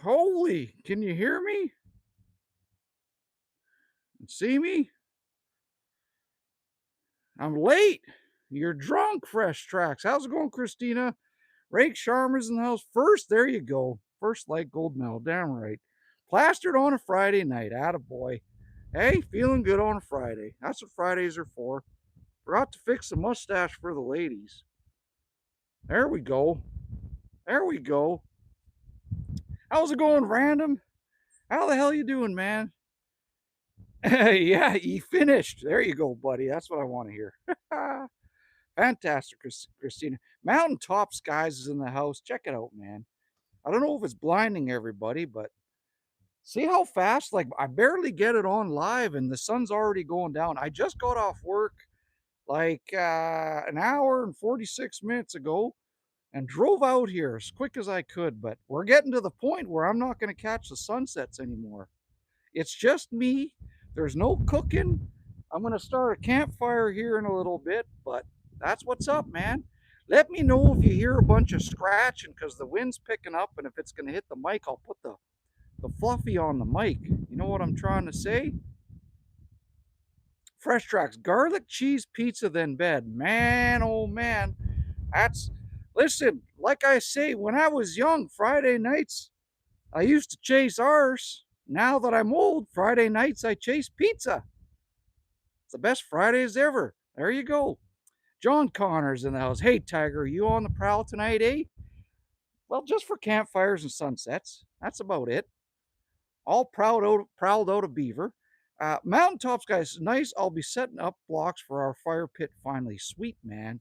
Holy, can you hear me and see me? I'm late. You're drunk, Fresh Tracks. How's it going, Christina? Rake Sharma's in the house. First, there you go. First light gold medal. Damn right. Plastered on a Friday night. Attaboy. Hey, feeling good on a Friday. That's what Fridays are for. Forgot to fix the mustache for the ladies. There we go. There we go. How's it going, random? How the hell you doing, man? Yeah, you finished. There you go, buddy. That's what I want to hear. Fantastic, Christina. Mountaintop Skies is in the house. Check it out, man. I don't know if it's blinding everybody, but see how fast? Like, I barely get it on live and the sun's already going down. I just got off work like an hour and 46 minutes ago and drove out here as quick as I could. But we're getting to the point where I'm not going to catch the sunsets anymore. It's just me. There's no cooking. I'm going to start a campfire here in a little bit, but that's what's up, man. Let me know if you hear a bunch of scratching because the wind's picking up, and if it's going to hit the mic, I'll put the fluffy on the mic. You know what I'm trying to say? Fresh Tracks, garlic cheese pizza, then bed. Man, oh man. That's, listen, like I say, when I was young, Friday nights, I used to chase ours. Now that I'm old, Friday nights I chase pizza. It's the best Fridays ever. There you go. John Connor's in the house. Hey, Tiger, you on the prowl tonight, eh? Well, just for campfires and sunsets. That's about it. All prowled out of Beaver. Mountaintops, guys, nice. I'll be setting up blocks for our fire pit finally. Sweet, man.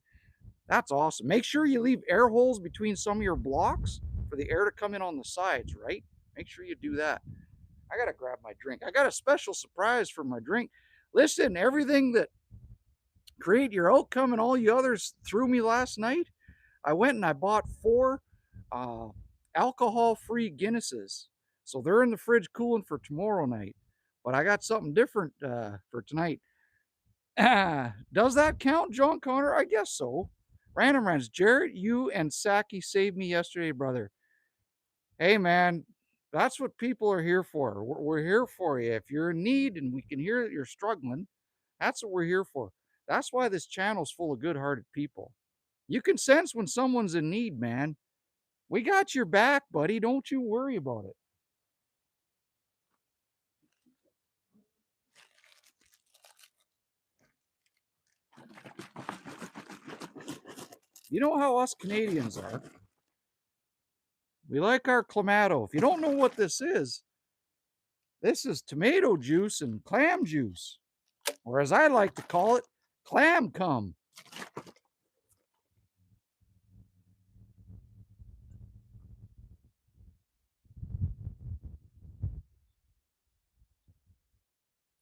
That's awesome. Make sure you leave air holes between some of your blocks for the air to come in on the sides, right? Make sure you do that. I got to grab my drink. I got a special surprise for my drink. Listen, everything that Create Your Outcome and all you others threw me last night, I went and I bought 4 uh, alcohol-free Guinnesses. So they're in the fridge cooling for tomorrow night. But I got something different for tonight. Does that count, John Connor? I guess so. Random Rants, Jared, you and Saki saved me yesterday, brother. Hey, man, that's what people are here for. We're here for you. If you're in need and we can hear that you're struggling, that's what we're here for. That's why this channel's full of good-hearted people. You can sense when someone's in need, man. We got your back, buddy. Don't you worry about it. You know how us Canadians are. We like our clamato. If you don't know what this is tomato juice and clam juice, or as I like to call it, clam cum.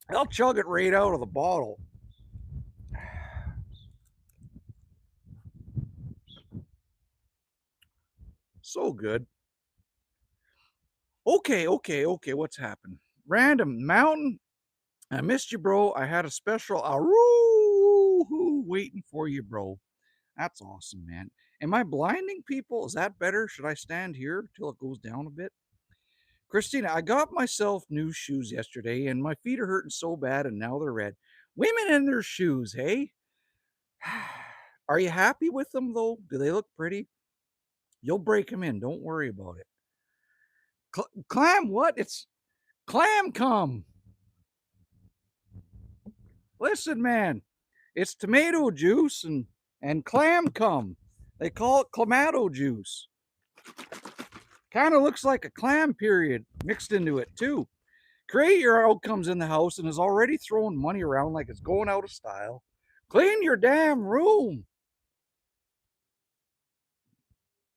I'll chug it right out of the bottle. So good. Okay. What's happened? Random Mountain. I missed you, bro. I had a special aroo waiting for you, bro. That's awesome, man. Am I blinding people? Is that better? Should I stand here till it goes down a bit? Christina, I got myself new shoes yesterday and my feet are hurting so bad and now they're red. Women in their shoes, hey? Are you happy with them though? Do they look pretty? You'll break them in. Don't worry about it. Clam what? It's clam cum. Listen, man, it's tomato juice and clam cum. They call it clamato juice. Kind of looks like a clam period mixed into it too. Create Your Outcomes in the house and is already throwing money around like it's going out of style. Clean your damn room.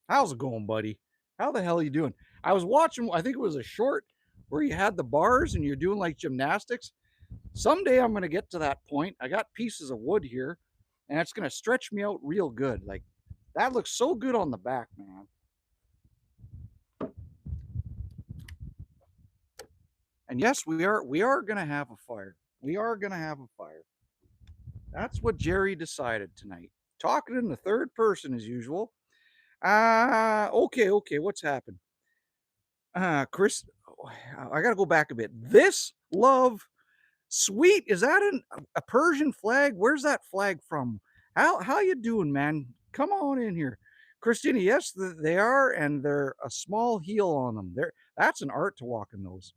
How's it going, buddy? How the hell are you doing? I was watching, I think it was a short where you had the bars and you're doing like gymnastics. Someday I'm going to get to that point. I got pieces of wood here and it's going to stretch me out real good. Like that looks so good on the back, man. And yes, we are going to have a fire. We are going to have a fire. That's what Jerry decided tonight. Talking in the third person as usual. Okay. What's happened? Chris, I gotta go back a bit. This love sweet, is that a Persian flag? Where's that flag from? How you doing, man? Come on in here. Christina, yes, they are, and they're a small heel on them. That's an art to walk in those.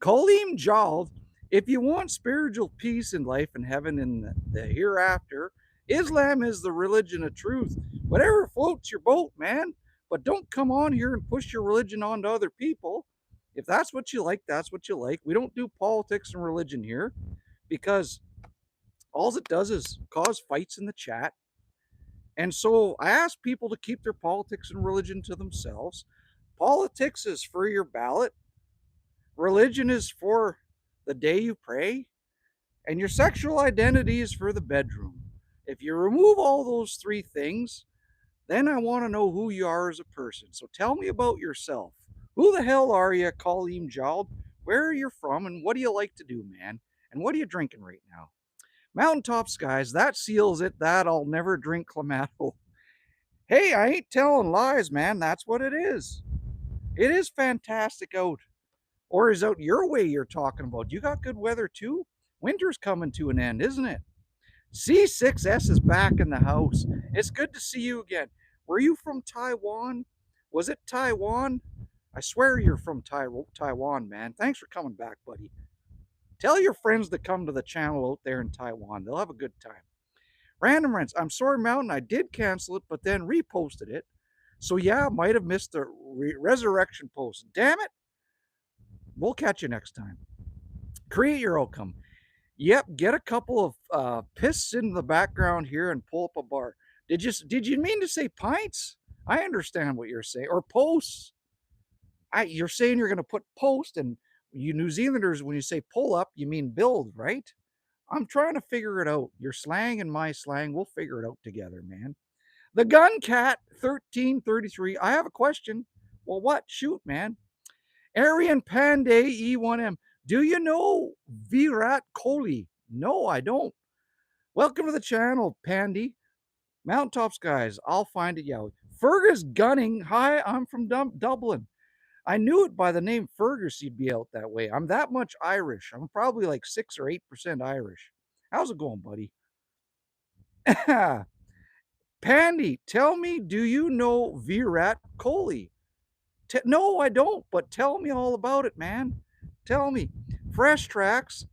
Kolim Jald, if you want spiritual peace in life and heaven in the hereafter, Islam is the religion of truth. Whatever floats your boat, man. But don't come on here and push your religion onto other people. If that's what you like, that's what you like. We don't do politics and religion here because all it does is cause fights in the chat. And so I ask people to keep their politics and religion to themselves. Politics is for your ballot, religion is for the day you pray, and your sexual identity is for the bedroom. If you remove all those three things, then I want to know who you are as a person. So tell me about yourself. Who the hell are you, Colleen Jald? Where are you from, and what do you like to do, man? And what are you drinking right now? Mountaintop skies, that seals it. That I'll never drink Clamato. Hey, I ain't telling lies, man. That's what it is. It is fantastic out. Or is out your way you're talking about? You got good weather too? Winter's coming to an end, isn't it? C6S is back in the house. It's good to see you again. Were you from Taiwan? Was it Taiwan? I swear you're from Taiwan, man. Thanks for coming back, buddy. Tell your friends to come to the channel out there in Taiwan. They'll have a good time. Random Rents. I'm sorry, Mountain. I did cancel it, but then reposted it. So yeah, might have missed the resurrection post. Damn it. We'll catch you next time. Create your outcome. Yep, get a couple of piss in the background here and pull up a bar. Did you mean to say pints? I understand what you're saying. Or posts. You're saying you're going to put post, and you New Zealanders, when you say pull up, you mean build, right? I'm trying to figure it out. Your slang and my slang, we'll figure it out together, man. The Gun Cat 1333. I have a question. Well, what? Shoot, man. Aryan Panday E1M. Do you know Virat Kohli? No, I don't. Welcome to the channel, Pandy. Mountaintops guys, I'll find it, yeah. Fergus Gunning. Hi, I'm from Dublin. I knew it by the name Fergus you'd be out that way. I'm that much Irish. I'm probably like 6 or 8% Irish. How's it going, buddy? Pandy, tell me, do you know Virat Kohli? No, I don't, but tell me all about it, man. Tell me. Fresh Tracks.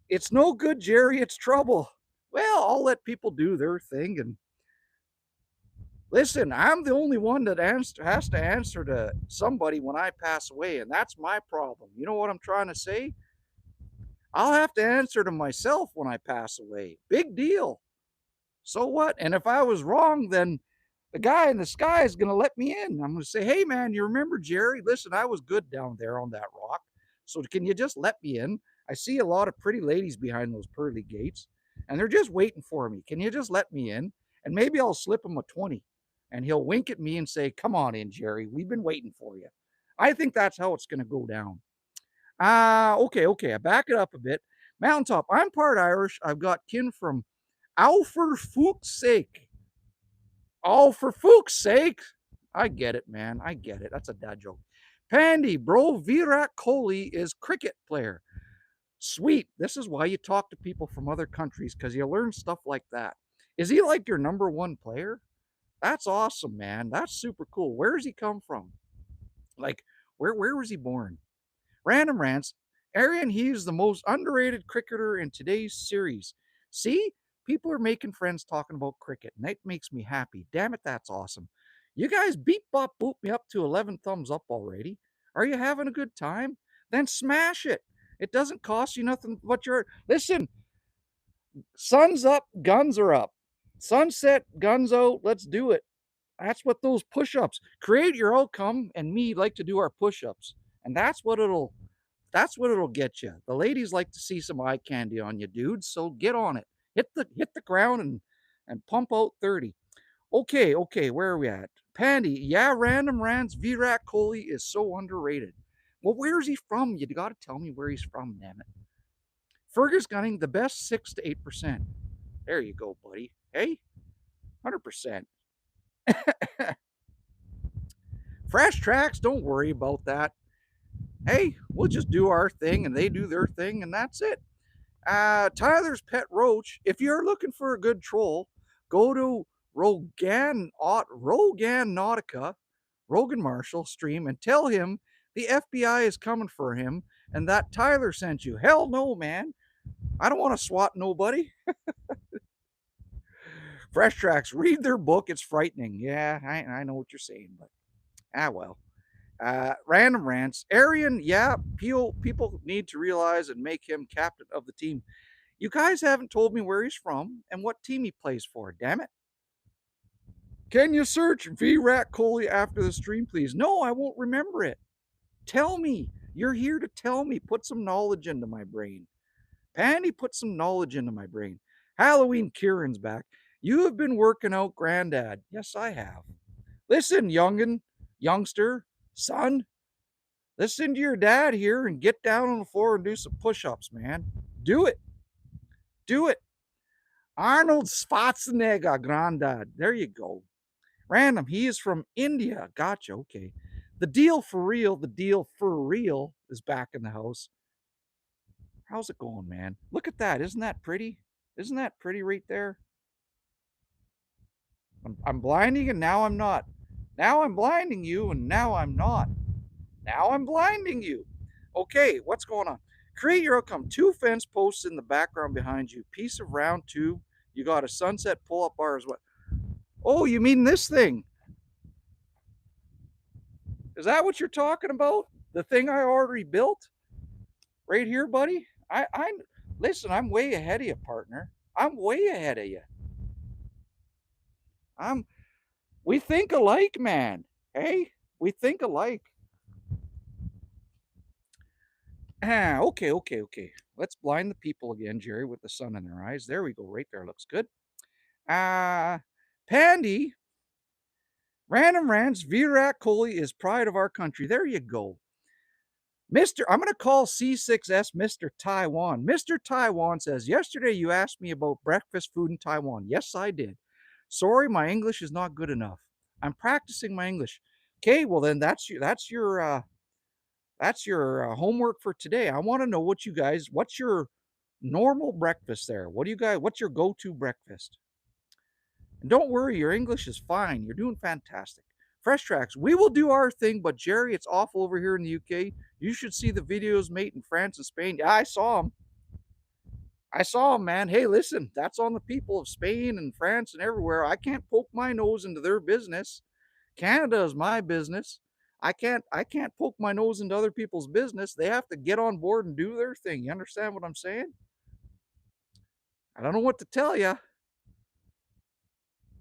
It's no good, Jerry. It's trouble. Well, I'll let people do their thing. And listen, I'm the only one that has to answer to somebody when I pass away, and that's my problem. You know what I'm trying to say? I'll have to answer to myself when I pass away. Big deal. So what? And if I was wrong, then the guy in the sky is going to let me in. I'm going to say, hey, man, you remember Jerry? Listen, I was good down there on that rock. So can you just let me in? I see a lot of pretty ladies behind those pearly gates, and they're just waiting for me. Can you just let me in? And maybe I'll slip him a 20, and he'll wink at me and say, come on in, Jerry. We've been waiting for you. I think that's how it's going to go down. Okay. I back it up a bit. Mountaintop, I'm part Irish. I've got kin from Ow for fuck's sake. Oh, for fuck's sake. I get it, man. I get it. That's a dad joke. Pandy, bro, Virat Kohli is cricket player. Sweet. This is why you talk to people from other countries, because you learn stuff like that. Is he like your number one player? That's awesome, man. That's super cool. Where does he come from? Like, where was he born? Random Rants. Arian, he's the most underrated cricketer in today's series. See? People are making friends talking about cricket, and that makes me happy. Damn it, that's awesome. You guys beep bop boop me up to 11 thumbs up already. Are you having a good time? Then smash it. It doesn't cost you nothing but your. Listen, sun's up, guns are up. Sunset, guns out, let's do it. That's what those push-ups. Create your outcome, and me like to do our push-ups. And that's what it'll get you. The ladies like to see some eye candy on you, dudes. So get on it. Hit the ground and pump out 30. Okay, where are we at? Pandy, yeah, Random Rants, Virat Kohli is so underrated. Well, where's he from? You gotta tell me where he's from, damn it. Fergus Gunning, the best 6 to 8%. There you go, buddy. Hey, 100%. Fresh Tracks, don't worry about that. Hey, we'll just do our thing and they do their thing, and that's it. Tyler's Pet Roach. If you're looking for a good troll, go to Rogan Nautica, Rogan Marshall stream, and tell him the FBI is coming for him and that Tyler sent you. Hell no, man. I don't want to swat nobody. Fresh Tracks, read their book. It's frightening. Yeah, I know what you're saying, but well. Random rants. Arian, yeah, people need to realize and make him captain of the team. You guys haven't told me where he's from and what team he plays for. Damn it. Can you search Virat Kohli after the stream, please? No, I won't remember it. Tell me. You're here to tell me. Put some knowledge into my brain. Pandy, put some knowledge into my brain. Halloween Kieran's back. You have been working out, Granddad. Yes, I have. Listen, youngster, son, listen to your dad here and get down on the floor and do some push ups, man. Do it. Do it. Arnold Schwarzenegger, Grandad. There you go. Random. He is from India. Gotcha. Okay. The deal for real is back in the house. How's it going, man? Look at that. Isn't that pretty? Isn't that pretty right there? I'm blinding and now I'm not. Now I'm blinding you and now I'm not. Now I'm blinding you. Okay, what's going on? Create your outcome. 2 fence posts in the background behind you. Piece of round 2. You got a sunset pull-up bar as well. Oh, you mean this thing? Is that what you're talking about? The thing I already built? Right here, buddy? I listen, I'm way ahead of you, partner. I'm way ahead of you. I'm we think alike, man. Hey, we think alike. Okay. Let's blind the people again, Jerry, with the sun in their eyes. There we go. Right there. Looks good. Uh, Pandy, Random Rants, Virat Kohli is pride of our country. There you go. I'm going to call C6S Mr. Taiwan. Mr. Taiwan says, yesterday you asked me about breakfast food in Taiwan. Yes, I did. Sorry, my English is not good enough. I'm practicing my English. Okay, well then that's your homework for today. I want to know what's your normal breakfast there? What's your go-to breakfast? And don't worry, your English is fine. You're doing fantastic. Fresh Tracks, we will do our thing, but Jerry, it's awful over here in the UK. You should see the videos made in France and Spain. Yeah, I saw them. I saw them, man. Hey, listen, that's on the people of Spain and France and everywhere. I can't poke my nose into their business. Canada is my business. I can't poke my nose into other people's business. They have to get on board and do their thing. You understand what I'm saying? I don't know what to tell you.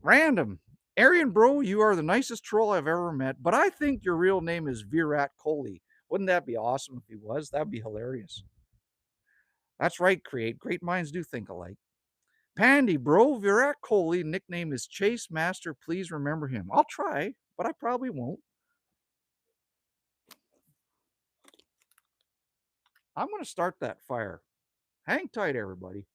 Random. Arian bro, you are the nicest troll I've ever met, but I think your real name is Virat Kohli. Wouldn't that be awesome if he was? That'd be hilarious. That's right, Create. Great minds do think alike. Pandy, bro, Virat Kohli nickname is Chase Master. Please remember him. I'll try, but I probably won't. I'm going to start that fire. Hang tight, everybody.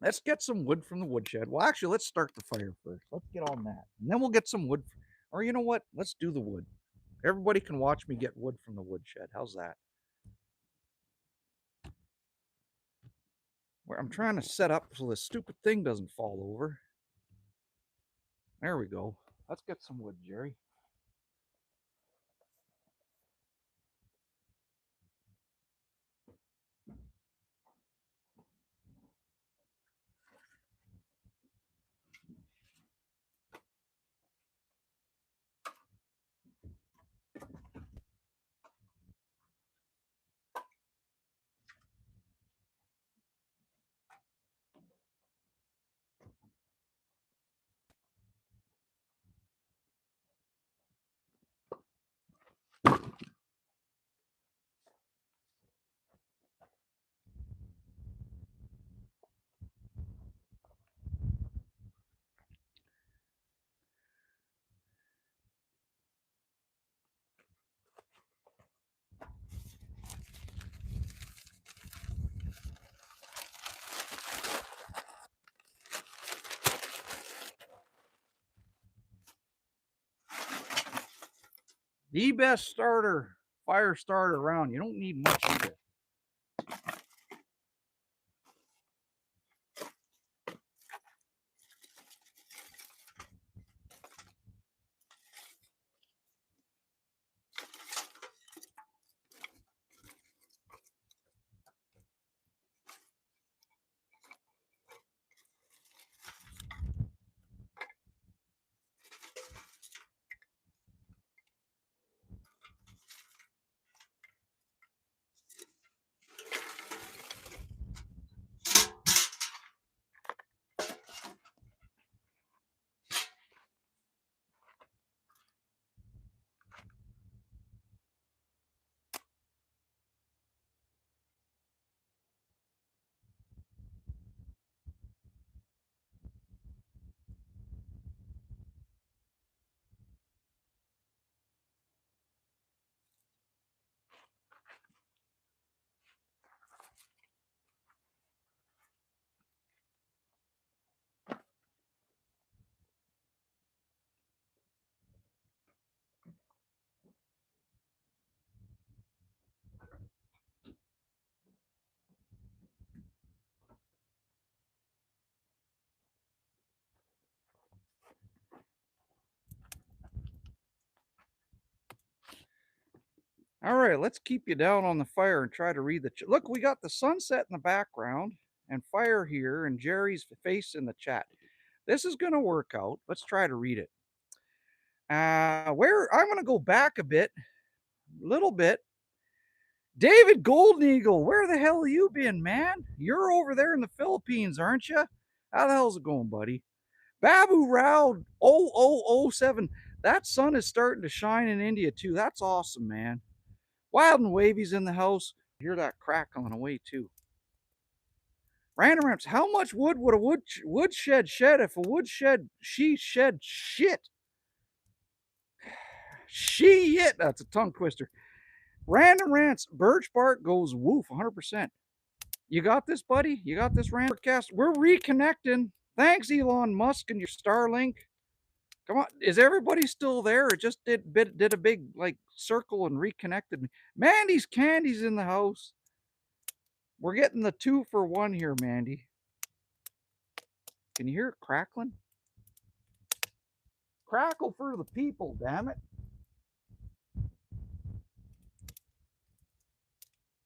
Let's get some wood from the woodshed. Well, actually, let's start the fire first. Let's get on that. And then we'll get some wood. Or you know what? Let's do the wood. Everybody can watch me get wood from the woodshed. How's that? Where I'm trying to set up so this stupid thing doesn't fall over. There we go. Let's get some wood, Jerry. The best fire starter around. You don't need much either. All right, let's keep you down on the fire and try to read the look. We got the sunset in the background and fire here, and Jerry's face in the chat. This is going to work out. Let's try to read it. Where I'm going to go back a little bit. David Golden Eagle, where the hell have you been, man? You're over there in the Philippines, aren't you? How the hell's it going, buddy? Babu Rao 0007. That sun is starting to shine in India too. That's awesome, man. Wild and Wavy's in the house. Hear that crackling away too. Random Ramps, how much wood would a woodshed shed if a woodshed shed shit? Shit, that's a tongue twister. Random Rants, birch bark goes woof 100%. You got this, buddy? You got this, Randcast? We're reconnecting. Thanks, Elon Musk and your Starlink. Come on, is everybody still there? It just did a big like circle and reconnected me. Mandy's Candy's in the house. We're getting the 2-for-1 here, Mandy. Can you hear it crackling? Crackle for the people, damn it.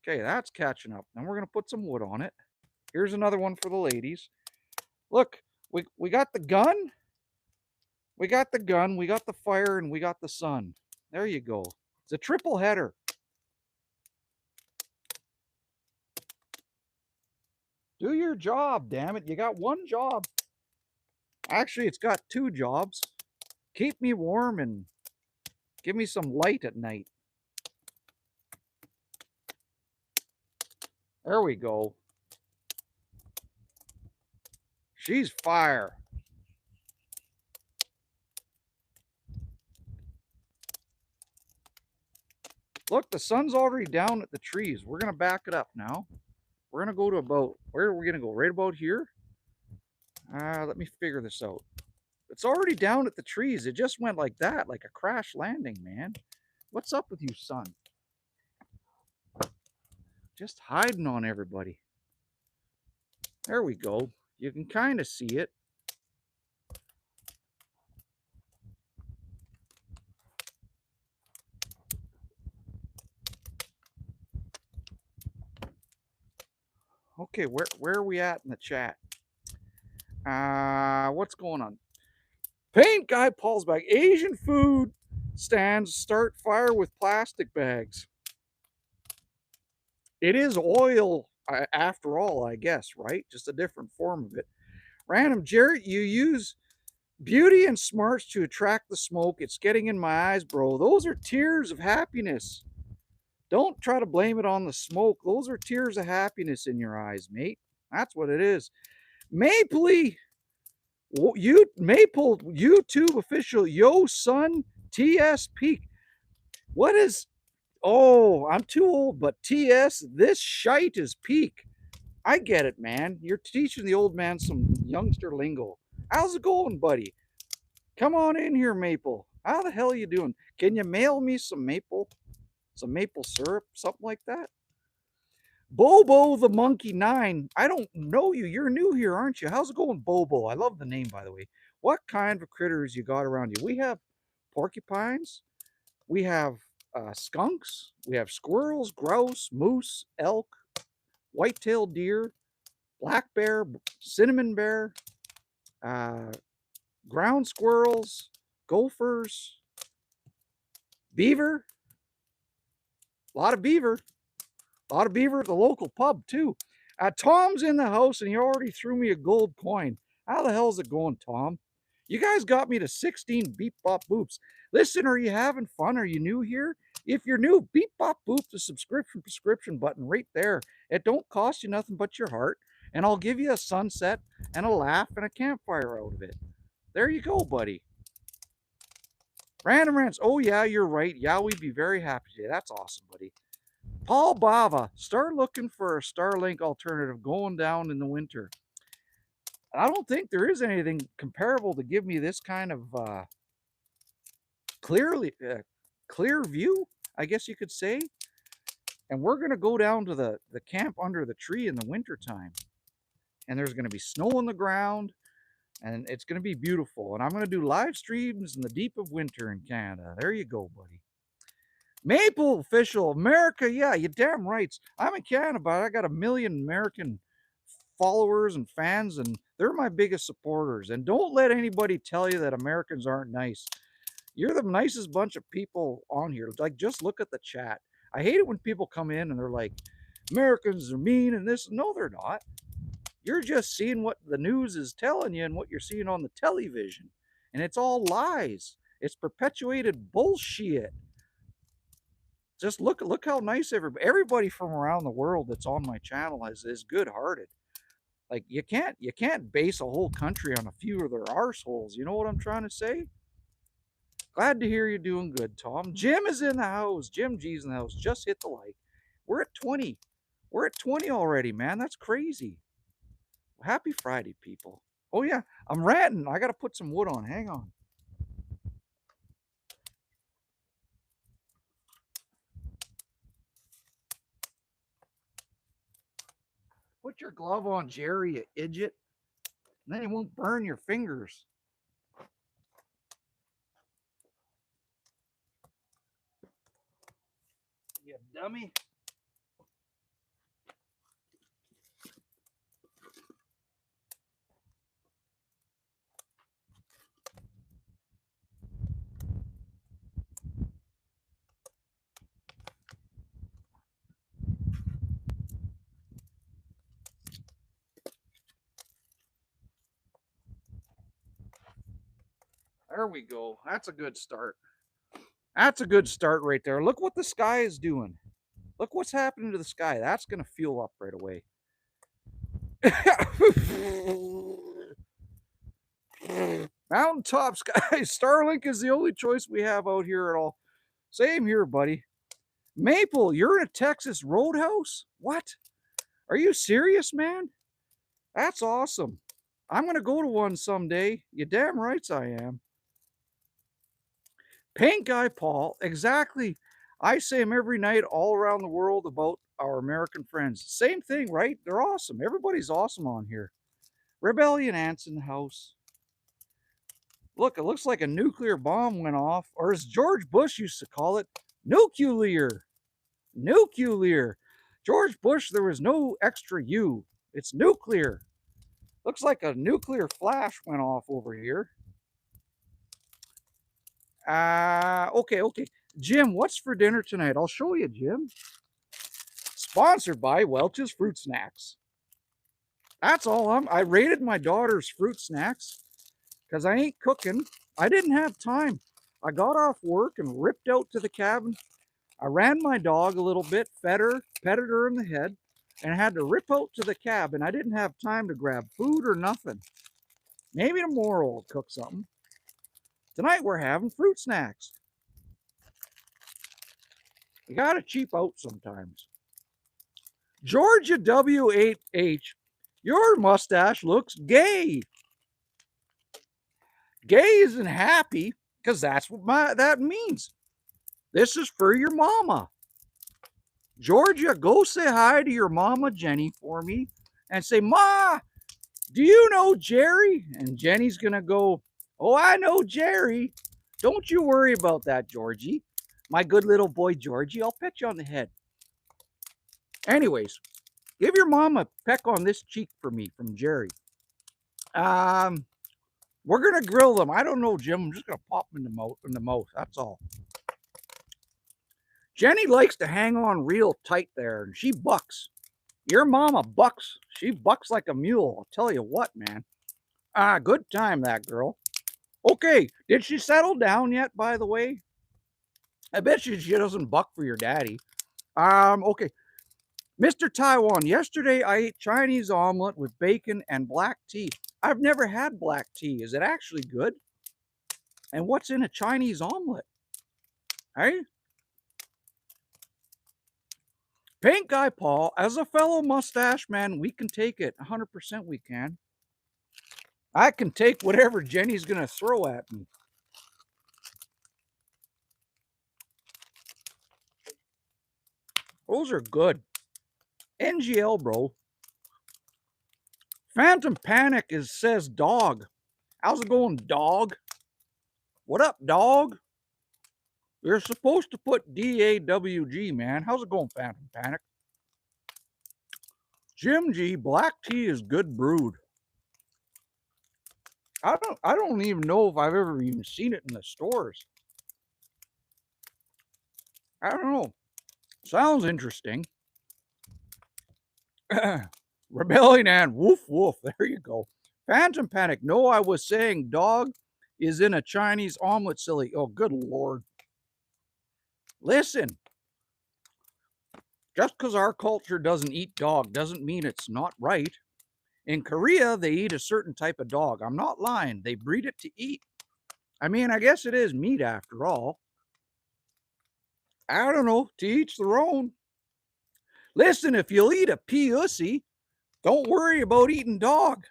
Okay, that's catching up. Then we're going to put some wood on it. Here's another one for the ladies. Look, we got the gun. We got the gun, we got the fire, and we got the sun. There you go. It's a triple header. Do your job, damn it. You got one job. Actually, it's got 2 jobs. Keep me warm and give me some light at night. There we go. She's fire. Look, the sun's already down at the trees. We're going to back it up now. We're going to go to about, where are we going to go? Right about here? Let me figure this out. It's already down at the trees. It just went like that, like a crash landing, man. What's up with you, son? Just hiding on everybody. There we go. You can kind of see it. Okay, where are we at in the chat? What's going on? Paint Guy Paul's back. Asian food stands start fire with plastic bags. It is oil after all, I guess, right? Just a different form of it. Random Jarrett, you use beauty and smarts to attract the smoke. It's getting in my eyes, bro. Those are tears of happiness. Don't try to blame it on the smoke. Those are tears of happiness in your eyes, mate. That's what it is. Mapley, Maple YouTube official, yo son, TS Peak. What is, oh, I'm too old, but TS, this shite is peak. I get it, man. You're teaching the old man some youngster lingo. How's it going, buddy? Come on in here, Maple. How the hell are you doing? Can you mail me some maple syrup, something like that? Bobo the Monkey 9. I don't know you. You're new here, aren't you? How's it going, Bobo? I love the name, by the way. What kind of critters you got around you? We have porcupines. We have skunks. We have squirrels, grouse, moose, elk, white-tailed deer, black bear, cinnamon bear, uh, ground squirrels, gophers, beaver, a lot of beaver. A lot of beaver at the local pub, too. Tom's in the house, and he already threw me a gold coin. How the hell's it going, Tom? You guys got me to 16 beep bop boops. Listen, are you having fun? Are you new here? If you're new, beep bop boop the subscription button right there. It don't cost you nothing but your heart, and I'll give you a sunset and a laugh and a campfire out of it. There you go, buddy. Random rants. Oh, yeah, you're right. Yeah, we'd be very happy today. That's awesome, buddy. Paul Bava, start looking for a Starlink alternative going down in the winter. I don't think there is anything comparable to give me this kind of clear view, I guess you could say. And we're going to go down to the camp under the tree in the wintertime. And there's going to be snow on the ground. And it's going to be beautiful. And I'm going to do live streams in the deep of winter in Canada. There you go, buddy. Maple official, America, yeah, you damn right. I'm in Canada, but I got 1 million American followers and fans, and they're my biggest supporters. And don't let anybody tell you that Americans aren't nice. You're the nicest bunch of people on here. Like, just look at the chat. I hate it when people come in and they're like, Americans are mean and this. No, they're not. You're just seeing what the news is telling you and what you're seeing on the television. And it's all lies. It's perpetuated bullshit. Just look how nice everybody from around the world that's on my channel is good-hearted. Like you can't base a whole country on a few of their arseholes. You know what I'm trying to say? Glad to hear you're doing good, Tom. Jim is in the house. Jim G's in the house. Just hit the like. We're at 20. We're at 20 already, man. That's crazy. Happy Friday, people. Oh yeah, I'm ranting. I gotta put some wood on. Hang on. Put your glove on, Jerry, you idiot. And then it won't burn your fingers. You dummy. There we go. That's a good start. That's a good start right there. Look what the sky is doing. Look what's happening to the sky. That's going to fuel up right away. Mountaintop sky. Starlink is the only choice we have out here at all. Same here, buddy. Maple, you're in a Texas roadhouse? What? Are you serious, man? That's awesome. I'm going to go to one someday. You damn rights I am. Paint guy Paul, exactly. I say them every night all around the world about our American friends. Same thing, right? They're awesome. Everybody's awesome on here. Rebellion ants in the house. Look, it looks like a nuclear bomb went off, or as George Bush used to call it, nuclear. Nuclear. George Bush, there was no extra U. It's nuclear. Looks like a nuclear flash went off over here. Okay. Jim, what's for dinner tonight? I'll show you, Jim. Sponsored by Welch's Fruit Snacks. That's all I raided my daughter's fruit snacks because I ain't cooking. I didn't have time. I got off work and ripped out to the cabin. I ran my dog a little bit, petted her in the head, and I had to rip out to the cabin. I didn't have time to grab food or nothing. Maybe tomorrow I'll cook something. Tonight we're having fruit snacks. You gotta cheap out sometimes. Georgia W8H, your mustache looks gay. Gay isn't happy. because that's what that means. This is for your mama. Georgia, go say hi to your mama, Jenny, for me and say, Ma, do you know Jerry? And Jenny's going to go, oh, I know Jerry. Don't you worry about that, Georgie. My good little boy, Georgie, I'll pet you on the head. Anyways, give your mom a peck on this cheek for me from Jerry. We're going to grill them. I don't know, Jim. I'm just going to pop them in the mouth. That's all. Jenny likes to hang on real tight there, and she bucks. Your mama bucks. She bucks like a mule. I'll tell you what, man. Good time, that girl. Okay, did she settle down yet, by the way? I bet she doesn't buck for your daddy. Okay. Mr. Taiwan, yesterday I ate Chinese omelet with bacon and black tea. I've never had black tea. Is it actually good? And what's in a Chinese omelet? Hey? Pink Guy Paul, as a fellow mustache man, we can take it. 100% we can. I can take whatever Jenny's going to throw at me. Those are good. NGL, bro. Phantom Panic says dog. How's it going, dog? What up, dog? You're supposed to put DAWG, man. How's it going, Phantom Panic? Jim G, black tea is good brewed. I don't even know if I've ever even seen it in the stores. I don't know. Sounds interesting. Rebellion and woof woof. There you go. Phantom Panic. No, I was saying dog is in a Chinese omelet, silly. Oh, good Lord. Listen. Just because our culture doesn't eat dog doesn't mean it's not right. In Korea, they eat a certain type of dog. I'm not lying. They breed it to eat. I mean, I guess it is meat after all. I don't know. To each their own. Listen, if you'll eat a pussy, don't worry about eating dog.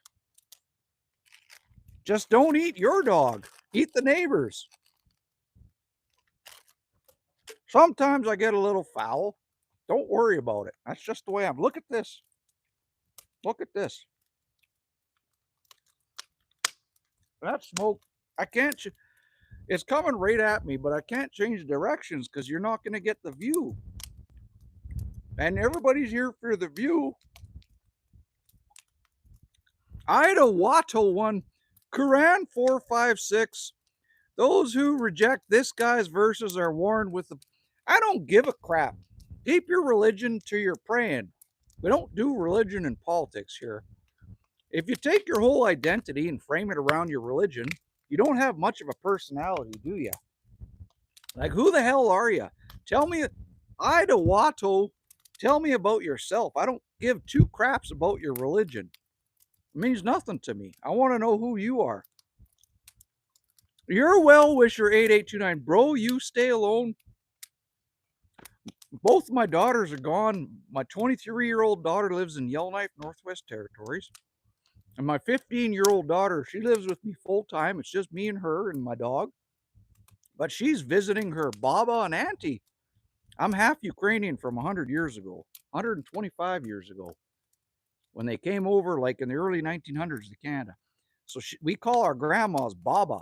Just don't eat your dog. Eat the neighbors. Sometimes I get a little foul. Don't worry about it. That's just the way I'm. Look at this. Look at this. That smoke, I can't. It's coming right at me, but I can't change directions because you're not going to get the view. And everybody's here for the view. Ida Watto won Quran 456. Those who reject this guy's verses are warned with the. I don't give a crap. Keep your religion to your praying. We don't do religion and politics here. If you take your whole identity and frame it around your religion, you don't have much of a personality, do you? Like, who the hell are you? Tell me, Ida Watto, tell me about yourself. I don't give two craps about your religion. It means nothing to me. I want to know who you are. You're a well-wisher 8829. Bro, you stay alone. Both my daughters are gone. My 23-year-old daughter lives in Yellowknife, Northwest Territories. And my 15-year-old daughter, she lives with me full-time. It's just me and her and my dog. But she's visiting her Baba and Auntie. I'm half Ukrainian from 100 years ago, 125 years ago, when they came over like in the early 1900s to Canada. So we call our grandmas Baba.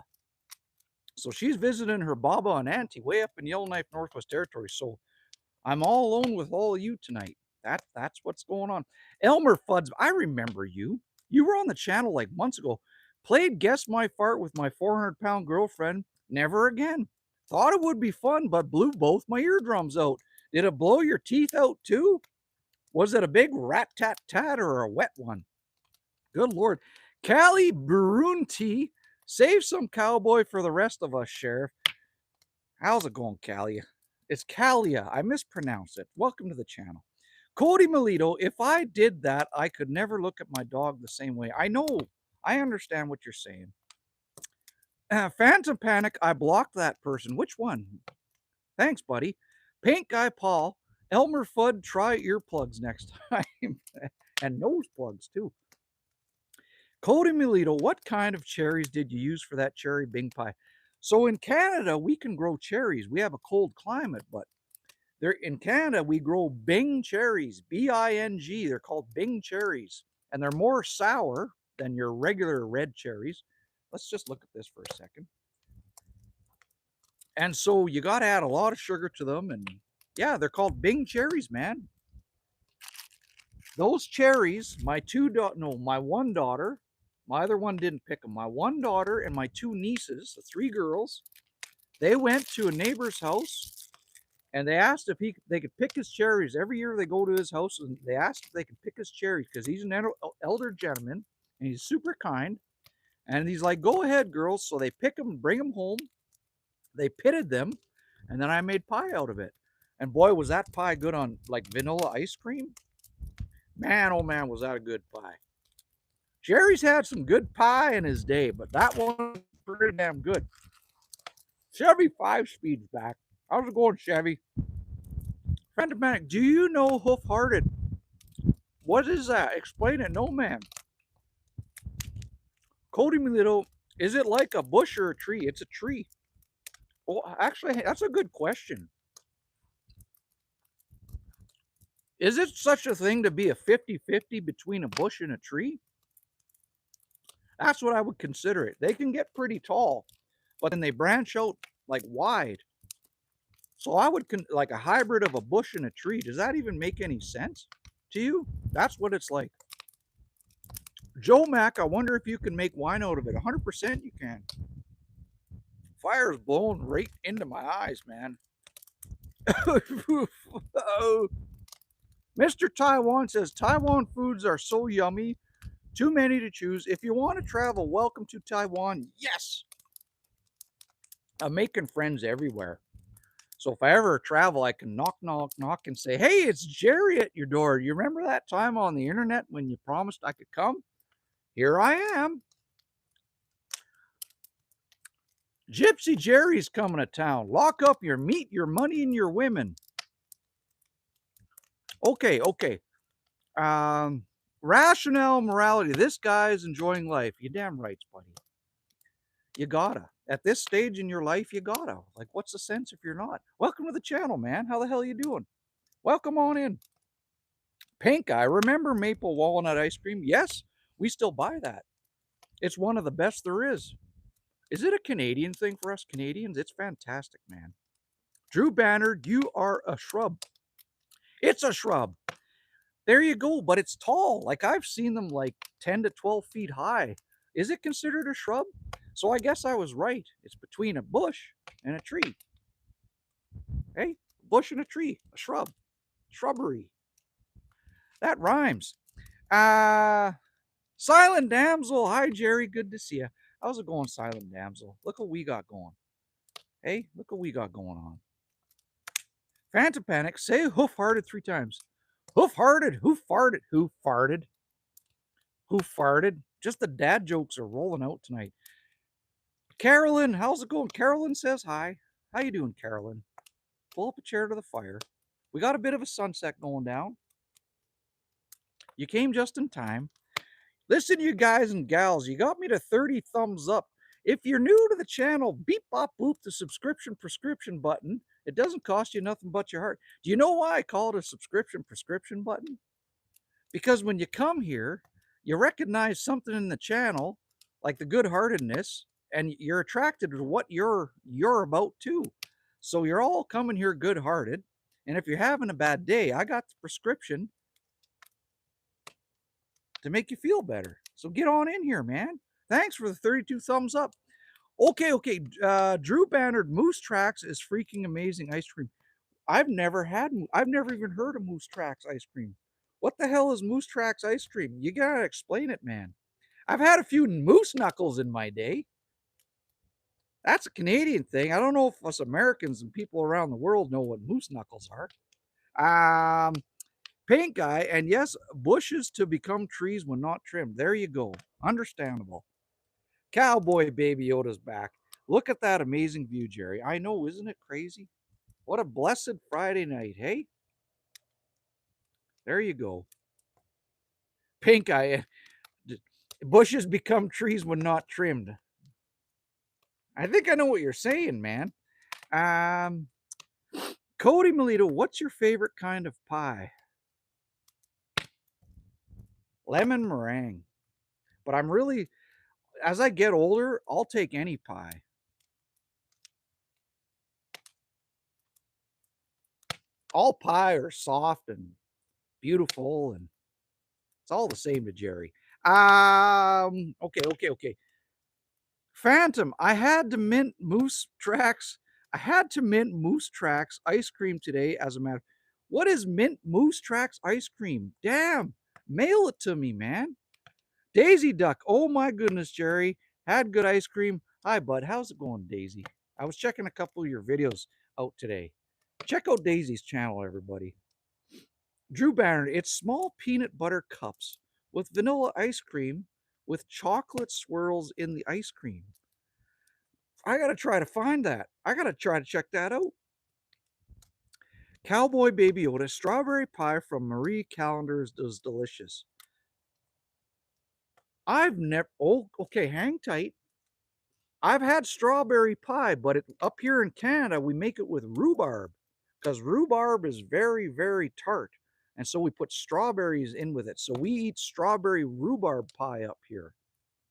So she's visiting her Baba and Auntie way up in Yellowknife, Northwest Territories. So I'm all alone with all of you tonight. That's what's going on. Elmer Fuds, I remember you. You were on the channel like months ago. Played Guess My Fart with my 400-pound girlfriend. Never again. Thought it would be fun, but blew both my eardrums out. Did it blow your teeth out too? Was it a big rat-tat-tat or a wet one? Good Lord. Callie Brunti, save some cowboy for the rest of us, Sheriff. How's it going, Callie? It's Calia. I mispronounced it. Welcome to the channel. Cody Melito, if I did that, I could never look at my dog the same way. I know. I understand what you're saying. Phantom Panic, I blocked that person. Which one? Thanks, buddy. Paint Guy Paul, Elmer Fudd, try earplugs next time. And nose plugs, too. Cody Melito, what kind of cherries did you use for that cherry Bing pie? So in Canada, we can grow cherries. We have a cold climate, but there in Canada we grow Bing cherries, Bing. They're called Bing cherries, and they're more sour than your regular red cherries. Let's just look at this for a second. And so you got to add a lot of sugar to them, and yeah, they're called Bing cherries, man. Those cherries, my one daughter, my other one didn't pick them. My one daughter and my two nieces, the three girls, they went to a neighbor's house and they asked if they could pick his cherries. Every year they go to his house and they asked if they could pick his cherries because he's an elder gentleman and he's super kind. And he's like, "Go ahead, girls." So they pick them, bring them home. They pitted them, and then I made pie out of it. And boy, was that pie good on like vanilla ice cream. Man, oh man, was that a good pie. Jerry's had some good pie in his day, but that one was pretty damn good. Chevy 5-speed's back. How's it going, Chevy? Friend of mine, do you know hoof-hearted? What is that? Explain it, no man. Cody Milito, is it like a bush or a tree? It's a tree. Well, actually, that's a good question. Is it such a thing to be a 50-50 between a bush and a tree? That's what I would consider it. They can get pretty tall, but then they branch out like wide. So I would like a hybrid of a bush and a tree. Does that even make any sense to you? That's what it's like. Joe Mack, I wonder if you can make wine out of it. 100% you can. Fire's blowing right into my eyes, man. Mr. Taiwan says Taiwan foods are so yummy, too many to choose. If you want to travel, welcome to Taiwan. Yes. I'm making friends everywhere. So if I ever travel, I can knock, knock, knock and say, "Hey, it's Jerry at your door. You remember that time on the internet when you promised I could come? Here I am." Gypsy Jerry's coming to town. Lock up your meat, your money, and your women. Okay. Rationale, morality. This guy is enjoying life. You damn right, buddy. You gotta. At this stage in your life, you gotta. Like, what's the sense if you're not? Welcome to the channel, man. How the hell you doing? Welcome on in. Pink Eye, remember maple walnut ice cream? Yes, we still buy that. It's one of the best there is. Is it a Canadian thing for us Canadians? It's fantastic, man. Drew Bannard, you are a shrub. It's a shrub. There you go, but it's tall. Like I've seen them like 10 to 12 feet high. Is it considered a shrub? So I guess I was right. It's between a bush and a tree. Hey, bush and a tree, a shrub, shrubbery. That rhymes. Silent Damsel. Hi, Jerry. Good to see you. How's it going, Silent Damsel? Look what we got going. Hey, look what we got going on. Phantom Panic. Say hoof-hearted 3 times. Hoof-hearted. Who farted? Who farted? Who farted? Just the dad jokes are rolling out tonight. Carolyn, how's it going? Carolyn says hi. How you doing, Carolyn? Pull up a chair to the fire. We got a bit of a sunset going down. You came just in time. Listen, you guys and gals, you got me to 30 thumbs up. If you're new to the channel, beep, bop, boop, the subscription prescription button. It doesn't cost you nothing but your heart. Do you know why I call it a subscription prescription button? Because when you come here, you recognize something in the channel, like the good-heartedness, and you're attracted to what you're about too. So you're all coming here good-hearted. And if you're having a bad day, I got the prescription to make you feel better. So get on in here, man. Thanks for the 32 thumbs up. Okay. Drew Bannard, Moose Tracks is freaking amazing ice cream. I've never even heard of Moose Tracks ice cream. What the hell is Moose Tracks ice cream? You gotta explain it, man. I've had a few moose knuckles in my day. That's a Canadian thing. I don't know if us Americans and people around the world know what moose knuckles are. Paint guy, and yes, bushes to become trees when not trimmed. There you go. Understandable. Cowboy Baby Yoda's back. Look at that amazing view, Jerry. I know, isn't it crazy? What a blessed Friday night, hey? There you go. Pink eye. Bushes become trees when not trimmed. I think I know what you're saying, man. Um, Cody Melito, what's your favorite kind of pie? Lemon meringue. But I'm really, as I get older, I'll take any pie. All pie are soft and beautiful, and it's all the same to Jerry. Okay. Phantom, I had to mint Moose Tracks. I had to mint Moose Tracks ice cream today as a matter. What is mint Moose Tracks ice cream? Damn, mail it to me, man. Daisy Duck. Oh my goodness, Jerry. Had good ice cream. Hi, bud. How's it going, Daisy? I was checking a couple of your videos out today. Check out Daisy's channel, everybody. Drew Banner, it's small peanut butter cups with vanilla ice cream with chocolate swirls in the ice cream. I gotta try to find that. I gotta try to check that out. Cowboy Baby Yoda, strawberry pie from Marie Callender's is delicious. I've never, oh, okay, hang tight. I've had strawberry pie, but up here in Canada, we make it with rhubarb because rhubarb is very, very tart. And so we put strawberries in with it. So we eat strawberry rhubarb pie up here.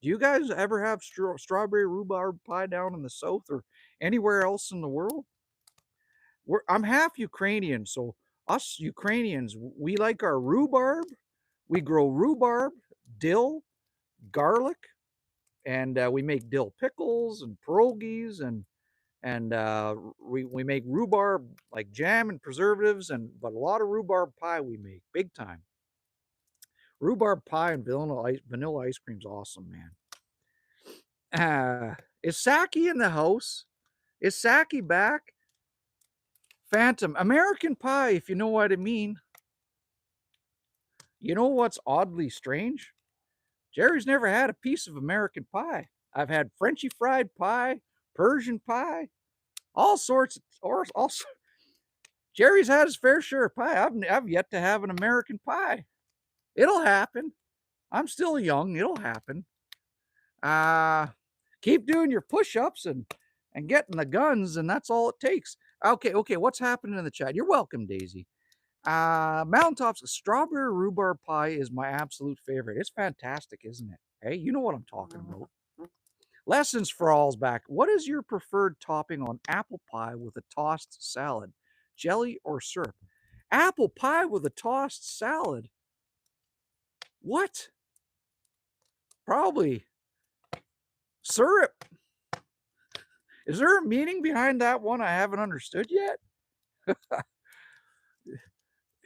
Do you guys ever have strawberry rhubarb pie down in the South or anywhere else in the world? I'm half Ukrainian, so us Ukrainians, we like our rhubarb. We grow rhubarb, dill, garlic, and we make dill pickles and pierogies, and we make rhubarb like jam and preservatives, but a lot of rhubarb pie we make big time. Rhubarb pie and vanilla ice cream's awesome, man. Is Saki in the house? Is Saki back? Phantom, American Pie, if you know what I mean. You know what's oddly strange? Jerry's never had a piece of American pie. I've had Frenchy fried pie, Persian pie, all sorts, or also Jerry's had his fair share of pie. I've yet to have an American pie. It'll happen. I'm still young. It'll happen. Uh, keep doing your push-ups and getting the guns, and that's all it takes. Okay. What's happening in the chat? You're welcome, Daisy. Mountaintops strawberry rhubarb pie is my absolute favorite. It's fantastic, isn't it? Hey, you know what I'm talking about. Lessons for all's back. What is your preferred topping on apple pie with a tossed salad? Jelly or syrup? Apple pie with a tossed salad. What? Probably syrup. Is there a meaning behind that one I haven't understood yet?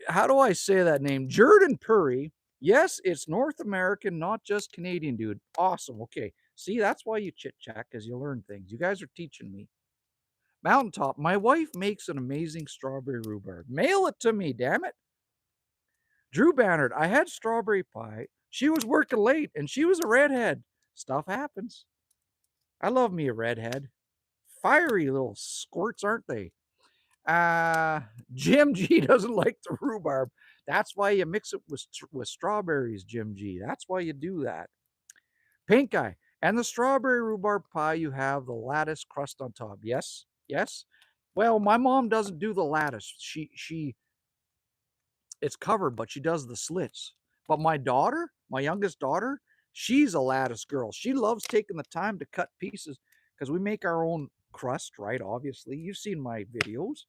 How do I say that name? Jordan Puri. Yes, it's North American, not just Canadian, dude. Awesome. Okay. See, that's why you chit chat, because you learn things. You guys are teaching me. Mountaintop. My wife makes an amazing strawberry rhubarb. Mail it to me, damn it. Drew Bannard. I had strawberry pie. She was working late and she was a redhead. Stuff happens. I love me a redhead. Fiery little squirts, aren't they? Jim G doesn't like the rhubarb. That's why you mix it with strawberries, Jim G. That's why you do that. Pink Eye. And the strawberry rhubarb pie, you have the lattice crust on top. Yes? Yes? Well, my mom doesn't do the lattice. It's covered, but she does the slits. But my daughter, my youngest daughter, she's a lattice girl. She loves taking the time to cut pieces because we make our own crust, right? Obviously, you've seen my videos,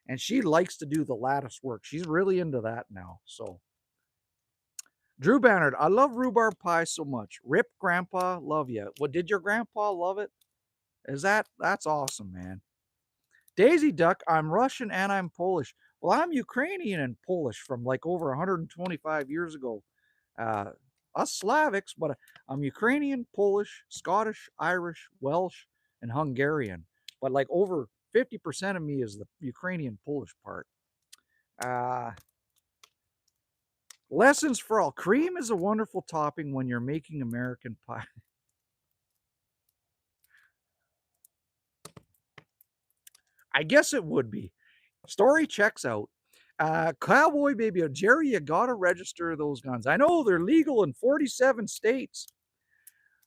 and she likes to do the lattice work. She's really into that now. So, Drew Bannard, I love rhubarb pie so much. Rip, Grandpa, love you. What did your grandpa love it? That's awesome, man. Daisy Duck, I'm Russian and I'm Polish. Well, I'm Ukrainian and Polish from like over 125 years ago. Uh, us Slavics, but I'm Ukrainian, Polish, Scottish, Irish, Welsh, and Hungarian. But like over 50% of me is the Ukrainian Polish part. Lessons for all. Cream is a wonderful topping when you're making American pie. I guess it would be. Story checks out. Cowboy Baby, Jerry, you gotta register those guns. I know they're legal in 47 states.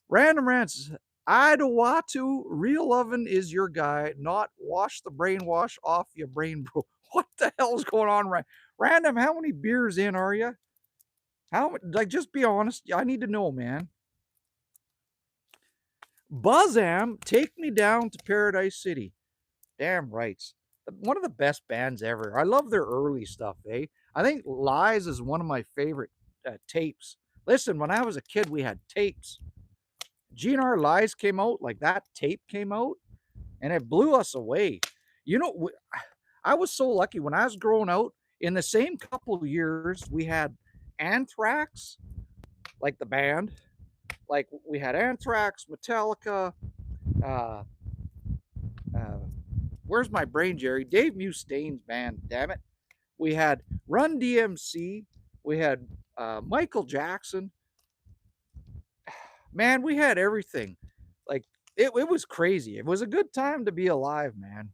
Random Rants, Idawatu, real lovin' is your guy, not wash the brainwash off your brain, bro. What the hell's going on, Random? How many beers in are you? Like, just be honest. I need to know, man. Buzzam, take me down to Paradise City. Damn rights. One of the best bands ever. I love their early stuff, eh? I think Lies is one of my favorite tapes. Listen, when I was a kid, we had tapes. GNR Lies came out, like that tape came out, and it blew us away. You know, I was so lucky when I was growing out. In the same couple of years, we had Anthrax, like the band. Like we had Anthrax, Metallica. Uh, uh, where's my brain, Jerry? Dave Mustaine's band. Damn it. We had Run DMC. We had Michael Jackson. Man, we had everything. Like it was crazy. It was a good time to be alive, man.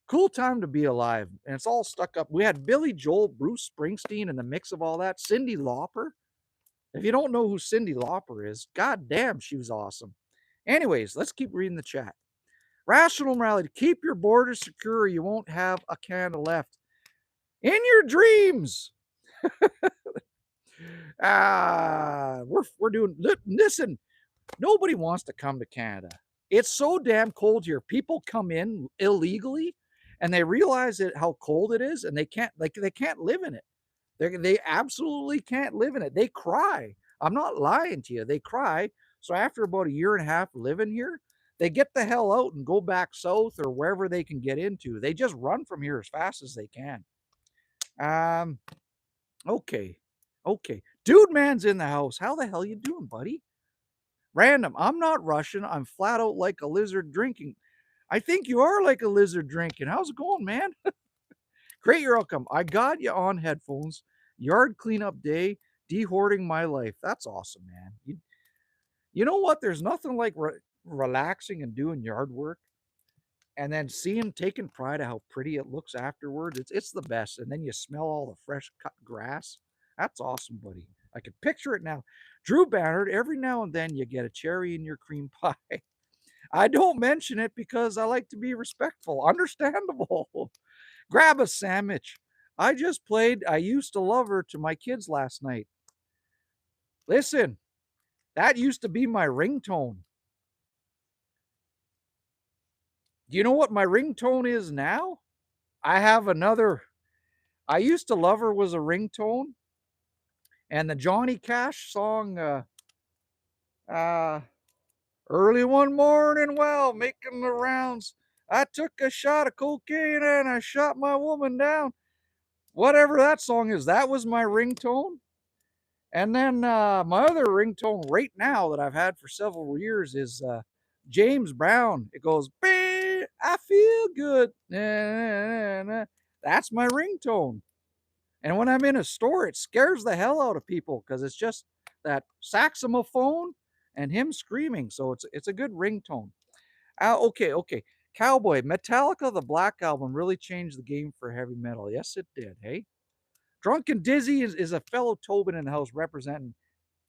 Cool time to be alive, and it's all stuck up. We had Billy Joel, Bruce Springsteen, and the mix of all that. Cyndi Lauper. If you don't know who Cyndi Lauper is, god damn, she was awesome. Anyways, let's keep reading the chat. Rational morality: keep your borders secure, or you won't have a Canada left. In your dreams. We're doing. Listen, nobody wants to come to Canada. It's so damn cold here. People come in illegally, and they realize how cold it is, and they can't live in it. They absolutely can't live in it. They cry. I'm not lying to you. They cry. So after about a year and a half living here, they get the hell out and go back south or wherever they can get into. They just run from here as fast as they can. Um. Okay. Okay. Dude man's in the house. How the hell you doing, buddy? Random. I'm not Russian. I'm flat out like a lizard drinking. I think you are like a lizard drinking. How's it going, man? Great your outcome. I got you on headphones. Yard cleanup day. Dehorting my life. That's awesome, man. You know what? There's nothing like relaxing and doing yard work and then seeing taking pride of how pretty it looks afterwards. It's the best. And then you smell all the fresh cut grass. That's awesome, buddy. I can picture it now. Drew Bannard, every now and then you get a cherry in your cream pie. I don't mention it because I like to be respectful. Understandable. Grab a sandwich. I just played I Used to Love Her to my kids last night. Listen, that used to be my ringtone. Do you know what my ringtone is now? I have another. I Used to Love Her was a ringtone. And the Johnny Cash song, uh, early one morning while making the rounds, I took a shot of cocaine and I shot my woman down. Whatever that song is, that was my ringtone. And then my other ringtone right now that I've had for several years is James Brown. It goes, I feel good. That's my ringtone. And when I'm in a store, it scares the hell out of people because it's just that saxophone and him screaming. So it's a good ringtone. Okay. Cowboy, Metallica, the Black Album really changed the game for heavy metal. Yes, it did. Hey, Drunk and Dizzy is a fellow Tobin in the house representing.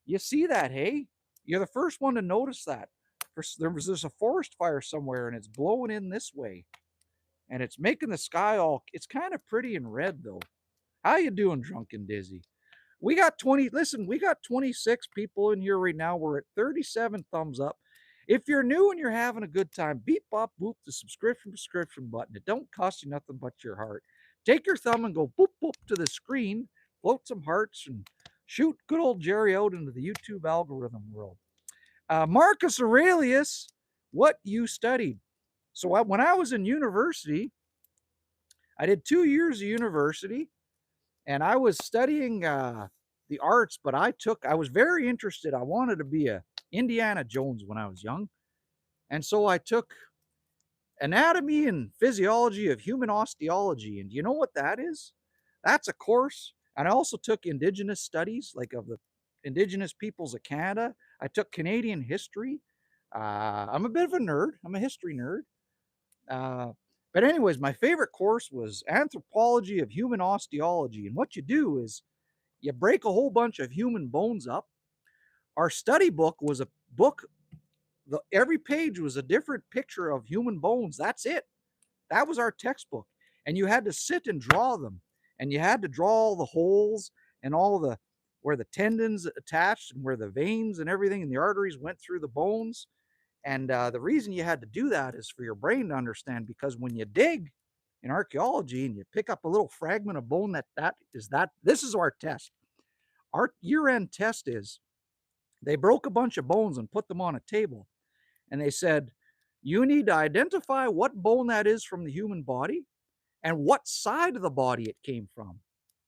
You see that? Hey, you're the first one to notice that. There's a forest fire somewhere and it's blowing in this way, and it's making the sky all. It's kind of pretty and red though. How you doing, Drunk and Dizzy? We got 20. Listen, we got 26 people in here right now. We're at 37 thumbs up. If you're new and you're having a good time, beep, bop, boop, the subscription button. It don't cost you nothing but your heart. Take your thumb and go boop, boop to the screen, float some hearts, and shoot good old Jerry out into the YouTube algorithm world. Marcus Aurelius, what you studied. So when I was in university, I did 2 years of university and I was studying the arts, but I was very interested. I wanted to be a Indiana Jones when I was young. And so I took anatomy and physiology of human osteology. And do you know what that is? That's a course. And I also took indigenous studies, like of the indigenous peoples of Canada. I took Canadian history. I'm a bit of a nerd. I'm a history nerd. But anyways, my favorite course was anthropology of human osteology. And what you do is you break a whole bunch of human bones up. Our study book was a book every page was a different picture of human bones. That's it. That was our textbook. And you had to sit and draw them. And you had to draw all the holes and all the where the tendons attached and where the veins and everything and the arteries went through the bones. And the reason you had to do that is for your brain to understand, because when you dig in archaeology and you pick up a little fragment of bone that this is our test. Our year-end test is they broke a bunch of bones and put them on a table. And they said, you need to identify what bone that is from the human body and what side of the body it came from.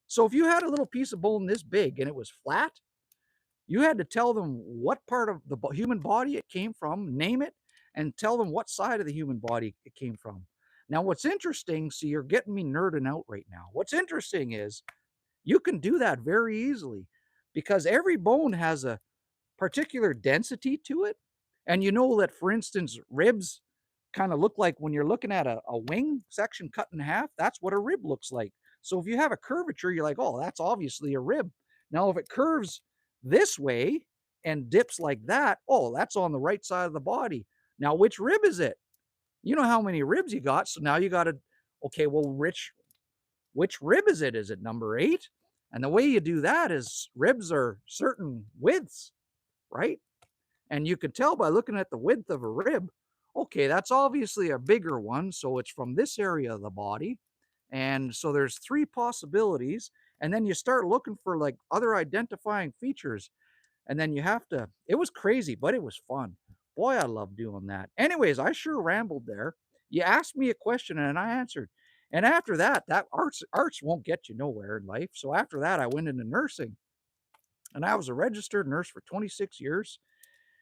So if you had a little piece of bone this big and it was flat, you had to tell them what part of the human body it came from, name it, and tell them what side of the human body it came from. Now, what's interesting, so you're getting me nerding out right now. What's interesting is you can do that very easily because every bone has a particular density to it. And you know that, for instance, ribs kind of look like, when you're looking at a wing section cut in half, that's what a rib looks like. So if you have a curvature, you're like, oh, that's obviously a rib. Now, if it curves this way and dips like that, oh, that's on the right side of the body. Now, which rib is it? You know how many ribs you got. So now you got to, okay, well, which rib is it? Is it number 8? And the way you do that is ribs are certain widths, right? And you can tell by looking at the width of a rib, okay, that's obviously a bigger one. So it's from this area of the body. And so there's 3 possibilities. And then you start looking for like other identifying features. And then you have to, it was crazy, but it was fun. Boy, I love doing that. Anyways, I sure rambled there. You asked me a question and I answered. And after that, that arts won't get you nowhere in life. So after that, I went into nursing. And I was a registered nurse for 26 years.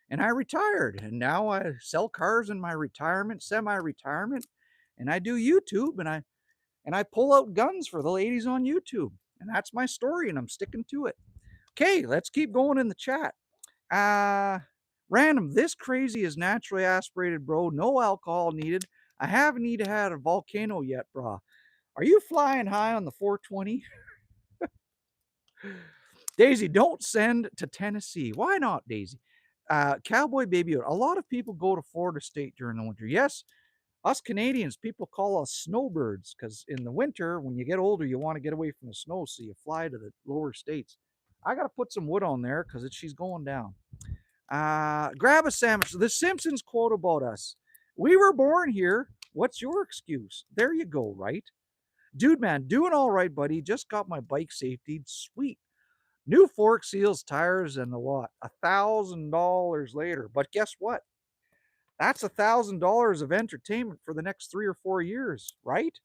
And I retired, and now I sell cars in my retirement, semi-retirement, and I do YouTube, and I pull out guns for the ladies on YouTube. And that's my story, and I'm sticking to it. Okay, let's keep going in the chat. Uh Random, this crazy is naturally aspirated, bro. No alcohol needed. I haven't even had a volcano yet, brah. Are you flying high on the 420? Daisy, don't send to Tennessee. Why not, Daisy? Cowboy Baby, a lot of people go to Florida State during the winter. Yes, us Canadians, people call us snowbirds because in the winter, when you get older, you want to get away from the snow, so you fly to the lower states. I got to put some wood on there because she's going down. Grab a sandwich. The Simpsons quote about us. We were born here. What's your excuse? There you go, right? Dude, man, doing all right, buddy. Just got my bike safety. Sweet. New fork, seals, tires, and a lot. $1,000 later. But guess what? That's $1,000 of entertainment for the next 3 or 4 years, right?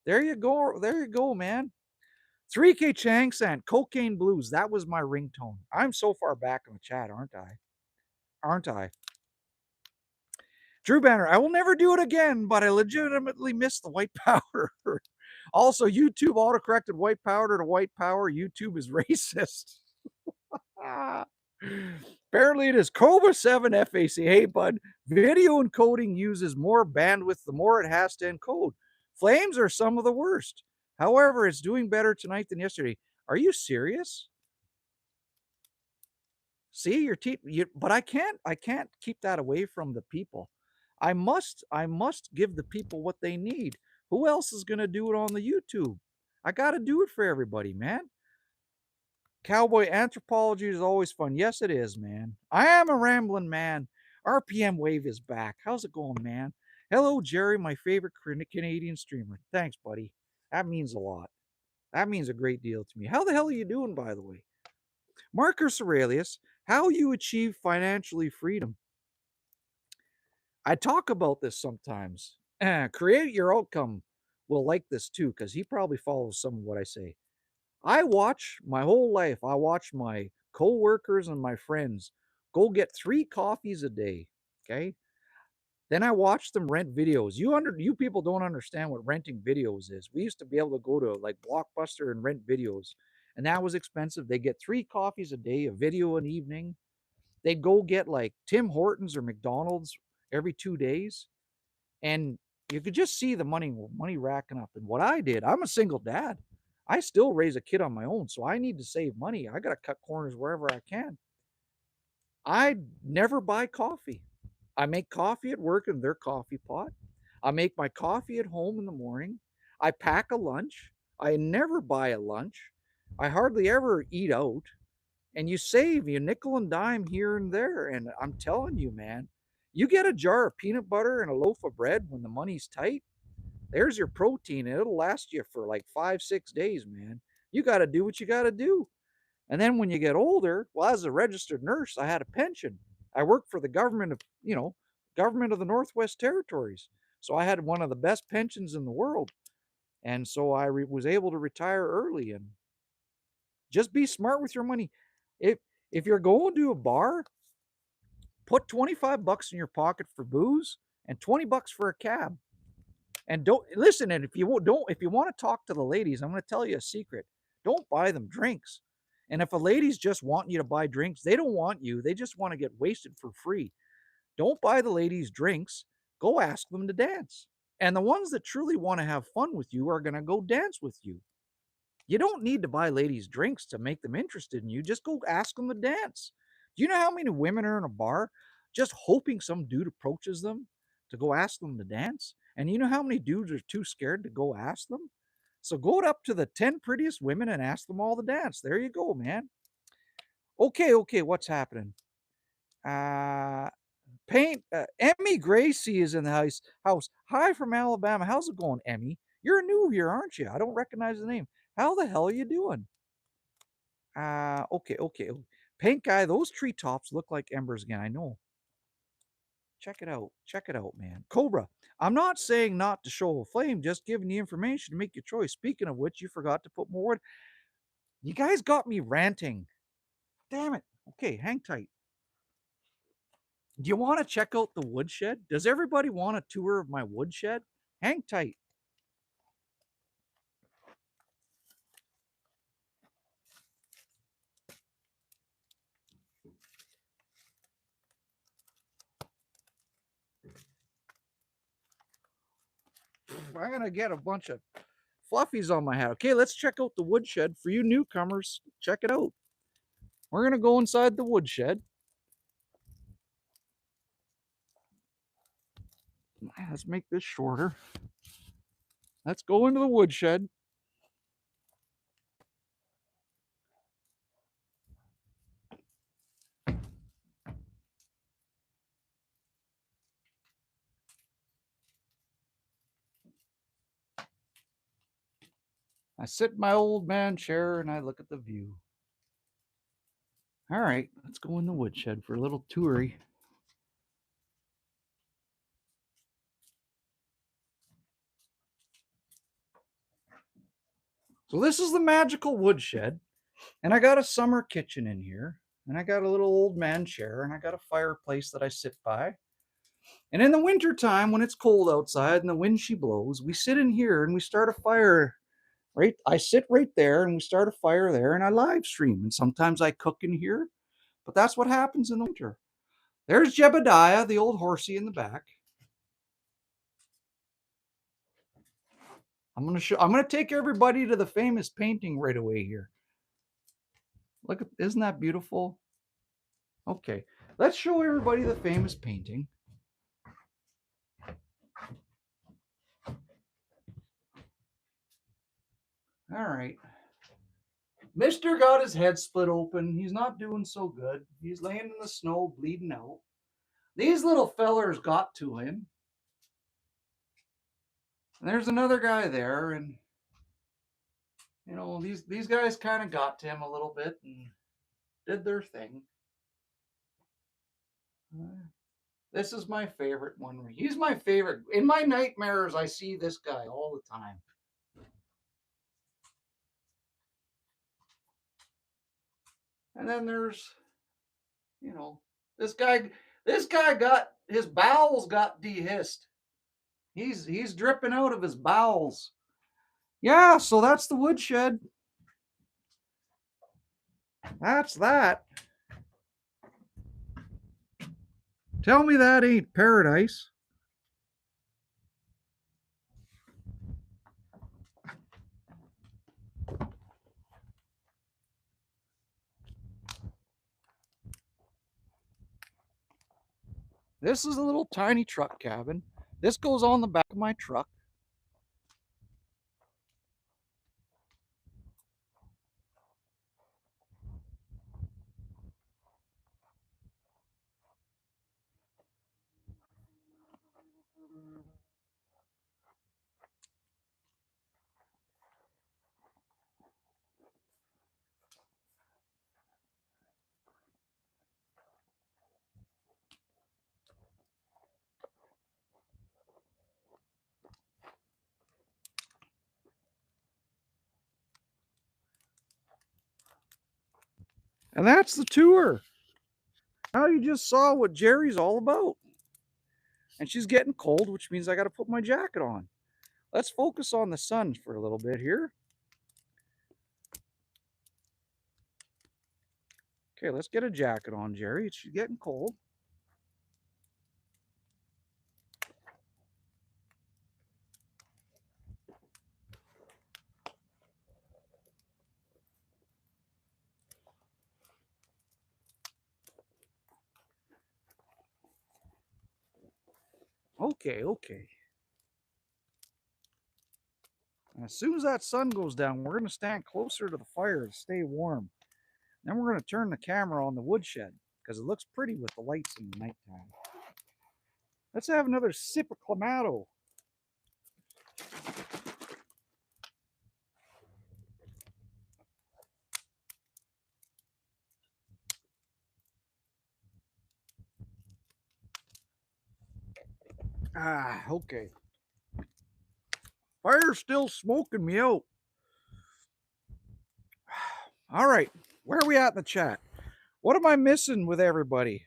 There you go. There you go, man. 3K Chang San, Cocaine Blues. That was my ringtone. I'm so far back in the chat, aren't I? Aren't I? Drew Banner, I will never do it again, but I legitimately miss the white powder. Also, YouTube autocorrected white powder to white power. YouTube is racist. Apparently, it is Cobra 7 FAC. Hey, bud, video encoding uses more bandwidth the more it has to encode. Flames are some of the worst. However, it's doing better tonight than yesterday. Are you serious? See, but I can't keep that away from the people. I must give the people what they need. Who else is going to do it on the YouTube? I got to do it for everybody, man. Cowboy anthropology is always fun. Yes, it is, man. I am a rambling man. RPM Wave is back. How's it going, man? Hello, Jerry, my favorite Canadian streamer. Thanks, buddy. That means a lot. That means a great deal to me. How the hell are you doing, by the way? Marcus Aurelius, how you achieve financially freedom. I talk about this sometimes. Create your outcome will like this too, because he probably follows some of what I say. I watch my whole life, I watch my coworkers and my friends go get 3 coffees a day. Okay. Then I watch them rent videos. You people don't understand what renting videos is. We used to be able to go to like Blockbuster and rent videos, and that was expensive. They get 3 coffees a day, a video an evening. They'd go get like Tim Hortons or McDonald's every 2 days, and you could just see the money racking up. And what I did, I'm a single dad. I still raise a kid on my own, so I need to save money. I got to cut corners wherever I can. I never buy coffee. I make coffee at work in their coffee pot. I make my coffee at home in the morning. I pack a lunch. I never buy a lunch. I hardly ever eat out. And you save you nickel and dime here and there. And I'm telling you, man, you get a jar of peanut butter and a loaf of bread when the money's tight. There's your protein, and it'll last you for like 5, 6 days, man. You got to do what you got to do. And then when you get older, well, as a registered nurse, I had a pension. I worked for the government of, government of the Northwest Territories. So I had one of the best pensions in the world. And so was able to retire early and just be smart with your money. If if you're going to a bar, put 25 bucks in your pocket for booze and 20 bucks for a cab. And don't listen. And if you want to talk to the ladies, I'm going to tell you a secret. Don't buy them drinks. And if a lady's just wanting you to buy drinks, they don't want you. They just want to get wasted for free. Don't buy the ladies drinks. Go ask them to dance. And the ones that truly want to have fun with you are going to go dance with you. You don't need to buy ladies drinks to make them interested in you. Just go ask them to dance. Do you know how many women are in a bar just hoping some dude approaches them to go ask them to dance? And you know how many dudes are too scared to go ask them? So go up to the 10 prettiest women and ask them all to dance. There you go, man. Okay, what's happening? Uh Emmy Gracie is in the house. Hi from Alabama. How's it going, Emmy? You're new here, aren't you? I don't recognize the name. How the hell are you doing? Okay. Paint guy, those treetops look like embers again. I know. Check it out. Check it out, man. Cobra. I'm not saying not to show a flame, just giving you information to make your choice. Speaking of which, you forgot to put more wood. You guys got me ranting. Damn it. Okay, hang tight. Do you want to check out the woodshed? Does everybody want a tour of my woodshed? Hang tight. I'm gonna get a bunch of fluffies on my hat. Okay, let's check out the woodshed. For you newcomers, check it out. We're gonna go inside the woodshed. Let's make this shorter. Let's go into the woodshed. I sit in my old man chair and I look at the view. All right, let's go in the woodshed for a little toury. So this is the magical woodshed, and I got a summer kitchen in here, and I got a little old man chair, and I got a fireplace that I sit by. And in the winter time, when it's cold outside and the wind she blows, we sit in here and we start a fire. Right, I sit right there and we start a fire there, and I live stream. And sometimes I cook in here, but that's what happens in the winter. There's Jebediah, the old horsey in the back. I'm gonna take everybody to the famous painting right away here. Look at, isn't that beautiful? Okay, let's show everybody the famous painting. All right. Mister got his head split open. He's not doing so good. He's laying in the snow, bleeding out. These little fellers got to him. And there's another guy there, and these guys kind of got to him a little bit and did their thing. This is my favorite one. He's my favorite. In my nightmares, I see this guy all the time. And then there's, you know, this guy. This guy got his bowels got dehissed. He's dripping out of his bowels. Yeah, so that's the woodshed. That's that. Tell me that ain't paradise. This is a little tiny truck cabin. This goes on the back of my truck. And that's the tour. Now you just saw what Jerry's all about. And she's getting cold, which means I got to put my jacket on. Let's focus on the sun for a little bit here. Okay, let's get a jacket on, Jerry. She's getting cold. Okay, okay. And as soon as that sun goes down, we're going to stand closer to the fire to stay warm. Then we're going to turn the camera on the woodshed because it looks pretty with the lights in the nighttime. Let's have another sip of Clamato. Ah, okay. Fire's still smoking me out. All right, where are we at in the chat? What am I missing with everybody?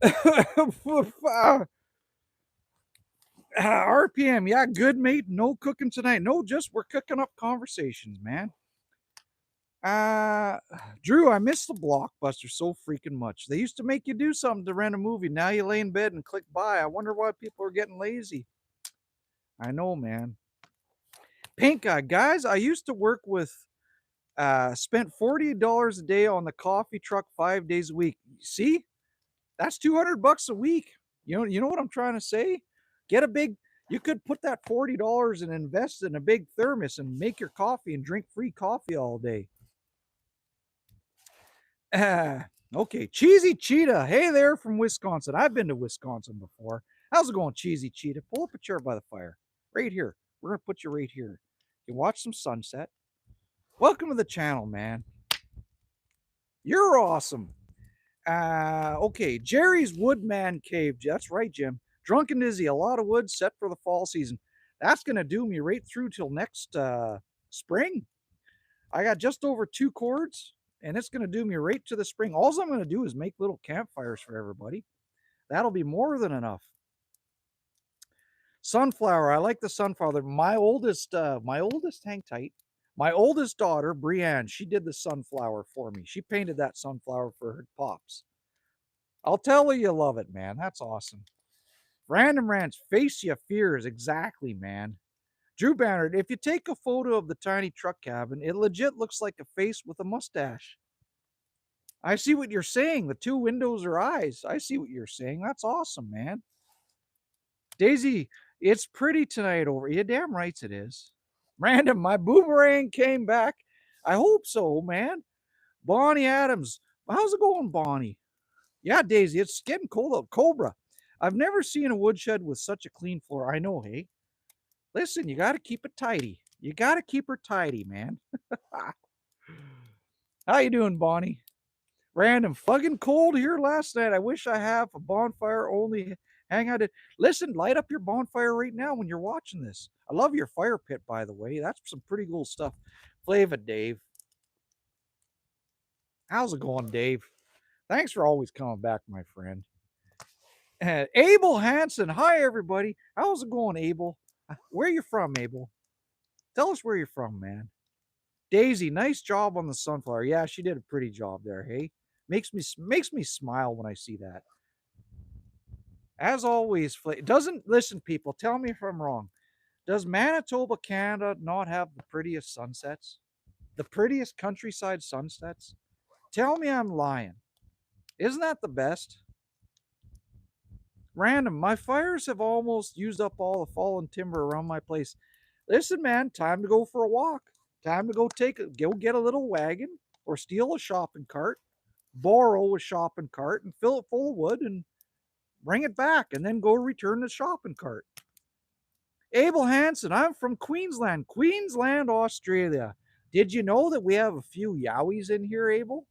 RPM, yeah, good mate. No cooking tonight. No, just we're cooking up conversations, man. Drew, I miss the Blockbuster so freaking much. They used to make you do something to rent a movie. Now you lay in bed and click buy. I wonder why people are getting lazy. I know, man. Pink eye, guys. I used to work with. Spent $40 a day on the coffee truck 5 days a week. See, that's $200 a week. You know what I'm trying to say? Get a big. You could put that $40 and invest in a big thermos and make your coffee and drink free coffee all day. Okay, Cheesy Cheetah. Hey there from Wisconsin. I've been to Wisconsin before. How's it going, Cheesy Cheetah? Pull up a chair by the fire. Right here. We're going to put you right here. You watch some sunset. Welcome to the channel, man. You're awesome. Okay, Jerry's Woodman Cave. That's right, Jim. Drunken Dizzy, a lot of wood set for the fall season. That's going to do me right through till next spring. I got just over 2 cords, and it's going to do me right to the spring. All I'm going to do is make little campfires for everybody. That'll be more than enough. Sunflower. I like the sunflower. My oldest, hang tight. My oldest daughter, Brienne, she did the sunflower for me. She painted that sunflower for her pops. I'll tell her you love it, man. That's awesome. Random Rants, face your fears. Exactly, man. Drew Bannard, if you take a photo of the tiny truck cabin, it legit looks like a face with a mustache. I see what you're saying. The 2 windows are eyes. I see what you're saying. That's awesome, man. Daisy, it's pretty tonight over. Yeah, damn rights it is. Random, my boomerang came back. I hope so, man. Bonnie Adams, how's it going, Bonnie? Yeah, Daisy, it's getting cold out. Cobra, I've never seen a woodshed with such a clean floor. I know, hey. Listen, you got to keep it tidy. You got to keep her tidy, man. How you doing, Bonnie? Random, fucking cold here last night. I wish I have a bonfire only hang out. Listen, light up your bonfire right now when you're watching this. I love your fire pit, by the way. That's some pretty cool stuff. Flava Dave. How's it going, Dave? Thanks for always coming back, my friend. Abel Hansen. Hi, everybody. How's it going, Abel? Where you from, Abel? Tell us where you're from, man. Daisy, nice job on the sunflower. Yeah, she did a pretty job there, hey? Makes me smile when I see that. As always, doesn't listen, people. Tell me if I'm wrong. Does Manitoba, Canada, not have the prettiest sunsets? The prettiest countryside sunsets? Tell me I'm lying. Isn't that the best? Random. My fires have almost used up all the fallen timber around my place. Listen, man, time to go for a walk. Time to go get a little wagon or steal a shopping cart, borrow a shopping cart and fill it full of wood and bring it back and then go return the shopping cart. Abel Hansen, I'm from Queensland, Australia. Did you know that we have a few Yowies in here, Abel?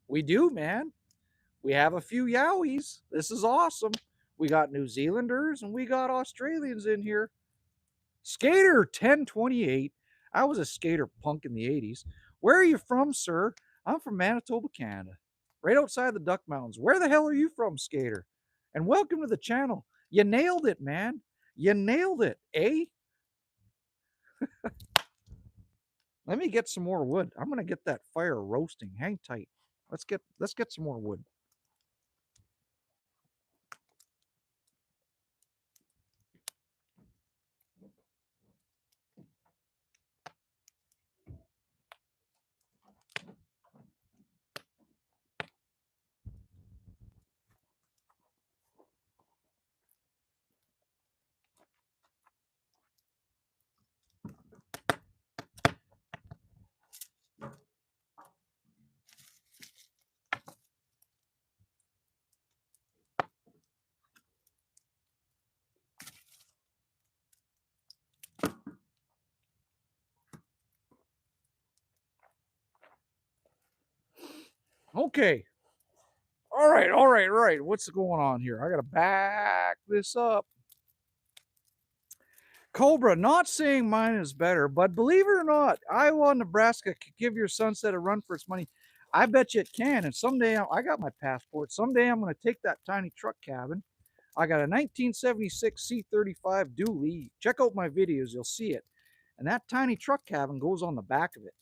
We do, man. We have a few Yowies. This is awesome. We got New Zealanders and we got Australians in here. Skater 1028. I was a skater punk in the 80s. Where are you from, sir? I'm from Manitoba, Canada. Right outside the Duck Mountains. Where the hell are you from, skater? And welcome to the channel. You nailed it, man. You nailed it, eh? Let me get some more wood. I'm gonna get that fire roasting. Hang tight. Let's get some more wood. Okay. All right. What's going on here? I gotta back this up. Cobra, not saying mine is better, but believe it or not, Iowa, Nebraska could give your sunset a run for its money. I bet you it can. And someday I got my passport. Someday I'm going to take that tiny truck cabin. I got a 1976 C35 dually. Check out my videos, you'll see it. And that tiny truck cabin goes on the back of it.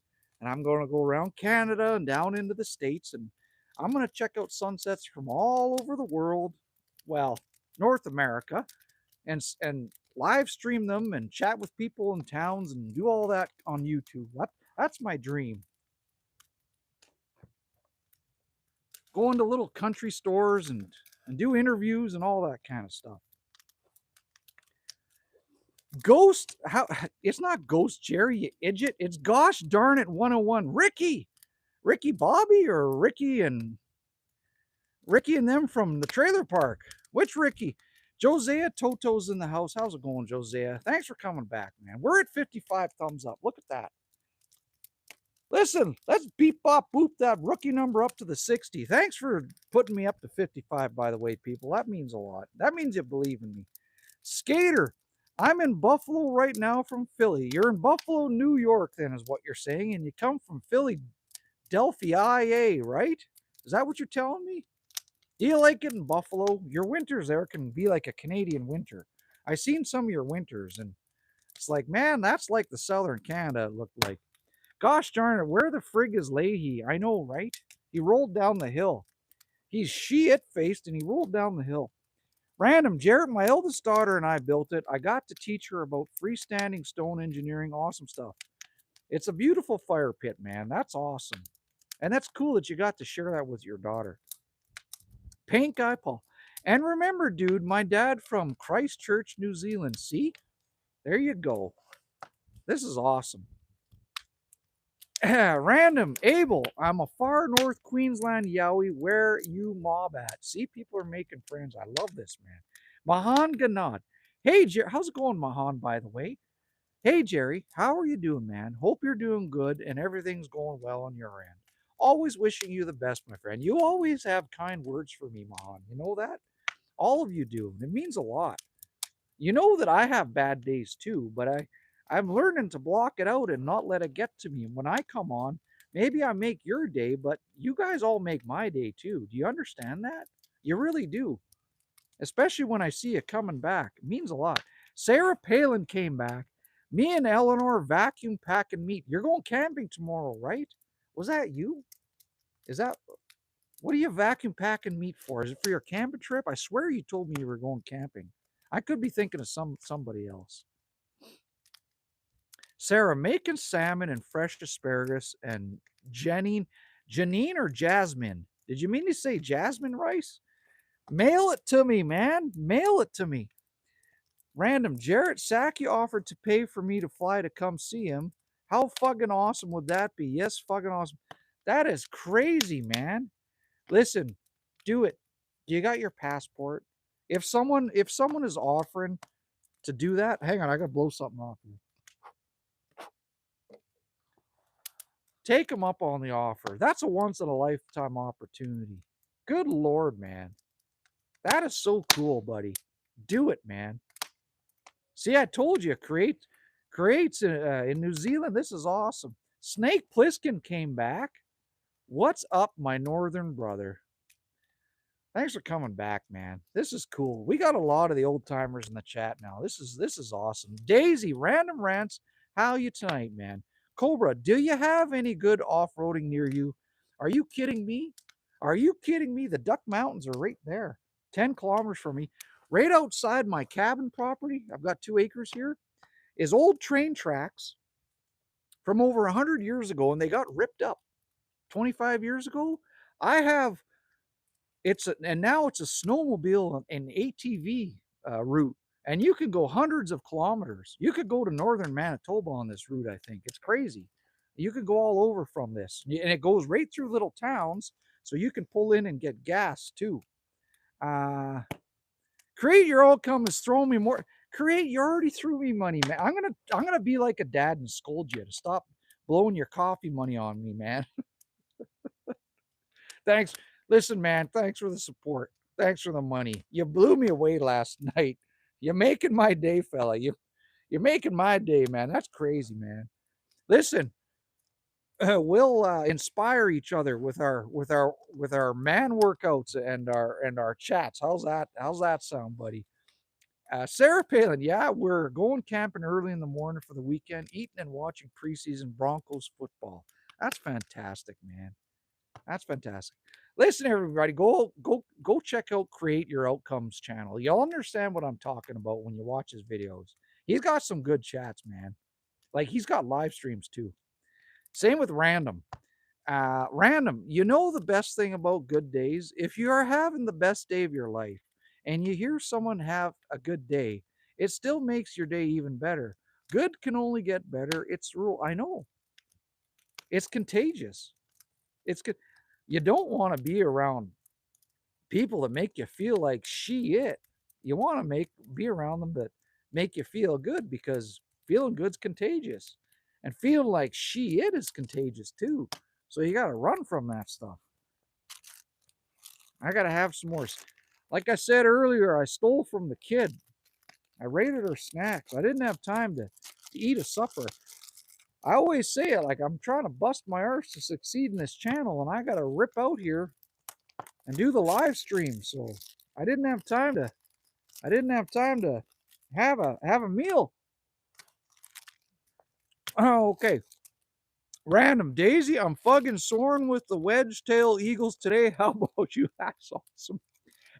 And I'm going to go around Canada and down into the States. And I'm going to check out sunsets from all over the world. Well, North America and live stream them and chat with people in towns and do all that on YouTube. That's my dream. Go into little country stores and do interviews and all that kind of stuff. Ghost, how it's not Ghost Jerry, you idiot. It's gosh darn it 101. Ricky Bobby or Ricky and them from the trailer park. Which Ricky? Josiah Toto's in the house. How's it going, Josiah? Thanks for coming back, man. We're at 55 thumbs up. Look at that. Listen, let's beep bop boop that rookie number up to the 60. Thanks for putting me up to 55, by the way, people. That means a lot. That means you believe in me. Skater, I'm in Buffalo right now from Philly. You're in Buffalo, New York, then, is what you're saying, and you come from Philadelphia, IA, right? Is that what you're telling me? Do you like it in Buffalo? Your winters there can be like a Canadian winter. I've seen some of your winters, and it's like, man, that's like the southern Canada it looked like. Gosh darn it, where the frig is Leahy? I know, right? He rolled down the hill. He's shit-faced, and he rolled down the hill. Random, Jarrett, my eldest daughter and I built it. I got to teach her about freestanding stone engineering. Awesome stuff. It's a beautiful fire pit, man. That's awesome. And that's cool that you got to share that with your daughter. Paint guy Paul. And remember, dude, my dad from Christchurch, New Zealand. See? There you go. This is awesome. Random Abel. I'm a far north Queensland Yowie. Where you mob at? See, people are making friends. I love this, man. Mahan Ganad. Hey, Jerry. How's it going, Mahan, by the way? Hey, Jerry. How are you doing, man? Hope you're doing good and everything's going well on your end. Always wishing you the best, my friend. You always have kind words for me, Mahan. You know that? All of you do. It means a lot. You know that I have bad days too, but I'm learning to block it out and not let it get to me. When I come on, maybe I make your day, but you guys all make my day too. Do you understand that? You really do. Especially when I see you coming back. It means a lot. Sarah Palin came back. Me and Eleanor vacuum packing meat. You're going camping tomorrow, right? Was that you? Is that what are you vacuum packing meat for? Is it for your camping trip? I swear you told me you were going camping. I could be thinking of somebody else. Sarah, making salmon and fresh asparagus and Janine or Jasmine? Did you mean to say jasmine rice? Mail it to me, man. Mail it to me. Random. Jarrett Saki offered to pay for me to fly to come see him. How fucking awesome would that be? Yes, fucking awesome. That is crazy, man. Listen, do it. You got your passport. If someone is offering to do that, hang on, I gotta blow something off here. Take them up on the offer. That's a once in a lifetime opportunity. Good Lord, man. That is so cool, buddy. Do it, man. See, I told you, creates in New Zealand. This is awesome. Snake Plissken came back. What's up, my northern brother? Thanks for coming back, man. This is cool. We got a lot of the old timers in the chat now. This is awesome. Daisy, random rants. How you tonight, man? Cobra, do you have any good off-roading near you? Are you kidding me? Are you kidding me? The Duck Mountains are right there, 10 kilometers from me. Right outside my cabin property, I've got 2 acres here, is old train tracks from over 100 years ago, and they got ripped up 25 years ago. I have and now it's a snowmobile and ATV route, and you can go hundreds of kilometers. You could go to northern Manitoba on this route. I think it's crazy. You could go all over from this, and it goes right through little towns, so you can pull in and get gas too. Uh, Create your outcome is throwing me more. Create, you already threw me money, man. I'm gonna be like a dad and scold you to stop blowing your coffee money on me, man. Thanks. Listen, man, thanks for the support. Thanks for the money. You blew me away last night. You're making my day, fella. You're making my day, man. That's crazy, man. Listen, we'll inspire each other with our man workouts and our chats. How's that sound, buddy? Sarah Palin, yeah, we're going camping early in the morning for the weekend, eating and watching preseason Broncos football. That's fantastic, man. That's fantastic. Listen, everybody, go check out Create Your Outcomes channel. You'll understand what I'm talking about when you watch his videos. He's got some good chats, man. Like he's got live streams too. Same with Random. Random, you know the best thing about good days? If you are having the best day of your life and you hear someone have a good day, it still makes your day even better. Good can only get better. It's the rule. I know. It's contagious. It's good. You don't want to be around people that make you feel like shit. You want to be around them that make you feel good because feeling good's contagious. And feeling like shit is contagious too. So you got to run from that stuff. I got to have some more. Like I said earlier, I stole from the kid. I raided her snacks. I didn't have time to eat a supper. I always say it like I'm trying to bust my arse to succeed in this channel, and I got to rip out here and do the live stream. So I didn't have time to. I didn't have time to have a meal. Oh, okay. Random Daisy, I'm fucking soaring with the wedge tail eagles today. How about you? That's awesome.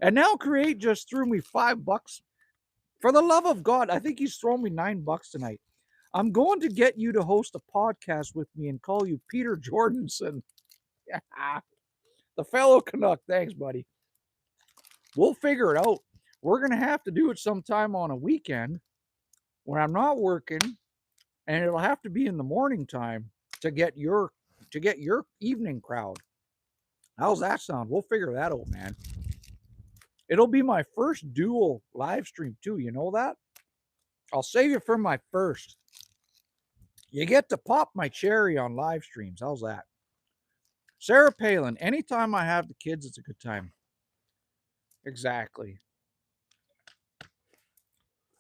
And now Create just threw me $5. For the love of God, I think he's thrown me $9 tonight. I'm going to get you to host a podcast with me and call you Peter Jordanson. The fellow Canuck. Thanks, buddy. We'll figure it out. We're going to have to do it sometime on a weekend when I'm not working, and it'll have to be in the morning time to get your evening crowd. How's that sound? We'll figure that out, man. It'll be my first dual live stream too. You know that? I'll save you for my first. You get to pop my cherry on live streams. How's that? Sarah Palin, anytime I have the kids, it's a good time. Exactly.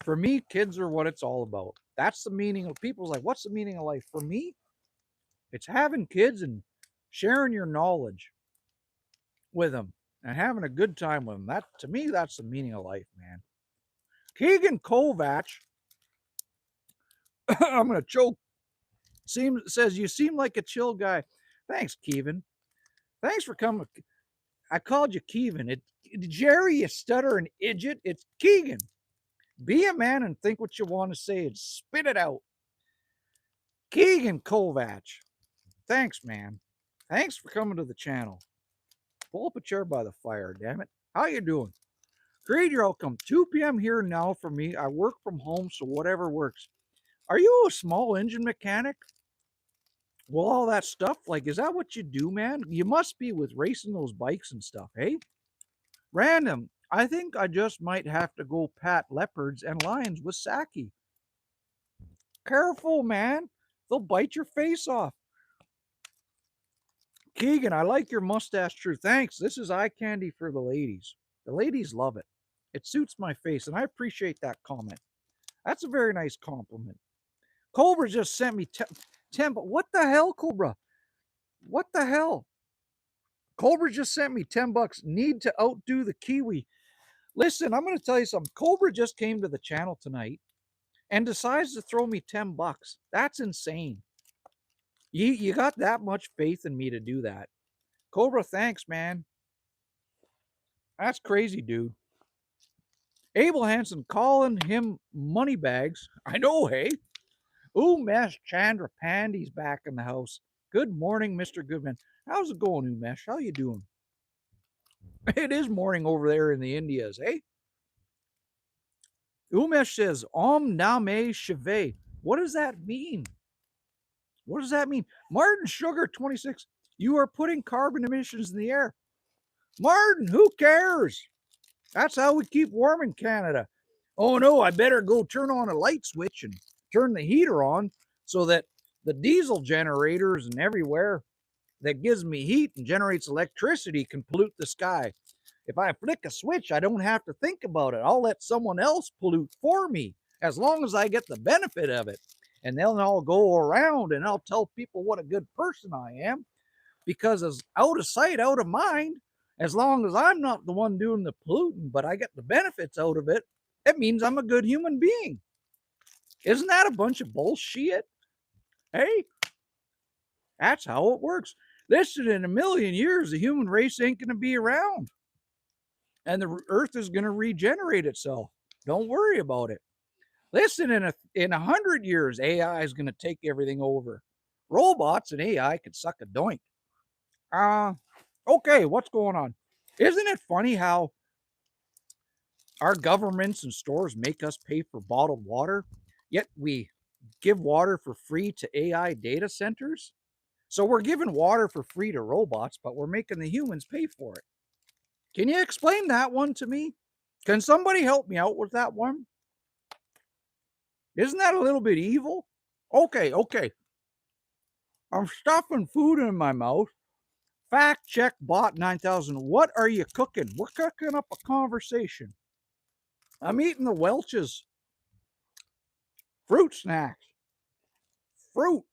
For me, kids are what it's all about. That's the meaning of people's like, what's the meaning of life? For me, it's having kids and sharing your knowledge with them and having a good time with them. That, to me, that's the meaning of life, man. Keegan Kovac, I'm gonna choke. Says you seem like a chill guy. Thanks, Kevin. Thanks for coming. I called you Kevin. Jerry, you stutter and idiot. It's Keegan. Be a man and think what you want to say and spit it out. Keegan Kovac. Thanks, man. Thanks for coming to the channel. Pull up a chair by the fire, damn it. How you doing? Create your outcome. 2 p.m. here now for me. I work from home, so whatever works. Are you a small engine mechanic? Well, all that stuff, like, is that what you do, man? You must be with racing those bikes and stuff, hey? Random. I think I just might have to go pat leopards and lions with Saki. Careful, man. They'll bite your face off. Keegan, I like your mustache true. Thanks. This is eye candy for the ladies. The ladies love it. It suits my face, and I appreciate that comment. That's a very nice compliment. Cobra just sent me 10, but what the hell, Cobra? What the hell? Cobra just sent me 10 bucks. Need to outdo the Kiwi. Listen, I'm going to tell you something. Cobra just came to the channel tonight and decides to throw me 10 bucks. That's insane. You got that much faith in me to do that. Cobra, thanks, man. That's crazy, dude. Abel Hansen calling him money bags. I know, hey? Umesh Chandra Pandy's back in the house. Good morning, Mr. Goodman. How's it going, Umesh? How you doing? It is morning over there in the Indias, eh? Umesh says, Om Name Shive. What does that mean? What does that mean? Martin Sugar 26, you are putting carbon emissions in the air. Martin, who cares? That's how we keep warm in Canada. Oh no, I better go turn on a light switch and turn the heater on so that the diesel generators and everywhere that gives me heat and generates electricity can pollute the sky. If I flick a switch, I don't have to think about it. I'll let someone else pollute for me as long as I get the benefit of it. And then I'll go around and I'll tell people what a good person I am because as out of sight, out of mind, as long as I'm not the one doing the polluting, but I get the benefits out of it, it means I'm a good human being. Isn't that a bunch of bullshit? Hey, that's how it works. Listen, in a million years, the human race ain't going to be around. And the earth is going to regenerate itself. Don't worry about it. Listen, in 100 years, AI is going to take everything over. Robots and AI could suck a doink. Okay, what's going on? Isn't it funny how our governments and stores make us pay for bottled water, yet we give water for free to AI data centers? So we're giving water for free to robots, but we're making the humans pay for it. Can you explain that one to me? Can somebody help me out with that one? Isn't that a little bit evil? Okay. I'm stuffing food in my mouth. Fact check bot 9000. What are you cooking? We're cooking up a conversation. I'm eating the Welch's fruit snacks. Fruit.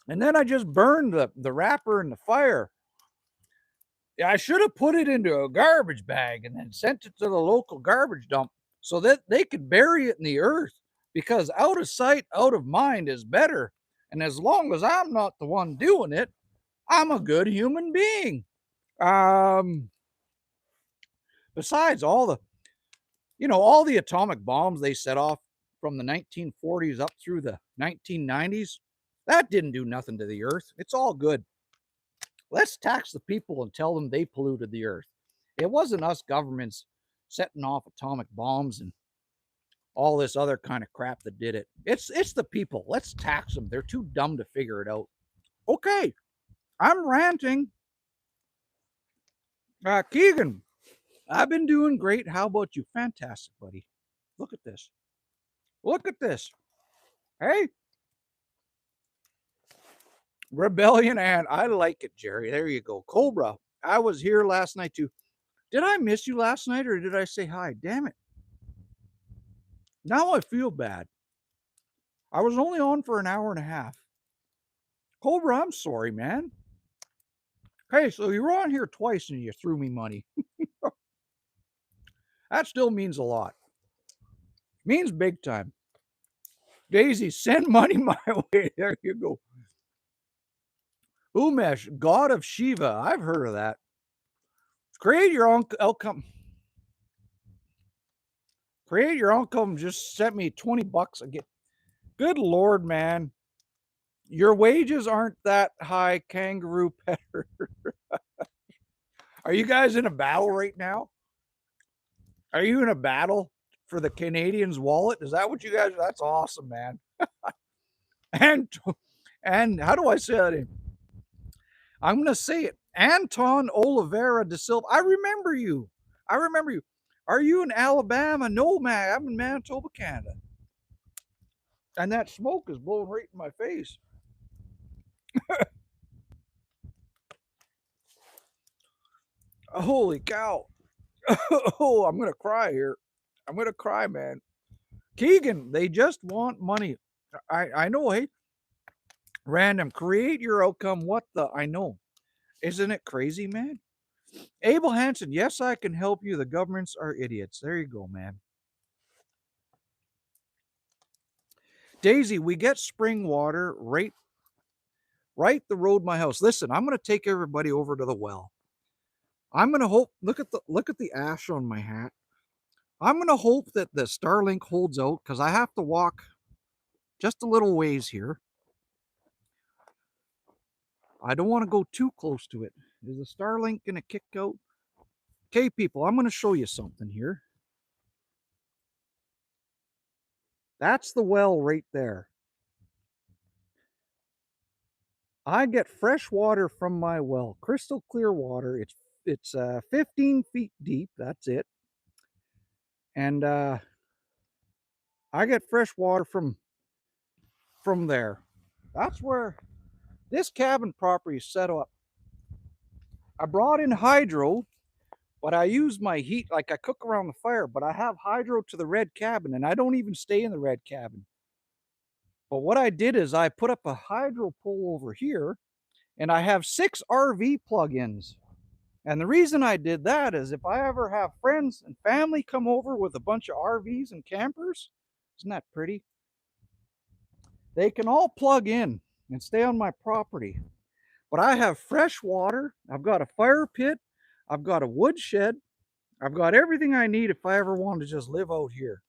And then I just burned the wrapper in the fire. Yeah, I should have put it into a garbage bag and then sent it to the local garbage dump so that they could bury it in the earth because out of sight, out of mind is better. And as long as I'm not the one doing it, I'm a good human being. Besides all the atomic bombs they set off from the 1940s up through the 1990s, that didn't do nothing to the earth. It's all good. Let's tax the people and tell them they polluted the earth. It wasn't us governments setting off atomic bombs and all this other kind of crap that did it. It's the people. Let's tax them. They're too dumb to figure it out. Okay, I'm ranting. Keegan, I've been doing great. How about you? Fantastic, buddy. Look at this. Look at this. Hey, Rebellion and I like it, Jerry. There you go. Cobra. I was here last night too. Did I miss you last night or did I say hi? Damn it. Now I feel bad. I was only on for an hour and a half. Cobra, I'm sorry, man. Hey, so you were on here twice and you threw me money. That still means a lot. Means big time. Daisy, send money my way. There you go. Umesh, God of Shiva. I've heard of that. Create your own outcome. Create your outcome. Just sent me 20 bucks again. Good Lord, man. Your wages aren't that high, kangaroo petter. Are you guys in a battle right now? Are you in a battle for the Canadians' wallet? Is that what you guys? That's awesome, man. And and how do I say that? I'm gonna say it. Anton Oliveira de Silva. I remember you. I remember you. Are you in Alabama? No, man. I'm in Manitoba, Canada. And that smoke is blowing right in my face. Holy cow. Oh, I'm gonna cry here. I'm gonna cry, man. Keegan, they just want money. I know, hey, random, create your outcome. What the? I know. Isn't it crazy, man? Abel Hansen, yes, I can help you. The governments are idiots. There you go, man. Daisy, we get spring water right the road my house. Listen, I'm gonna take everybody over to the well. I'm gonna hope look at the ash on my hat. I'm gonna hope that the Starlink holds out because I have to walk just a little ways here. I don't want to go too close to it. Is the Starlink gonna kick out? Okay, people, I'm gonna show you something here. That's the well right there. I get fresh water from my well, crystal clear water. It's 15 feet deep. That's it, and I get fresh water from there. That's where this cabin property is set up. I brought in hydro, but I use my heat like I cook around the fire. But I have hydro to the red cabin, and I don't even stay in the red cabin. But what I did is I put up a hydro pole over here, and I have 6 RV plugins. And the reason I did that is if I ever have friends and family come over with a bunch of RVs and campers, isn't that pretty? They can all plug in and stay on my property. But I have fresh water, I've got a fire pit, I've got a wood shed, I've got everything I need if I ever want to just live out here.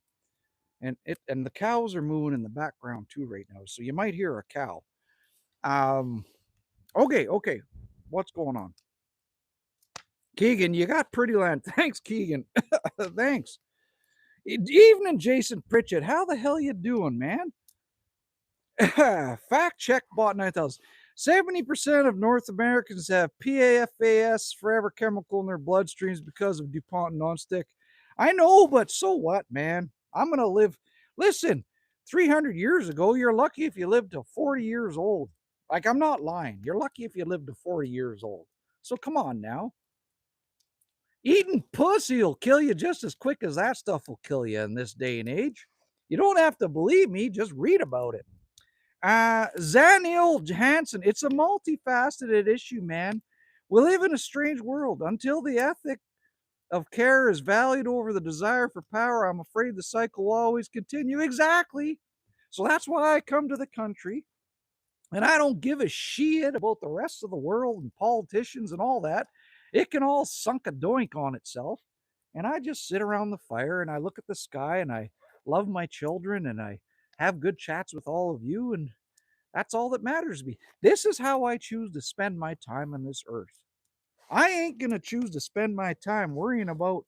And the cows are moving in the background too right now, so you might hear a cow. Um, okay, what's going on? Keegan, you got pretty land. Thanks, Keegan. Thanks. Evening, Jason Pritchett. How the hell you doing, man? Fact check bot 9000. 70% of North Americans have PFAS, forever chemical, in their bloodstreams because of DuPont nonstick. I know, but so what, man? I'm going to live. Listen, 300 years ago, you're lucky if you lived to 40 years old. Like, I'm not lying. You're lucky if you lived to 40 years old. So come on now. Eating pussy will kill you just as quick as that stuff will kill you in this day and age. You don't have to believe me, just read about it. Zaniel Johansson, it's a multifaceted issue, man. We live in a strange world. Until the ethic of care is valued over the desire for power, I'm afraid the cycle will always continue. Exactly. So that's why I come to the country. And I don't give a shit about the rest of the world and politicians and all that. It can all sunk a doink on itself. And I just sit around the fire and I look at the sky and I love my children and I have good chats with all of you. And that's all that matters to me. This is how I choose to spend my time on this earth. I ain't going to choose to spend my time worrying about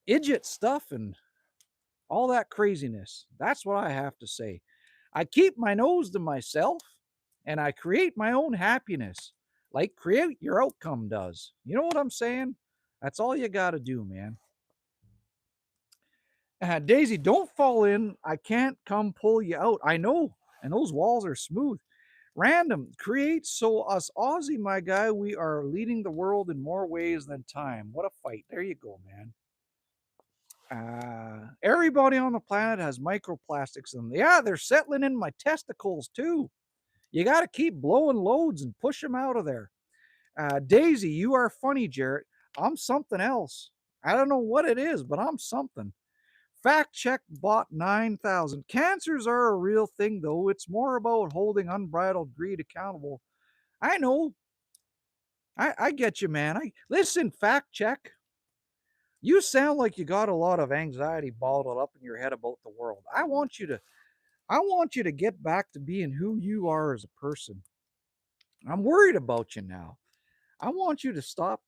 idiot stuff and all that craziness. That's what I have to say. I keep my nose to myself and I create my own happiness, like create your outcome does. You know what I'm saying? That's all you got to do, man. Daisy, don't fall in. I can't come pull you out. I know. And those walls are smooth. Random create so us Aussie, my guy, we are leading the world in more ways than time. What a fight. There you go, man. Everybody on the planet has microplastics in them. Yeah, they're settling in my testicles too. You got to keep blowing loads and push them out of there. Daisy, you are funny, Jarrett. I'm something else. I don't know what it is, but I'm something. Fact check bot 9000. Cancers are a real thing, though. It's more about holding unbridled greed accountable. I know. I get you, man. Listen, fact check. You sound like you got a lot of anxiety bottled up in your head about the world. I want you to get back to being who you are as a person. I'm worried about you now. I want you to stop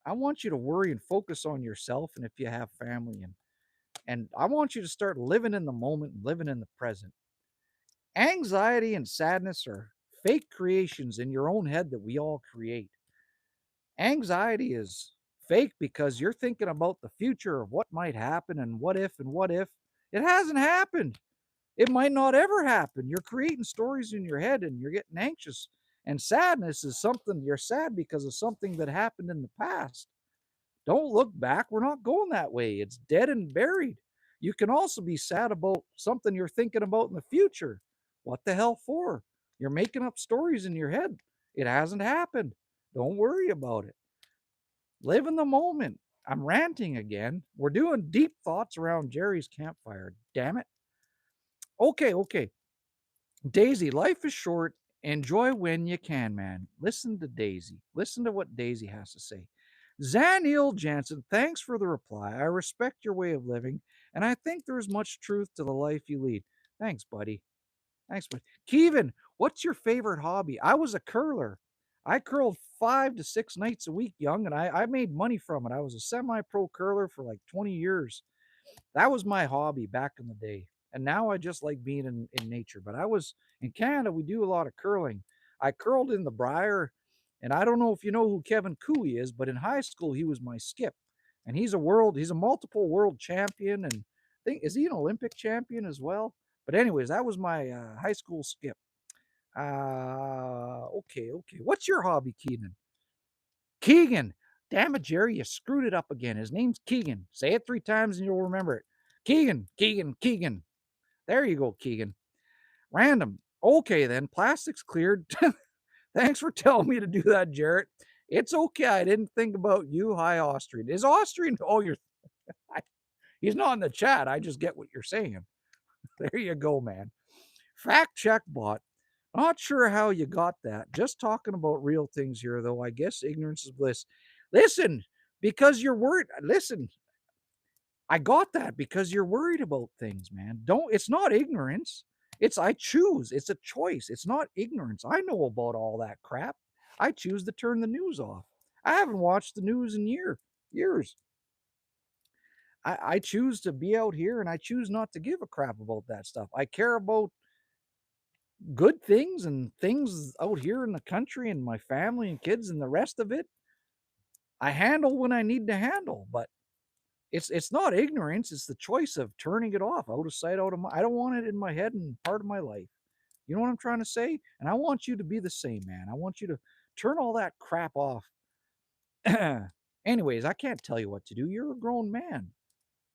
I want you to worry and focus on yourself and if you have family and I want you to start living in the moment and living in the present. Anxiety and sadness are fake creations in your own head that we all create. Anxiety is fake because you're thinking about the future of what might happen and what if and what if. It hasn't happened. It might not ever happen. You're creating stories in your head and you're getting anxious. And sadness is something you're sad because of something that happened in the past. Don't look back. We're not going that way. It's dead and buried. You can also be sad about something you're thinking about in the future. What the hell for? You're making up stories in your head. It hasn't happened. Don't worry about it. Live in the moment. I'm ranting again. We're doing deep thoughts around Jerry's campfire. Damn it. Okay, okay. Daisy, life is short. Enjoy when you can, man. Listen to Daisy. Listen to what Daisy has to say. Zaniel Jansen, thanks for the reply. I respect your way of living, and I think there's much truth to the life you lead. Thanks, buddy. Thanks, buddy. Kevin, what's your favorite hobby? I was a curler. I curled 5 to 6 nights a week, young, and I made money from it. I was a semi pro curler for like 20 years. That was my hobby back in the day. And now I just like being in nature. But I was in Canada, we do a lot of curling. I curled in the Briar, and I don't know if you know who Kevin Cooey is, but in high school he was my skip. And he's a multiple world champion and I think is he an Olympic champion as well? But anyways, that was my high school skip. Okay, okay. What's your hobby, Keenan? Keegan. Damn it, Jerry, you screwed it up again. His name's Keegan. Say it 3 times and you'll remember it. Keegan, Keegan, Keegan. There you go, Keegan. Random. Okay, then. Plastic's cleared. Thanks for telling me to do that, Jarrett. It's okay. I didn't think about you. Hi, Austrian. Is Austrian? Oh, he's not in the chat. I just get what you're saying. There you go, man. Fact check bot. Not sure how you got that. Just talking about real things here, though. I guess ignorance is bliss. Listen, because you're worried. Listen, I got that because you're worried about things, man. Don't, it's not ignorance. It's I choose. It's a choice. It's not ignorance. I know about all that crap. I choose to turn the news off. I haven't watched the news in years. I choose to be out here and I choose not to give a crap about that stuff. I care about good things and things out here in the country and my family and kids and the rest of it. I handle when I need to handle, but it's not ignorance, it's the choice of turning it off, out of sight, out of mind. I don't want it in my head and part of my life. You know what I'm trying to say? And I want you to be the same, man. I want you to turn all that crap off. Anyways, I can't tell you what to do. You're a grown man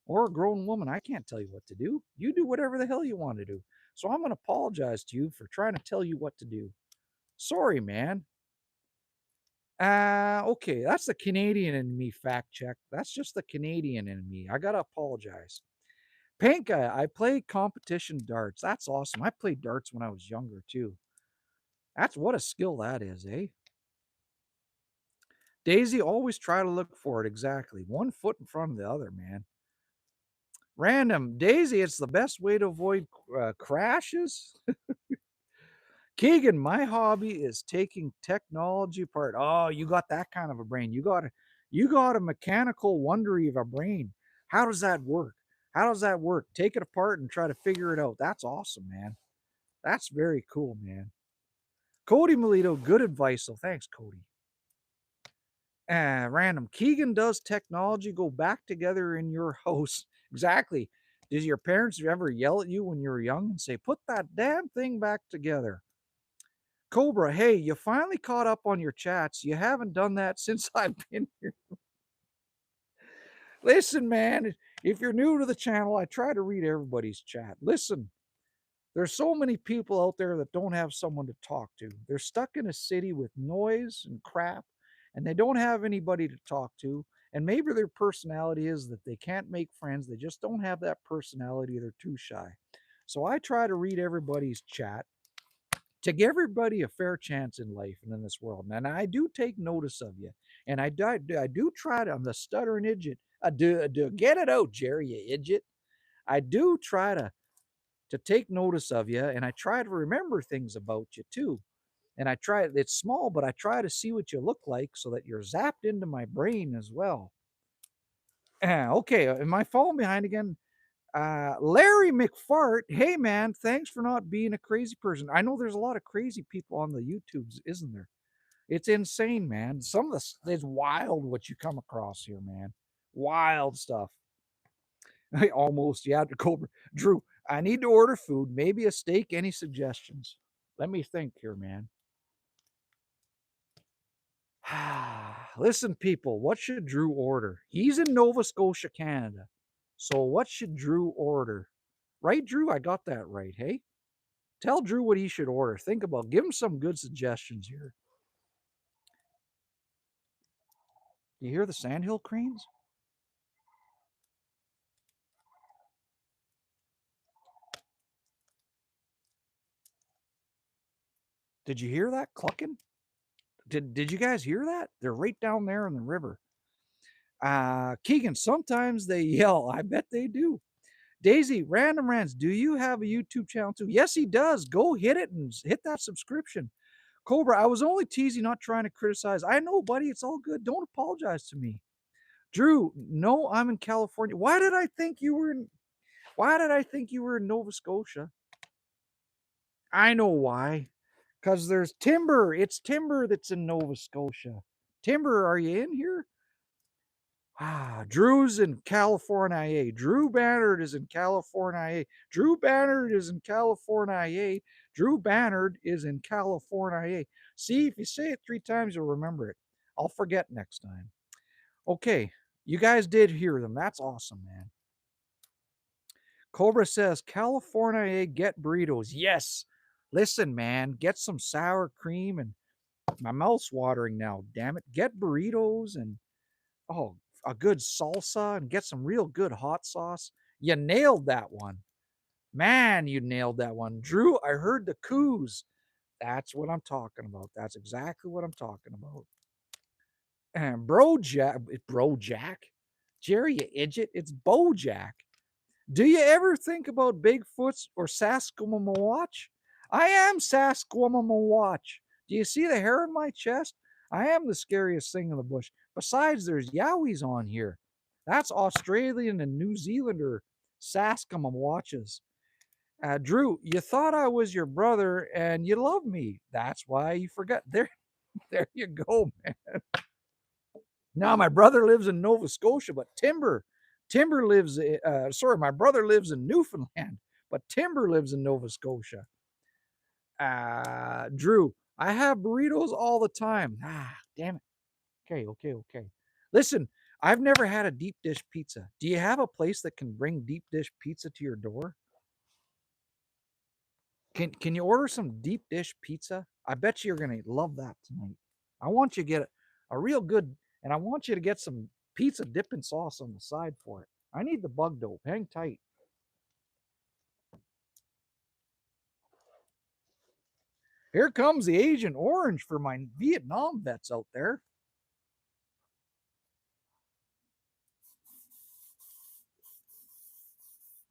or a grown woman. I can't tell you what to do. You do whatever the hell you want to do. So I'm going to apologize to you for trying to tell you what to do. Sorry, man. Okay, that's the Canadian in me fact check. That's just the Canadian in me. I gotta apologize. Panka, I play competition darts. That's awesome. I played darts when I was younger too. That's what a skill that is, eh? Daisy, always try to look for it. Exactly. One foot in front of the other, man. Random. Daisy, it's the best way to avoid crashes. Keegan, my hobby is taking technology apart. Oh, you got that kind of a brain. You got a mechanical wondery of a brain. How does that work? How does that work? Take it apart and try to figure it out. That's awesome, man. That's very cool, man. Cody Melito, good advice. So thanks, Cody. Random. Keegan, does technology go back together in your house? Exactly. Did your parents ever yell at you when you were young and say, put that damn thing back together? Cobra, hey, you finally caught up on your chats. You haven't done that since I've been here. Listen, man, if you're new to the channel, I try to read everybody's chat. Listen, there's so many people out there that don't have someone to talk to. They're stuck in a city with noise and crap, and they don't have anybody to talk to. And maybe their personality is that they can't make friends. They just don't have that personality. They're too shy. So I try to read everybody's chat to give everybody a fair chance in life and in this world. And I do take notice of you. And I do try to, I'm the stuttering idiot. I do get it out, Jerry, you idiot. I do try to take notice of you and I try to remember things about you too. And I try, it's small, but I try to see what you look like so that you're zapped into my brain as well. Okay, am I falling behind again? Larry McFart, hey man, thanks for not being a crazy person. I know there's a lot of crazy people on the YouTubes, isn't there? It's insane, man. Some of this is wild what you come across here, man. Wild stuff. I almost, yeah, Cobra. Drew, I need to order food, maybe a steak. Any suggestions? Let me think here, man. Listen, people, what should Drew order? He's in Nova Scotia, Canada. So what should Drew order? Right, Drew? I got that right. Hey, tell Drew what he should order. Think about, give him some good suggestions here. You hear the sandhill cranes? Did you hear that clucking? Did you guys hear that? They're right down there in the river. Keegan, sometimes they yell. I bet they do. Daisy, Random Rants, do you have a YouTube channel too? Yes, he does. Go hit it and hit that subscription. Cobra, I was only teasing, not trying to criticize. I know, buddy. It's all good. Don't apologize to me. Drew, no, I'm in California. Why did I think you were in Nova Scotia? I know why. Because there's timber. It's timber that's in Nova Scotia. Timber, are you in here? Drew's in California. Drew Bannard is in California. Drew Bannard is in California. Drew Bannard is in California. See, if you say it 3 times, you'll remember it. I'll forget next time. Okay, you guys did hear them. That's awesome, man. Cobra says, California, get burritos. Yes. Listen, man, get some sour cream and my mouth's watering now. Damn it. Get burritos and oh, a good salsa and get some real good hot sauce. You nailed that one. Man, you nailed that one. Drew, I heard the coos. That's what I'm talking about. That's exactly what I'm talking about. And Bro Jack. Jerry, you idiot. It's Bojack. Do you ever think about Bigfoots or Sasquatch? I am Sasquatch. Do you see the hair on my chest? I am the scariest thing in the bush. Besides, there's Yowies on here. That's Australian and New Zealander Sasquatches. Drew, you thought I was your brother and you love me. That's why you forgot. There you go, man. Now my brother lives in Nova Scotia, but Timber lives. My brother lives in Newfoundland, but Timber lives in Nova Scotia. Drew, I have burritos all the time. Damn it. Okay. Listen, I've never had a deep dish pizza. Do you have a place that can bring deep dish pizza to your door? Can you order some deep dish pizza? I bet you're gonna love that tonight. I want you to get a real good, and I want you to get some pizza dipping sauce on the side for it. I need the bug dope. Hang tight. Here comes the Agent Orange for my Vietnam vets out there.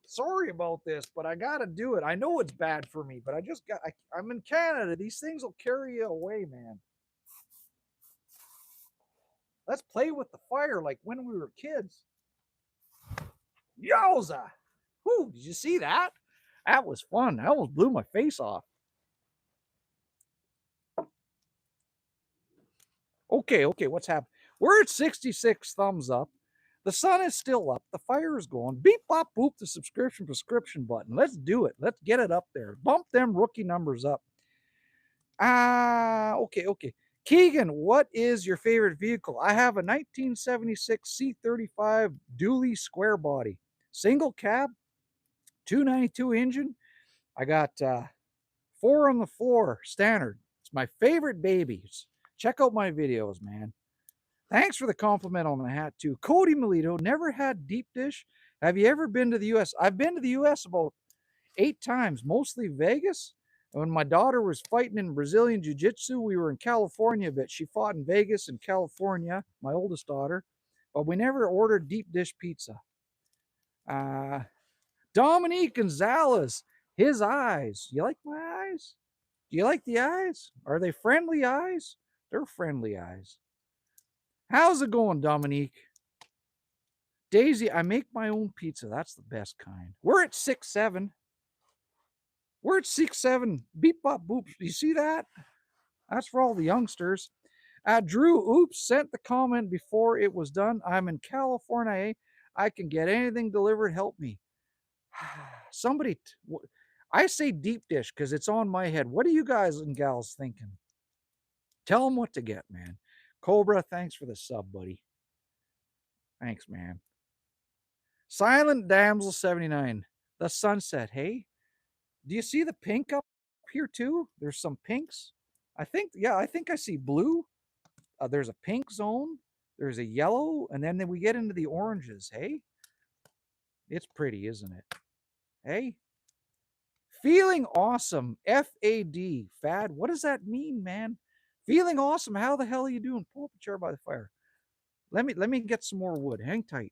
Sorry about this, but I got to do it. I know it's bad for me, but I'm in Canada. These things will carry you away, man. Let's play with the fire like when we were kids. Yowza! Whoo, did you see that? That was fun. I almost blew my face off. Okay, what's happening? We're at 66 thumbs up. The sun is still up. The fire is going. Beep, bop, boop, the prescription button. Let's do it. Let's get it up there. Bump them rookie numbers up. Okay. Keegan, what is your favorite vehicle? I have a 1976 C35 dually square body. Single cab, 292 engine. I got 4 on the floor, standard. It's my favorite babies. Check out my videos, man. Thanks for the compliment on the hat, too. Cody Melito, never had deep dish. Have you ever been to the U.S.? I've been to the U.S. about 8 times, mostly Vegas. When my daughter was fighting in Brazilian Jiu-Jitsu, we were in California, but she fought in Vegas and California, my oldest daughter. But we never ordered deep dish pizza. Dominique Gonzalez, his eyes. You like my eyes? Do you like the eyes? Are they friendly eyes? They're friendly eyes. How's it going, Dominique? Daisy, I make my own pizza. That's the best kind. We're at 6-7. We're at 6-7. Beep bop boop. You see that? That's for all the youngsters. Drew, oops, sent the comment before it was done. I'm in California. I can get anything delivered. Help me. Somebody, I say deep dish because it's on my head. What are you guys and gals thinking? Tell them what to get, man. Cobra, thanks for the sub, buddy. Thanks, man. Silent Damsel 79. The sunset. Hey, do you see the pink up here too? There's some pinks. I think I see blue. There's a pink zone. There's a yellow, and then we get into the oranges. Hey, it's pretty, isn't it? Hey, feeling awesome. FAD. Fad. What does that mean, man? Feeling awesome. How the hell are you doing? Pull up a chair by the fire. Let me get some more wood. Hang tight.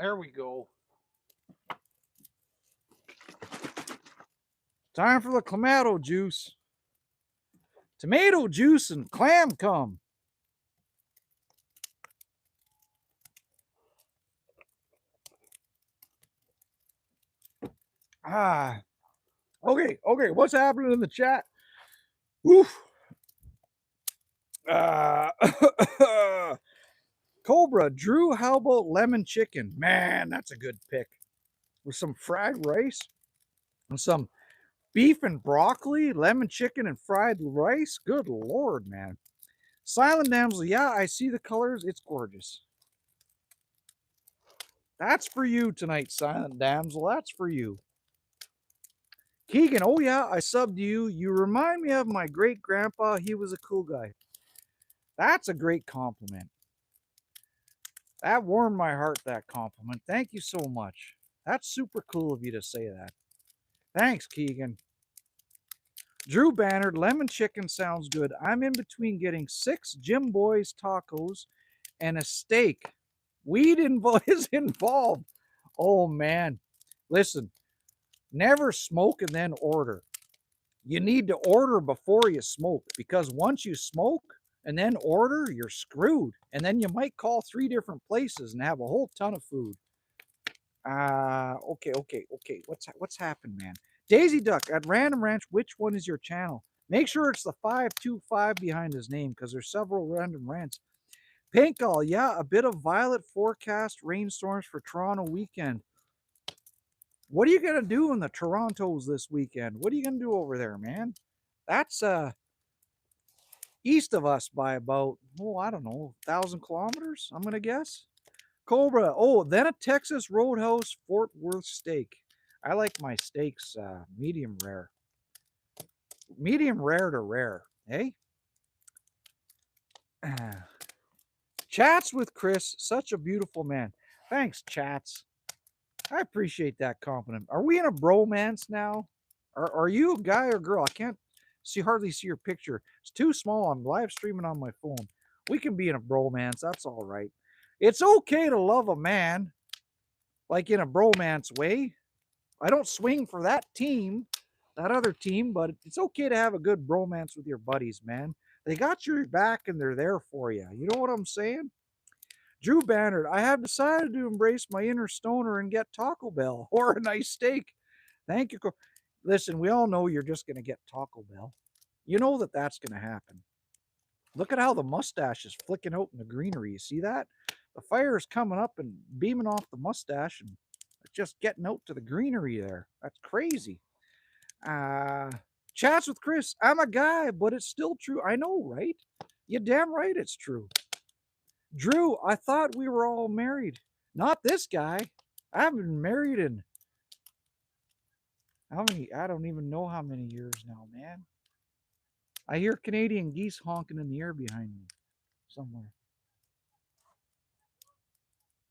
There we go. Time for the clamato juice. Tomato juice and clam cum. Ah. Okay. What's happening in the chat? Oof. Cobra, Drew, how about lemon chicken? Man, that's a good pick. With some fried rice and some beef and broccoli, lemon chicken and fried rice. Good Lord, man. Silent Damsel, yeah, I see the colors. It's gorgeous. That's for you tonight, Silent Damsel. That's for you. Keegan, oh yeah, I subbed you. You remind me of my great grandpa. He was a cool guy. That's a great compliment. That warmed my heart, that compliment. Thank you so much. That's super cool of you to say that. Thanks, Keegan. Drew Bannard, lemon chicken sounds good. I'm in between getting 6 Jim Boy's tacos and a steak. Weed is involved. Oh, man. Listen, never smoke and then order. You need to order before you smoke, because once you smoke and then order, you're screwed. And then you might call 3 different places and have a whole ton of food. Okay. What's happened, man? Daisy Duck at Random Ranch, which one is your channel? Make sure it's the 525 behind his name, because there's several random rants. Pinkall, yeah, a bit of violet forecast rainstorms for Toronto weekend. What are you gonna do in the Torontos this weekend? What are you gonna do over there, man? That's east of us by about, I don't know, 1,000 kilometers, I'm gonna guess. Cobra, oh, then a Texas Roadhouse Fort Worth steak. I like my steaks medium rare. Medium rare to rare, eh? Chats with Chris, such a beautiful man. Thanks, Chats. I appreciate that compliment. Are we in a bromance now? Are you a guy or girl? I can't hardly see your picture. It's too small. I'm live streaming on my phone. We can be in a bromance. That's all right. It's okay to love a man, like in a bromance way. I don't swing for that team, that other team, but it's okay to have a good bromance with your buddies, man. They got your back and they're there for you. You know what I'm saying? Drew Bannard, I have decided to embrace my inner stoner and get Taco Bell or a nice steak. Thank you. Listen, we all know you're just going to get Taco Bell. You know that that's going to happen. Look at how the mustache is flicking out in the greenery. You see that? The fire is coming up and beaming off the mustache. And Just getting out to the greenery there. That's crazy. Uh, Chats with Chris. I'm a guy, but it's still true. I know, right? You damn right it's true. Drew, I thought we were all married. Not this guy. I've been married in how many? I don't even know how many years now, man. I hear Canadian geese honking in the air behind me somewhere.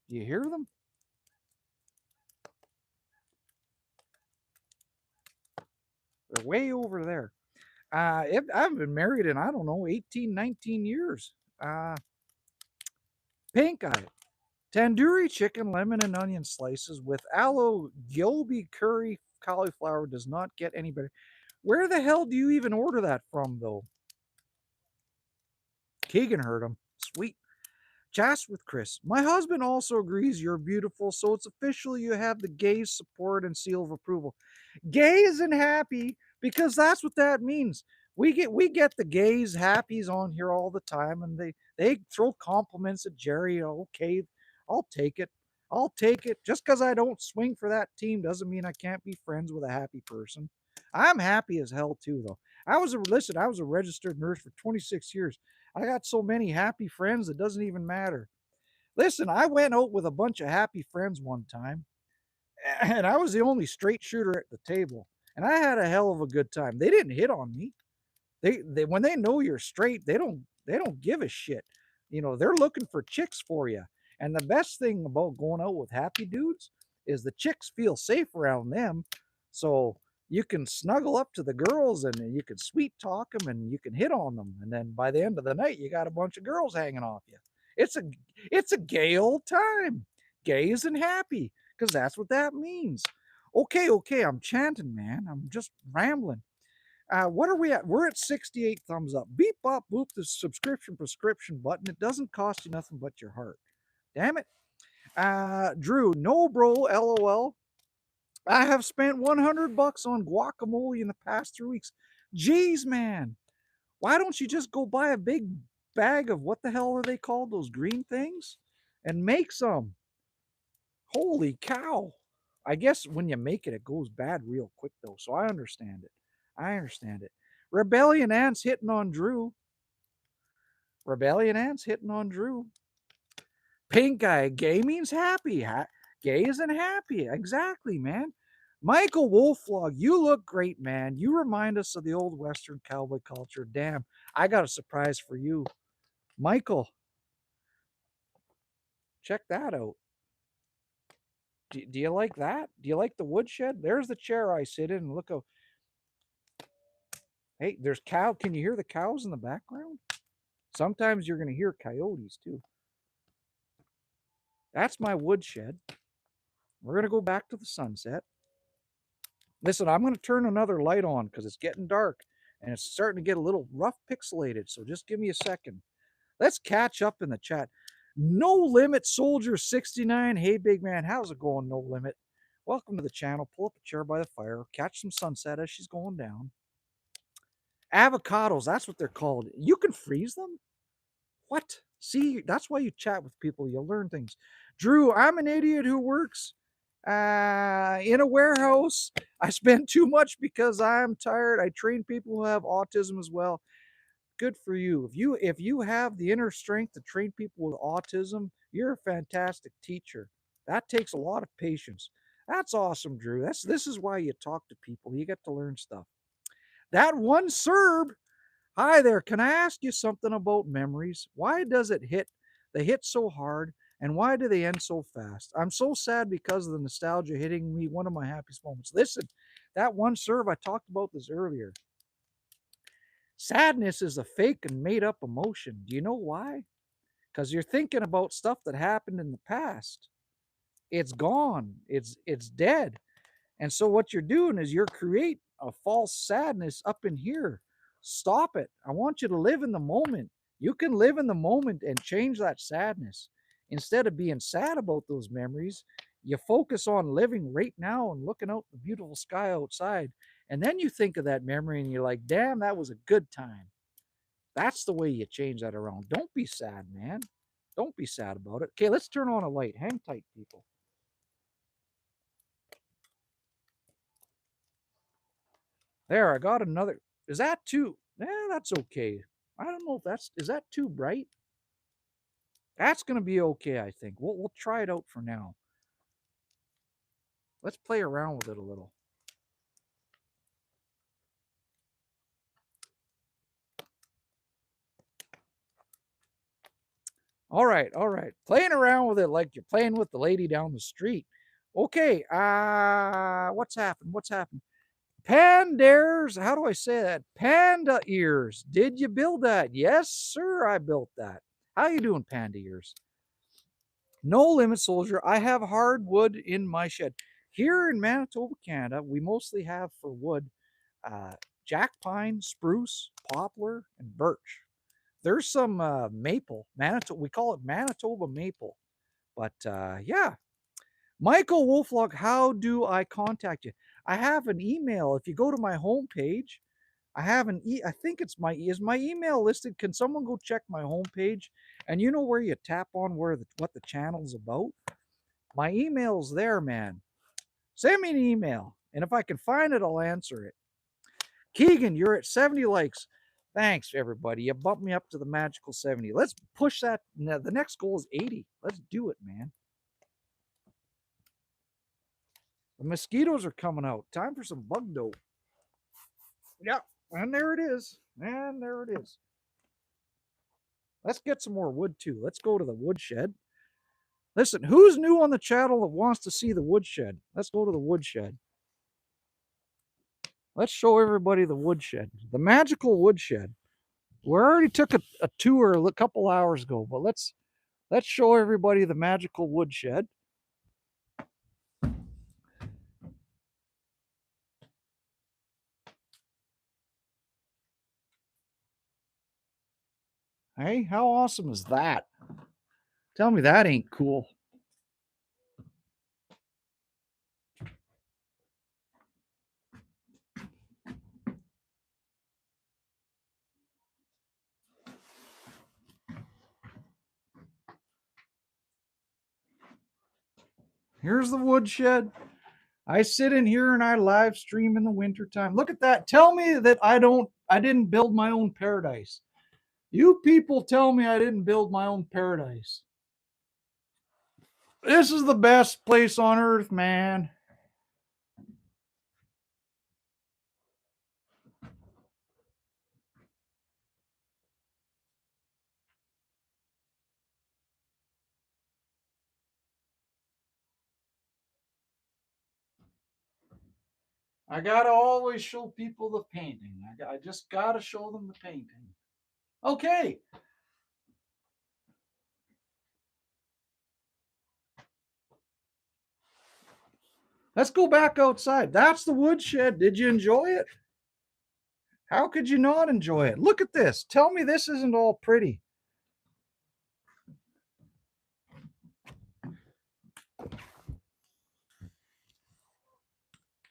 Do you hear them? They're way over there. I've been married in, I don't know, 18, 19 years. Pink eye. Tandoori chicken, lemon, and onion slices with aloe gobi curry cauliflower does not get any better. Where the hell do you even order that from, though? Keegan heard him. Sweet. Chats with Chris. My husband also agrees you're beautiful, so it's official you have the gays' support and seal of approval. Gays and happy, because that's what that means. We get the gays happies on here all the time, and they throw compliments at Jerry. Okay, I'll take it. I'll take it. Just because I don't swing for that team doesn't mean I can't be friends with a happy person. I'm happy as hell too, though. I was a registered nurse for 26 years. I got so many happy friends it doesn't even matter. Listen, I went out with a bunch of happy friends one time, and I was the only straight shooter at the table, and I had a hell of a good time. They didn't hit on me. They when they know you're straight, they don't give a shit. They're looking for chicks for you. And the best thing about going out with happy dudes is the chicks feel safe around them. So you can snuggle up to the girls and you can sweet talk them and you can hit on them. And then by the end of the night, you got a bunch of girls hanging off you. It's a it's a gay old time. Gays and happy, because that's what that means. Okay, okay, I'm chanting, man. I'm just rambling. What are we at? We're at 68 thumbs up. Beep, bop, boop, the subscription prescription button. It doesn't cost you nothing but your heart. Damn it. Drew, no, bro, lol. I have spent 100 bucks on guacamole in the past 3 weeks. Jeez, man. Why don't you just go buy a big bag of what the hell are they called? Those green things? And make some. Holy cow. I guess when you make it, it goes bad real quick, though. So I understand it. I understand it. Rebellion Ants hitting on Drew. Rebellion Ants hitting on Drew. Pink Eye, gay means happy. Gay isn't happy. Exactly, man. Michael Wolflog, you look great, man. You remind us of the old Western cowboy culture. Damn, I got a surprise for you. Michael, check that out. Do you like that? Do you like the woodshed? There's the chair I sit in. Look how. Hey, there's cow. Can you hear the cows in the background? Sometimes you're going to hear coyotes too. That's my woodshed. We're going to go back to the sunset. Listen, I'm going to turn another light on because it's getting dark and it's starting to get a little rough pixelated. So just give me a second. Let's catch up in the chat. No Limit Soldier 69. Hey, big man. How's it going, No Limit? Welcome to the channel. Pull up a chair by the fire. Catch some sunset as she's going down. Avocados. That's what they're called. You can freeze them? What? See, that's why you chat with people. You'll learn things. Drew, I'm an idiot who works in a warehouse. I spend too much because I'm tired. I train people who have autism as well. Good for you. If you have the inner strength to train people with autism, you're a fantastic teacher. That takes a lot of patience. That's awesome, Drew. This is why you talk to people. You get to learn stuff. That one Serb. Hi there. Can I ask you something about memories? Why does it hit? They hit so hard, and why do they end so fast? I'm so sad because of the nostalgia hitting me. One of my happiest moments. Listen, that one serve I talked about this earlier. Sadness is a fake and made up emotion. Do you know why? Because you're thinking about stuff that happened in the past. It's gone. It's dead. And so what you're doing is you're create a false sadness up in here. Stop it. I want you to live in the moment. You can live in the moment and change that sadness. Instead of being sad about those memories, you focus on living right now and looking out the beautiful sky outside. And then you think of that memory and you're like, damn, that was a good time. That's the way you change that around. Don't be sad, man. Don't be sad about it. Okay, let's turn on a light. Hang tight, people. There, I got another. Is that too? That's okay. I don't know if is that too bright? That's gonna be okay, I think. We'll try it out for now. Let's play around with it a little. All right, all right. Playing around with it like you're playing with the lady down the street. Okay, what's happened? What's happened? Pandares, how do I say that? Panda ears. Did you build that? Yes, sir, I built that. How you doing, panda ears? No limit, soldier. I have hardwood in my shed. Here in Manitoba, Canada, we mostly have for wood uh, jack pine, spruce, poplar, and birch. There's some maple, Manitoba. We call it Manitoba maple. But yeah, Michael Wolflock, how do I contact you? I have an email. If you go to my homepage, I have I think it's is my email listed? Can someone go check my homepage? And you know where you tap on what the channel's about? My email's there, man. Send me an email. And if I can find it, I'll answer it. Keegan, you're at 70 likes. Thanks, everybody. You bumped me up to the magical 70. Let's push that. Now, the next goal is 80. Let's do it, man. The mosquitoes are coming out. Time for some bug dope. Yep. And there it is. And there it is. Let's get some more wood too. Let's go to the woodshed. Listen, who's new on the channel that wants to see the woodshed? Let's go to the woodshed. Let's show everybody the woodshed. The magical woodshed. We already took a tour a couple hours ago, but let's show everybody the magical woodshed. Hey, how awesome is that? Tell me that ain't cool. Here's the woodshed. I sit in here and I live stream in the wintertime. Look at that. Tell me that I didn't build my own paradise. You people tell me I didn't build my own paradise. This is the best place on earth, man. I gotta always show people the painting. I just gotta show them the painting. Okay, let's go back outside. That's the woodshed. Did you enjoy it? How could you not enjoy it? Look at this. Tell me this isn't all pretty.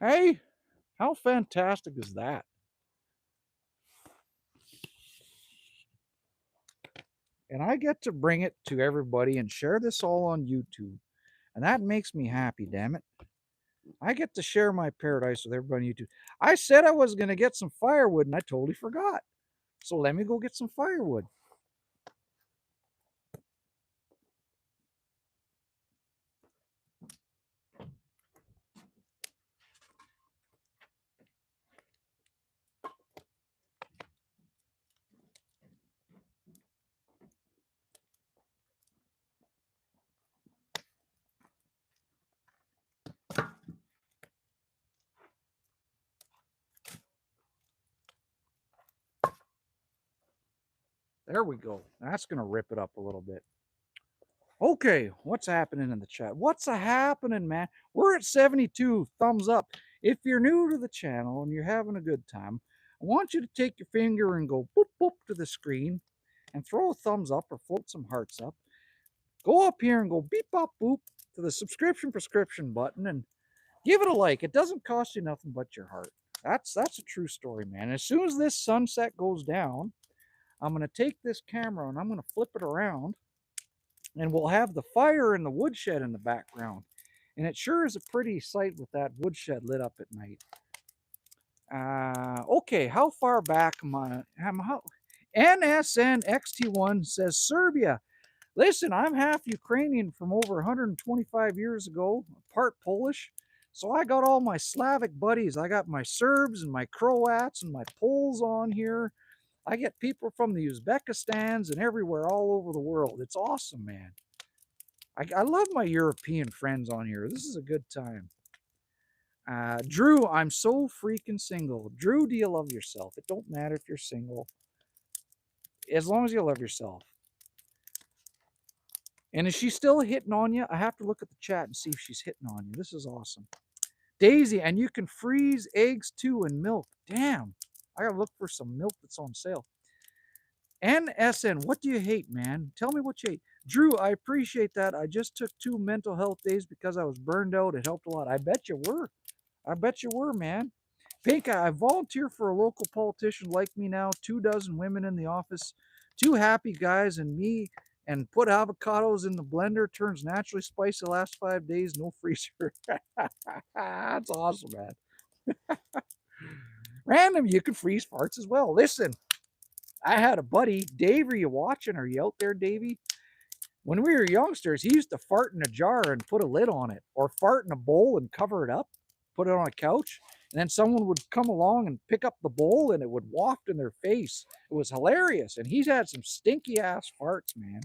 Hey, how fantastic is that? And I get to bring it to everybody and share this all on YouTube. And that makes me happy, damn it. I get to share my paradise with everybody on YouTube. I said I was going to get some firewood and I totally forgot. So let me go get some firewood. There we go. That's going to rip it up a little bit. Okay, what's happening in the chat? What's a happening, man? We're at 72 thumbs up. If you're new to the channel and you're having a good time, I want you to take your finger and go boop boop to the screen and throw a thumbs up or float some hearts up. Go up here and go beep bop boop to the subscription prescription button and give it a like. It doesn't cost you nothing but your heart. That's a true story, man. As soon as this sunset goes down, I'm going to take this camera and I'm going to flip it around and we'll have the fire in the woodshed in the background. And it sure is a pretty sight with that woodshed lit up at night. Okay, how far back how NSNXT1 says Serbia. Listen, I'm half Ukrainian from over 125 years ago, part Polish. So I got all my Slavic buddies. I got my Serbs and my Croats and my Poles on here. I get people from the Uzbekistans and everywhere all over the world. It's awesome, man. I love my European friends on here. This is a good time. Drew, I'm so freaking single. Drew, do you love yourself? It don't matter if you're single, as long as you love yourself. And is she still hitting on you? I have to look at the chat and see if she's hitting on you. This is awesome. Daisy, and you can freeze eggs too and milk. Damn, I gotta look for some milk that's on sale. NSN, what do you hate, man? Tell me what you hate. Drew, I appreciate that. I just took 2 mental health days because I was burned out. It helped a lot. I bet you were. I bet you were, man. Pink, I volunteer for a local politician like me now. 24 women in the office, 2 happy guys and me, and put avocados in the blender. Turns naturally spicy the last 5 days. No freezer. That's awesome, man. Random, you can freeze farts as well. Listen, I had a buddy, Dave. Are you watching? Are you out there, Davey? When we were youngsters, he used to fart in a jar and put a lid on it, or fart in a bowl and cover it up, put it on a couch, and then someone would come along and pick up the bowl and it would waft in their face. It was hilarious. And he's had some stinky ass farts, man.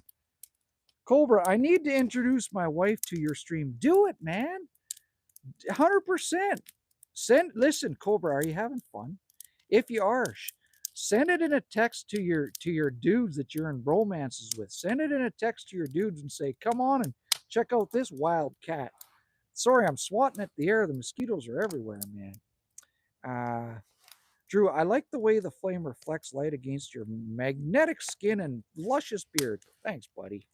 Cobra, I need to introduce my wife to your stream. Do it, man. 100%. Listen, Cobra, are you having fun? If you are, send it in a text to your dudes that you're in romances with. Send it in a text to your dudes and say, come on and check out this wild cat. Sorry, I'm swatting at the air. The mosquitoes are everywhere, man. Drew, I like the way the flame reflects light against your magnetic skin and luscious beard. Thanks, buddy.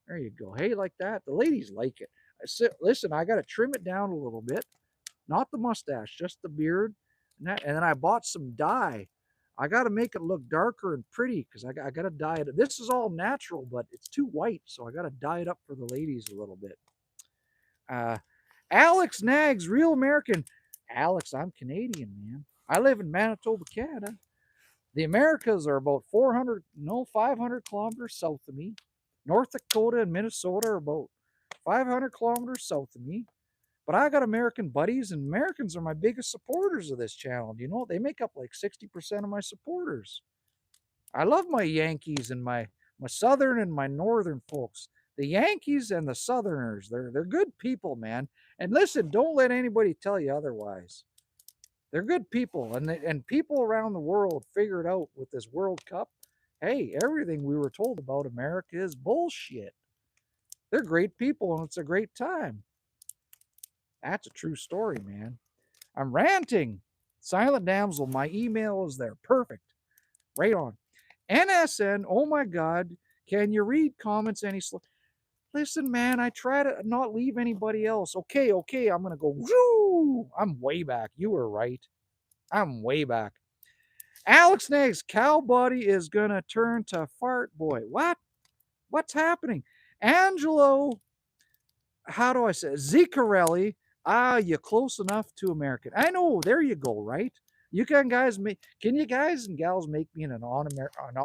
There you go. Hey, like that. The ladies like it. Listen, I got to trim it down a little bit. Not the mustache, just the beard. And then I bought some dye. I got to make it look darker and pretty because I got to dye it. This is all natural, but it's too white, so I got to dye it up for the ladies a little bit. Alex Nags, real American. Alex, I'm Canadian, man. I live in Manitoba, Canada. The Americas are about 500 kilometers south of me. North Dakota and Minnesota are about 500 kilometers south of me. But I got American buddies, and Americans are my biggest supporters of this channel. Do you know, they make up like 60% of my supporters. I love my Yankees and my Southern and my Northern folks. The Yankees and the Southerners, they're good people, man. And listen, don't let anybody tell you otherwise. They're good people, and people around the world figured out with this World Cup, hey, everything we were told about America is bullshit. They're great people, and it's a great time. That's a true story, man. I'm ranting. Silent Damsel, my email is there. Perfect. Right on. NSN, oh my God, can you read comments any slow? Listen, man, I try to not leave anybody else. Okay, I'm going to go. Woo! I'm way back. You were right. I'm way back. Alex Nags, cow body is going to turn to fart boy. What? What's happening? Angelo, how do I say it? Ziccarelli, you're close enough to American. I know, there you go, right? You can you guys and gals make me an on-American?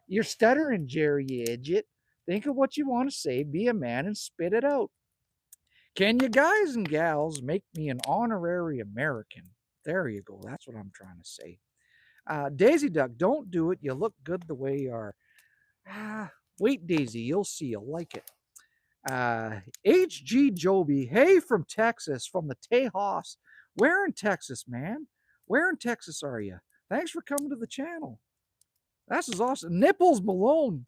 You're stuttering, Jerry, you idiot. Think of what you want to say, be a man, and spit it out. Can you guys and gals make me an honorary American? There you go. That's what I'm trying to say. Daisy Duck, don't do it. You look good the way you are. Wait, Daisy, you'll see. You'll like it. HG Joby, hey, from Texas, from the Tejas. Where in Texas, man? Where in Texas are you? Thanks for coming to the channel. This is awesome. Nipples Malone.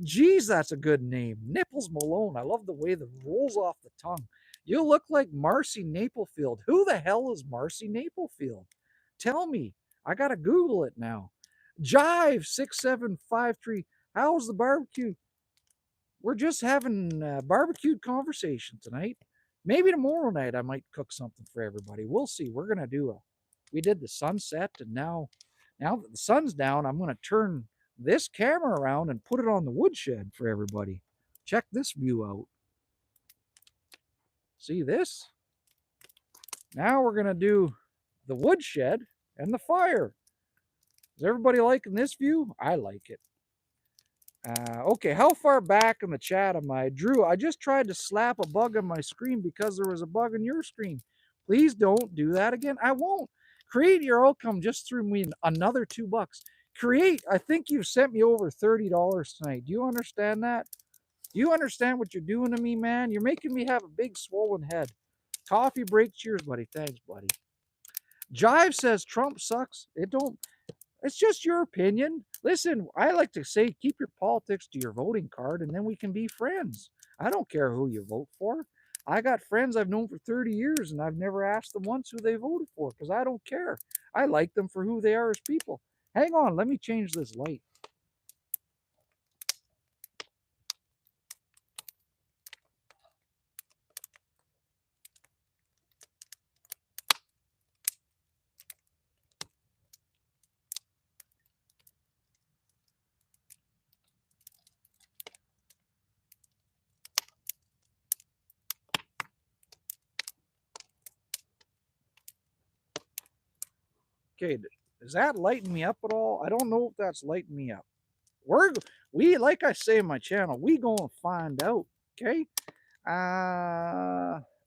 Geez, that's a good name. Nipples Malone. I love the way that rolls off the tongue. You look like Marcy Naplefield. Who the hell is Marcy Naplefield? Tell me. I got to Google it now. Jive6753. How's the barbecue? We're just having a barbecued conversation tonight. Maybe tomorrow night I might cook something for everybody. We'll see. We're going to we did the sunset, and now that the sun's down, I'm going to turn this camera around and put it on the woodshed for everybody. Check this view out. See this? Now we're going to do the woodshed, and the fire. Is everybody liking this view? I like it. Okay, how far back in the chat am I? Drew, I just tried to slap a bug on my screen because there was a bug on your screen. Please don't do that again. I won't. Create Your Outcome just threw me another $2. Create, I think you've sent me over $30 tonight. Do you understand that? Do you understand what you're doing to me, man? You're making me have a big swollen head. Coffee break. Cheers, buddy. Thanks, buddy. Jive says Trump sucks. It's just your opinion. Listen, I like to say keep your politics to your voting card and then we can be friends. I don't care who you vote for. I got friends I've known for 30 years and I've never asked them once who they voted for because I don't care. I like them for who they are as people. Hang on, let me change this light. Okay, does that lighten me up at all? I don't know if that's lighting me up. We like I say in my channel, we gonna find out. Okay.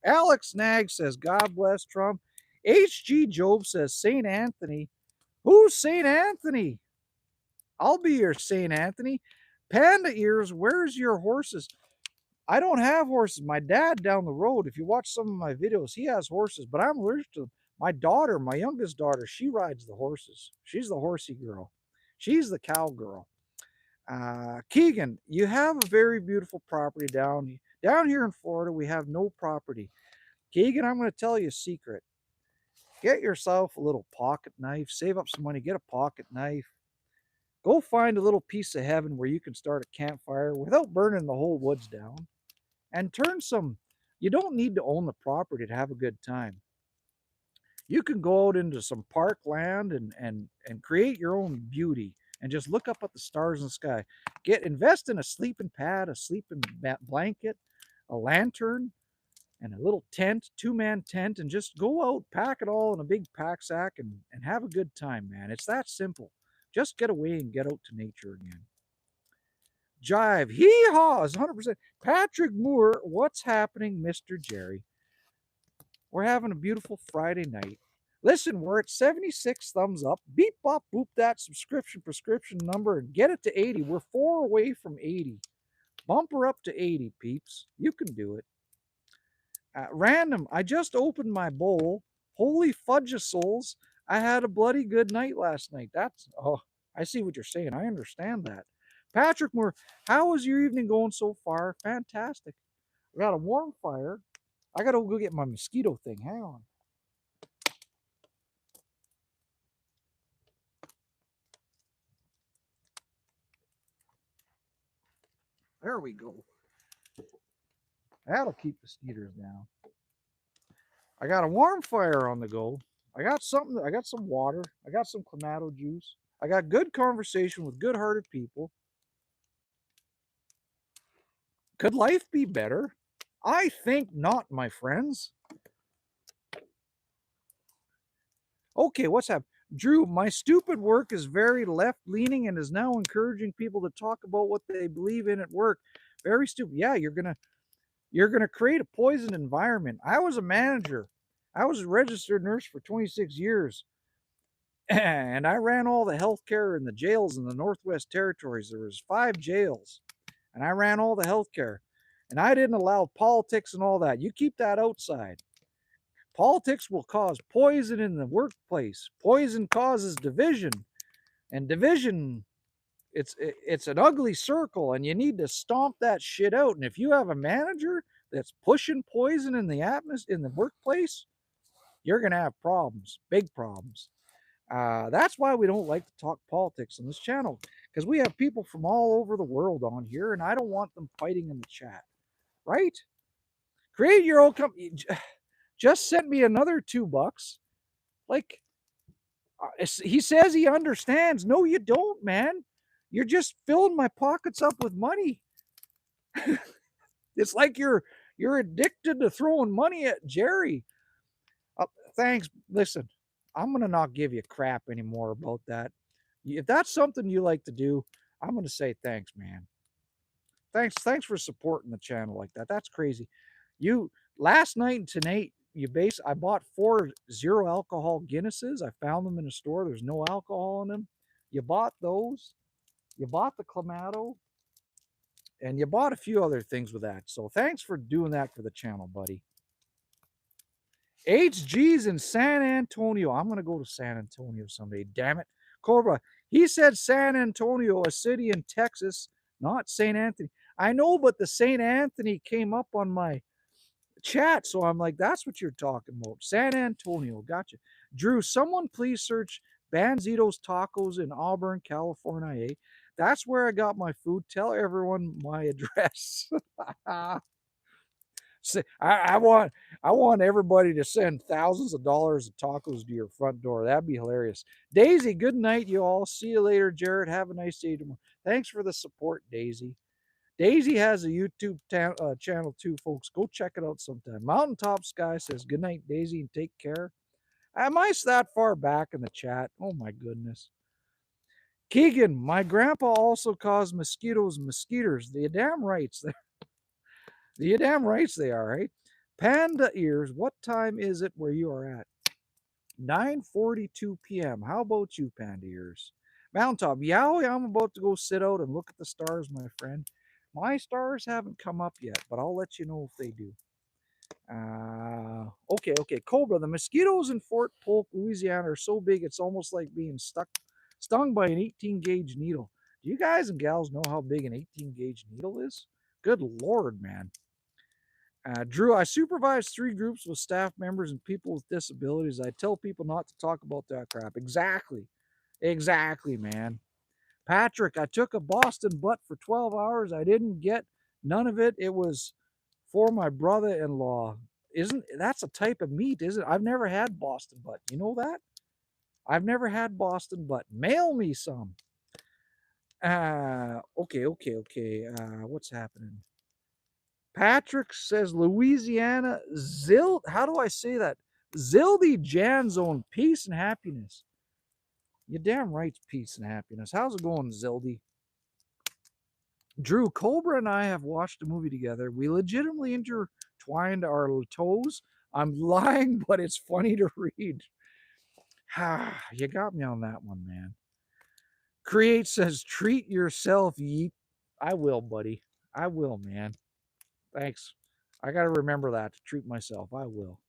Alex Nag says, God bless Trump. HG Job says, St. Anthony. Who's St. Anthony? I'll be your St. Anthony. Panda Ears, where's your horses? I don't have horses. My dad down the road, if you watch some of my videos, he has horses, but I'm allergic to them. My daughter, my youngest daughter, she rides the horses. She's the horsey girl. She's the cowgirl. Keegan, you have a very beautiful property down here in Florida. We have no property. Keegan, I'm going to tell you a secret. Get yourself a little pocket knife. Save up some money. Get a pocket knife. Go find a little piece of heaven where you can start a campfire without burning the whole woods down. And turn some. You don't need to own the property to have a good time. You can go out into some park land and create your own beauty and just look up at the stars in the sky. Invest in a sleeping pad, a sleeping blanket, a lantern, and a little tent, 2-man tent, and just go out, pack it all in a big pack sack and have a good time, man. It's that simple. Just get away and get out to nature again. Jive, hee-haw is 100%. Patrick Moore, what's happening, Mr. Jerry? We're having a beautiful Friday night. Listen, we're at 76 thumbs up. Beep, bop, boop that prescription number and get it to 80. We're 4 away from 80. Bumper up to 80, peeps. You can do it. Random, I just opened my bowl. Holy fudge souls. I had a bloody good night last night. I see what you're saying. I understand that. Patrick Moore, how is your evening going so far? Fantastic. We got a warm fire. I got to go get my mosquito thing. Hang on. There we go. That'll keep the mosquitoes down. I got a warm fire on the go. I got some water. I got some clamato juice. I got good conversation with good-hearted people. Could life be better? I think not, my friends. Okay, what's happening? Drew, my stupid work is very left-leaning and is now encouraging people to talk about what they believe in at work. Very stupid. Yeah, you're gonna create a poisoned environment. I was a manager. I was a registered nurse for 26 years. And I ran all the healthcare in the jails in the Northwest Territories. There was 5 jails. And I ran all the healthcare. And I didn't allow politics and all that. You keep that outside. Politics will cause poison in the workplace. Poison causes division. And division, it's an ugly circle, and you need to stomp that shit out. And if you have a manager that's pushing poison in the atmosphere, in the workplace, you're going to have problems, big problems. That's why we don't like to talk politics on this channel, because we have people from all over the world on here, and I don't want them fighting in the chat, right? Create your own company. Just sent me another $2. Like, he says he understands. No, you don't, man. You're just filling my pockets up with money. It's like you're addicted to throwing money at Jerry. Thanks. Listen, I'm gonna not give you crap anymore about that. If that's something you like to do, I'm gonna say thanks, man. Thanks for supporting the channel like that. That's crazy. You last night and tonight, I bought 4 alcohol Guinnesses. I found them in a store. There's no alcohol in them. You bought those. You bought the Clamato, and you bought a few other things with that. So thanks for doing that for the channel, buddy. HG's in San Antonio. I'm gonna go to San Antonio someday. Damn it, Cobra. He said San Antonio, a city in Texas, not St. Anthony. I know, but the St. Anthony came up on my chat, so I'm like, that's what you're talking about. San Antonio, gotcha. Drew, someone please search Banzito's Tacos in Auburn, California. Eh? That's where I got my food. Tell everyone my address. I want everybody to send thousands of dollars of tacos to your front door. That'd be hilarious. Daisy, good night, you all. See you later, Jared. Have a nice day tomorrow. Thanks for the support, Daisy. Daisy has a YouTube channel too, folks. Go check it out sometime. Mountaintop Sky says, good night, Daisy, and take care. Am I that far back in the chat? Oh my goodness. Keegan, my grandpa also caused mosquitoes. The damn rights. The damn rights they are, right? Panda ears, what time is it where you are at? 9:42 p.m. How about you, Panda ears? Mountaintop, Yowie, I'm about to go sit out and look at the stars, my friend. My stars haven't come up yet, but I'll let you know if they do. Okay. Cobra, the mosquitoes in Fort Polk, Louisiana are so big it's almost like being stung by an 18 gauge needle. Do you guys and gals know how big an 18 gauge needle is? Good Lord, man. Drew, I supervise 3 groups with staff members and people with disabilities. I tell people not to talk about that crap. Exactly. Exactly, man. Patrick, I took a Boston butt for 12 hours. I didn't get none of it. It was for my brother-in-law. Isn't that's a type of meat, isn't it? I've never had Boston butt. You know that? I've never had Boston butt. Mail me some. Okay. What's happening? Patrick says Louisiana how do I say that? Zildy Jan Zone, peace and happiness. You damn right, peace and happiness. How's it going, Zildy? Drew, Cobra and I have watched a movie together. We legitimately intertwined our toes. I'm lying, but it's funny to read. You got me on that one, man. Create says, treat yourself, yeet. I will, buddy. I will, man. Thanks. I got to remember that to treat myself. I will.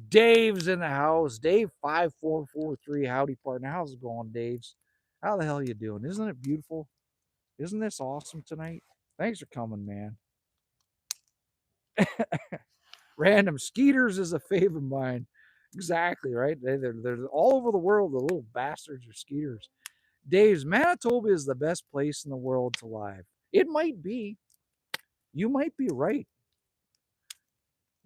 Dave's in the house. Dave 5443. Howdy, partner. How's it going, Dave's? How the hell you doing? Isn't it beautiful? Isn't this awesome tonight? Thanks for coming, man. Random Skeeters is a fave of mine. Exactly, right? They're all over the world. The little bastards are Skeeters. Dave's, Manitoba is the best place in the world to live. It might be. You might be right.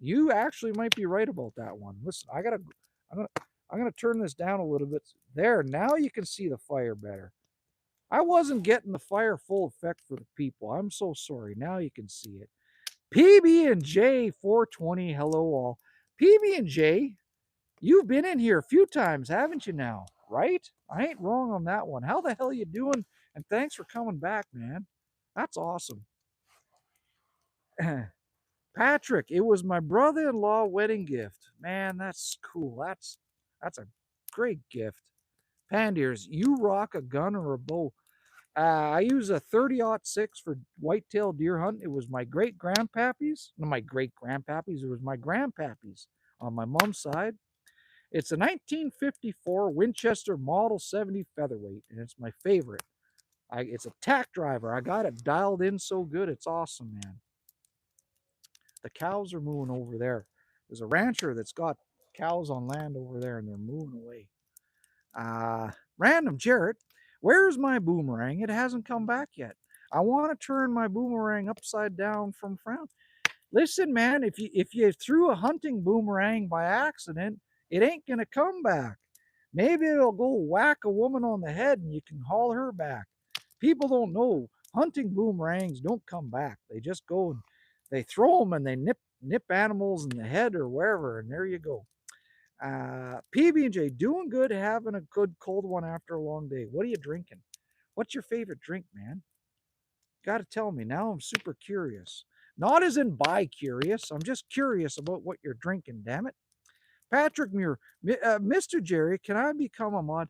You actually might be right about that one. Listen, I'm gonna turn this down a little bit. There, now you can see the fire better. I wasn't getting the fire full effect for the people. I'm so sorry. Now you can see it. PB and J 420. Hello all. PB and J, you've been in here a few times, haven't you now? Right? I ain't wrong on that one. How the hell you doing? And thanks for coming back, man. That's awesome. Patrick, it was my brother-in-law wedding gift. Man, that's cool. That's a great gift. Pandiers, you rock a gun or a bow. I use a 30-06 for whitetail deer hunt. It was my great-grandpappy's. No, my great-grandpappy's. It was my grandpappy's on my mom's side. It's a 1954 Winchester Model 70 featherweight, and it's my favorite. It's a tack driver. I got it dialed in so good. It's awesome, man. The cows are moving over there. There's a rancher that's got cows on land over there, and they're moving away. Random Jarrett, where's my boomerang? It hasn't come back yet. I want to turn my boomerang upside down from frown. Listen, man, if you threw a hunting boomerang by accident, it ain't gonna come back. Maybe it'll go whack a woman on the head and you can haul her back. People don't know hunting boomerangs don't come back. They just go and they throw them and they nip animals in the head or wherever, and there you go. PB&J, doing good, having a good cold one after a long day. What are you drinking? What's your favorite drink, man? Got to tell me. Now I'm super curious. Not as in bi-curious. I'm just curious about what you're drinking, damn it. Patrick Muir, Mr. Jerry, can I become a mod?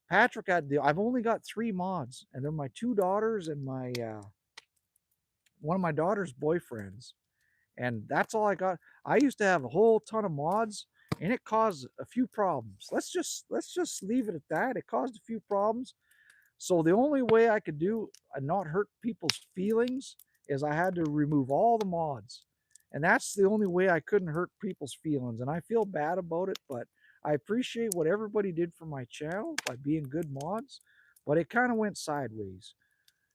Patrick, I've only got 3 mods, and they're my 2 daughters and my one of my daughter's boyfriends, and that's all I got. I used to have a whole ton of mods, and it caused a few problems. Let's just leave it at that. It caused a few problems. So the only way I could do and not hurt people's feelings is I had to remove all the mods. And that's the only way I couldn't hurt people's feelings. And I feel bad about it, but I appreciate what everybody did for my channel by being good mods, but it kind of went sideways.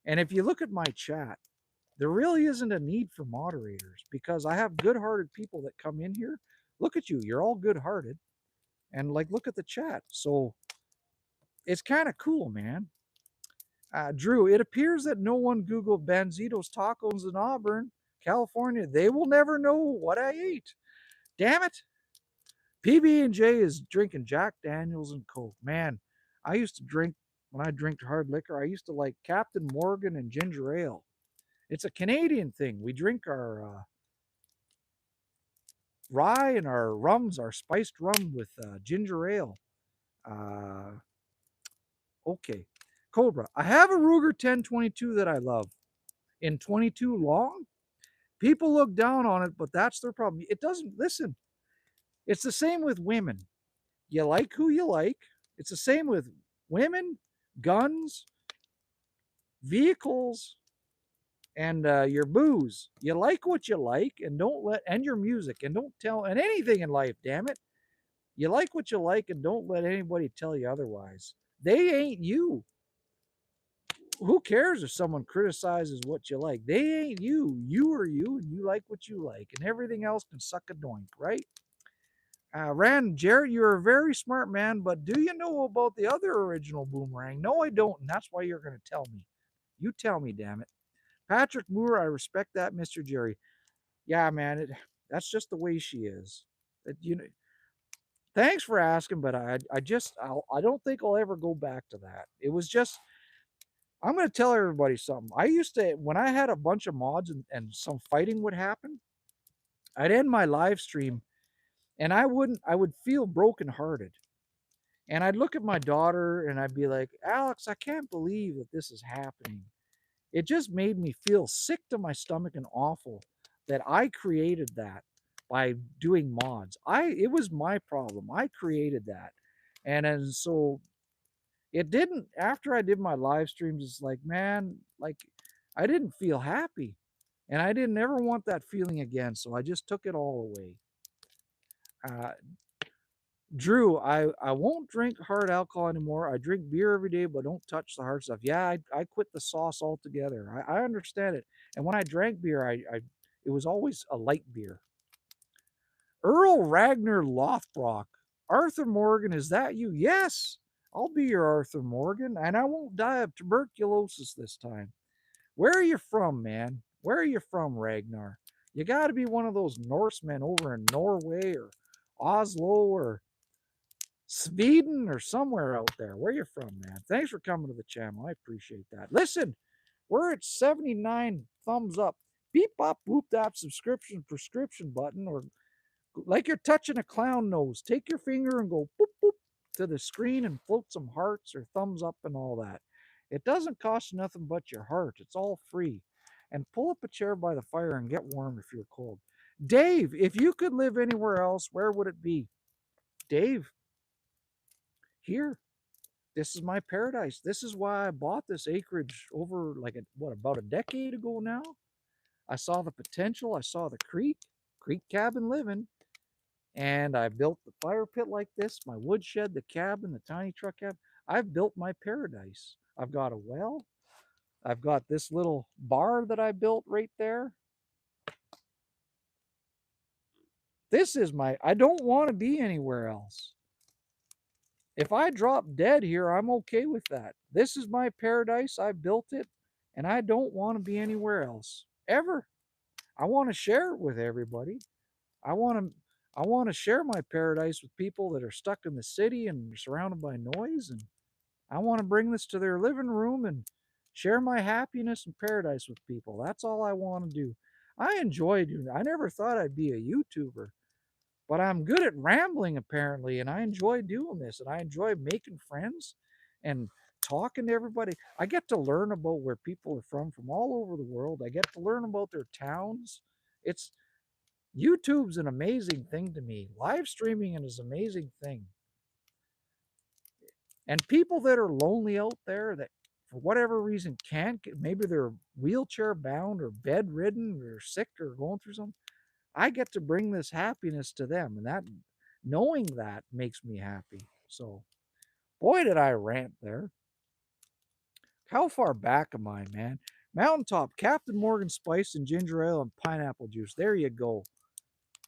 And if you look at my chat, there really isn't a need for moderators because I have good-hearted people that come in here. Look at you, you're all good-hearted. And like, look at the chat. So it's kind of cool, man. Drew, it appears that no one Googled Banzitos Tacos in Auburn, California. They will never know what I ate. Damn it. PB&J is drinking Jack Daniels and Coke. Man, I used to drink, when I drank hard liquor, I used to like Captain Morgan and ginger ale. It's a Canadian thing. We drink our rye and our rums, our spiced rum with ginger ale. Okay. Cobra. I have a Ruger 1022 that I love. In 22 long, people look down on it, but that's their problem. It doesn't, listen, it's the same with women. You like who you like. It's the same with women, guns, vehicles, and your booze. You like what you like, and don't let, and your music, and don't tell, and anything in life, damn it. You like what you like, and don't let anybody tell you otherwise. They ain't you. Who cares if someone criticizes what you like? They ain't you. You are you, and you like what you like, and everything else can suck a doink, right? Rand, Jared, you're a very smart man, but do you know about the other original boomerang? No, I don't, and that's why you're going to tell me. You tell me, damn it. Patrick Moore, I respect that, Mr. Jerry. Yeah, man, that's just the way she is. You know, thanks for asking, but I don't think I'll ever go back to that. It was just, I'm going to tell everybody something. I used to, when I had a bunch of mods and some fighting would happen, I'd end my live stream and I would feel brokenhearted. And I'd look at my daughter and I'd be like, Alex, I can't believe that this is happening. It just made me feel sick to my stomach and awful that I created that by doing mods. It was my problem. I created that. And so it didn't, after I did my live streams, it's like, man, like I didn't feel happy. And I didn't ever want that feeling again. So I just took it all away. Uh, Drew, I won't drink hard alcohol anymore. I drink beer every day, but don't touch the hard stuff. Yeah, I quit the sauce altogether. I understand it. And when I drank beer, it was always a light beer. Earl Ragnar Lothbrock. Arthur Morgan, is that you? Yes, I'll be your Arthur Morgan, and I won't die of tuberculosis this time. Where are you from, man? Where are you from, Ragnar? You got to be one of those Norsemen over in Norway or Oslo or Sweden or somewhere out there. Where you from, man? Thanks for coming to the channel. I appreciate that. Listen, we're at 79 thumbs up. Beep bop boop that subscription prescription button, or like you're touching a clown nose. Take your finger and go boop boop to the screen and float some hearts or thumbs up and all that. It doesn't cost you nothing but your heart. It's all free. And pull up a chair by the fire and get warm if you're cold. Dave, if you could live anywhere else, where would it be? Dave, here. This is my paradise. This is why I bought this acreage over like about a decade ago now. I saw the potential. I saw the creek cabin living, and I built the fire pit like this, my woodshed, the cabin, the tiny truck cabin. I've built my paradise. I've got a well. I've got this little bar that I built right there. This is I don't want to be anywhere else. If I drop dead here, I'm okay with that. This is my paradise. I built it, and I don't want to be anywhere else ever. I want to share it with everybody. I want to. I want to share my paradise with people that are stuck in the city and surrounded by noise. And I want to bring this to their living room and share my happiness and paradise with people. That's all I want to do. I enjoy doing it. I never thought I'd be a YouTuber, but I'm good at rambling apparently, and I enjoy doing this, and I enjoy making friends and talking to everybody. I get to learn about where people are from all over the world. I get to learn about their towns. It's YouTube's an amazing thing to me. Live streaming is an amazing thing. And people that are lonely out there that for whatever reason can't get, maybe they're wheelchair bound or bedridden or sick or going through something, I get to bring this happiness to them. And that knowing that makes me happy. So boy did I rant there. How far back am I, man? Mountaintop, Captain Morgan Spice and ginger ale and pineapple juice. There you go.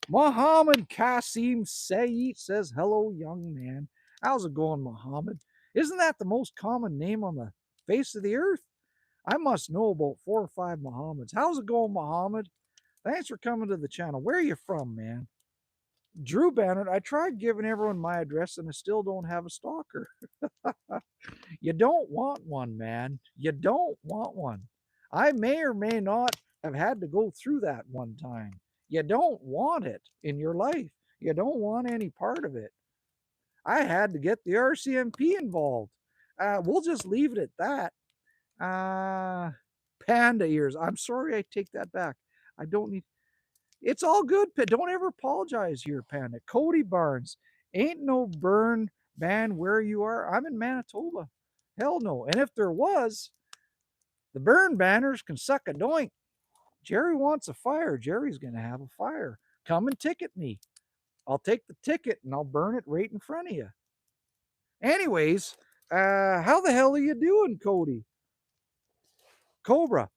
Mohammed Kasim Sayed says, hello, young man. How's it going, Mohammed? Isn't that the most common name on the face of the earth? I must know about 4 or 5 Mohammeds. How's it going, Mohammed? Thanks for coming to the channel. Where are you from, man? Drew Banner, I tried giving everyone my address and I still don't have a stalker. You don't want one, man. You don't want one. I may or may not have had to go through that one time. You don't want it in your life. You don't want any part of it. I had to get the RCMP involved. We'll just leave it at that. Panda ears. I'm sorry, I take that back. I don't need. It's all good. Don't ever apologize here, Panda. Cody Barnes. Ain't no burn ban where you are. I'm in Manitoba. Hell no. And if there was, the burn banners can suck a doink. Jerry wants a fire. Jerry's going to have a fire. Come and ticket me. I'll take the ticket and I'll burn it right in front of you. Anyways, how the hell are you doing, Cody? Cobra.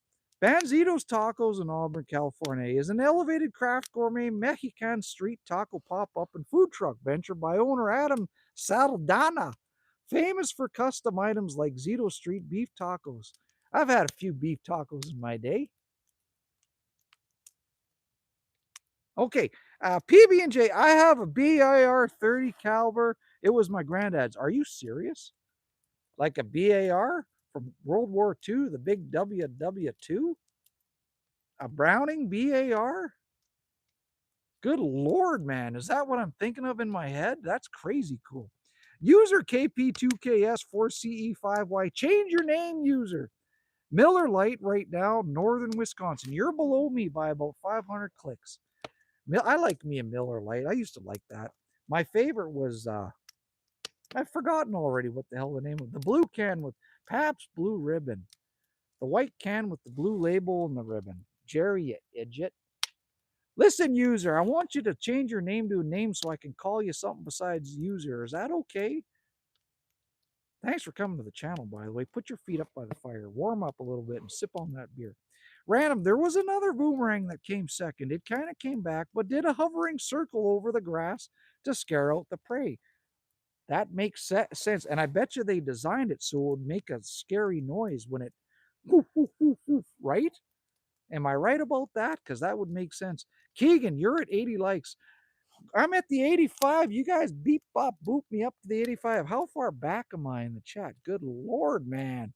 Banzitos Tacos in Auburn, California is an elevated craft gourmet Mexican street taco pop-up and food truck venture by owner Adam Saldana, famous for custom items like Zito Street beef tacos. I've had a few beef tacos in my day. Okay, PB&J, I have a BIR 30 caliber. It was my granddad's. Are you serious? Like a BAR from World War II, the big WW2? A Browning BAR? Good Lord, man. Is that what I'm thinking of in my head? That's crazy cool. User KP2KS4CE5Y. Change your name, user. Miller Lite right now, Northern Wisconsin. You're below me by about 500 clicks. I like me a Miller Lite. I used to like that. My favorite was, I've forgotten already what the hell the name of the blue can with Pabst Blue Ribbon. The white can with the blue label and the ribbon. Jerry, you idiot. Listen, user, I want you to change your name to a name so I can call you something besides user. Is that okay? Thanks for coming to the channel, by the way. Put your feet up by the fire, warm up a little bit, and sip on that beer. Random, there was another boomerang that came second. It kind of came back, but did a hovering circle over the grass to scare out the prey. That makes sense. And I bet you they designed it so it would make a scary noise when it, woof, woof, woof, woof, right? Am I right about that? Because that would make sense. Keegan, you're at 80 likes. I'm at the 85. You guys beep bop boop me up to the 85. How far back am I in the chat? Good Lord, man.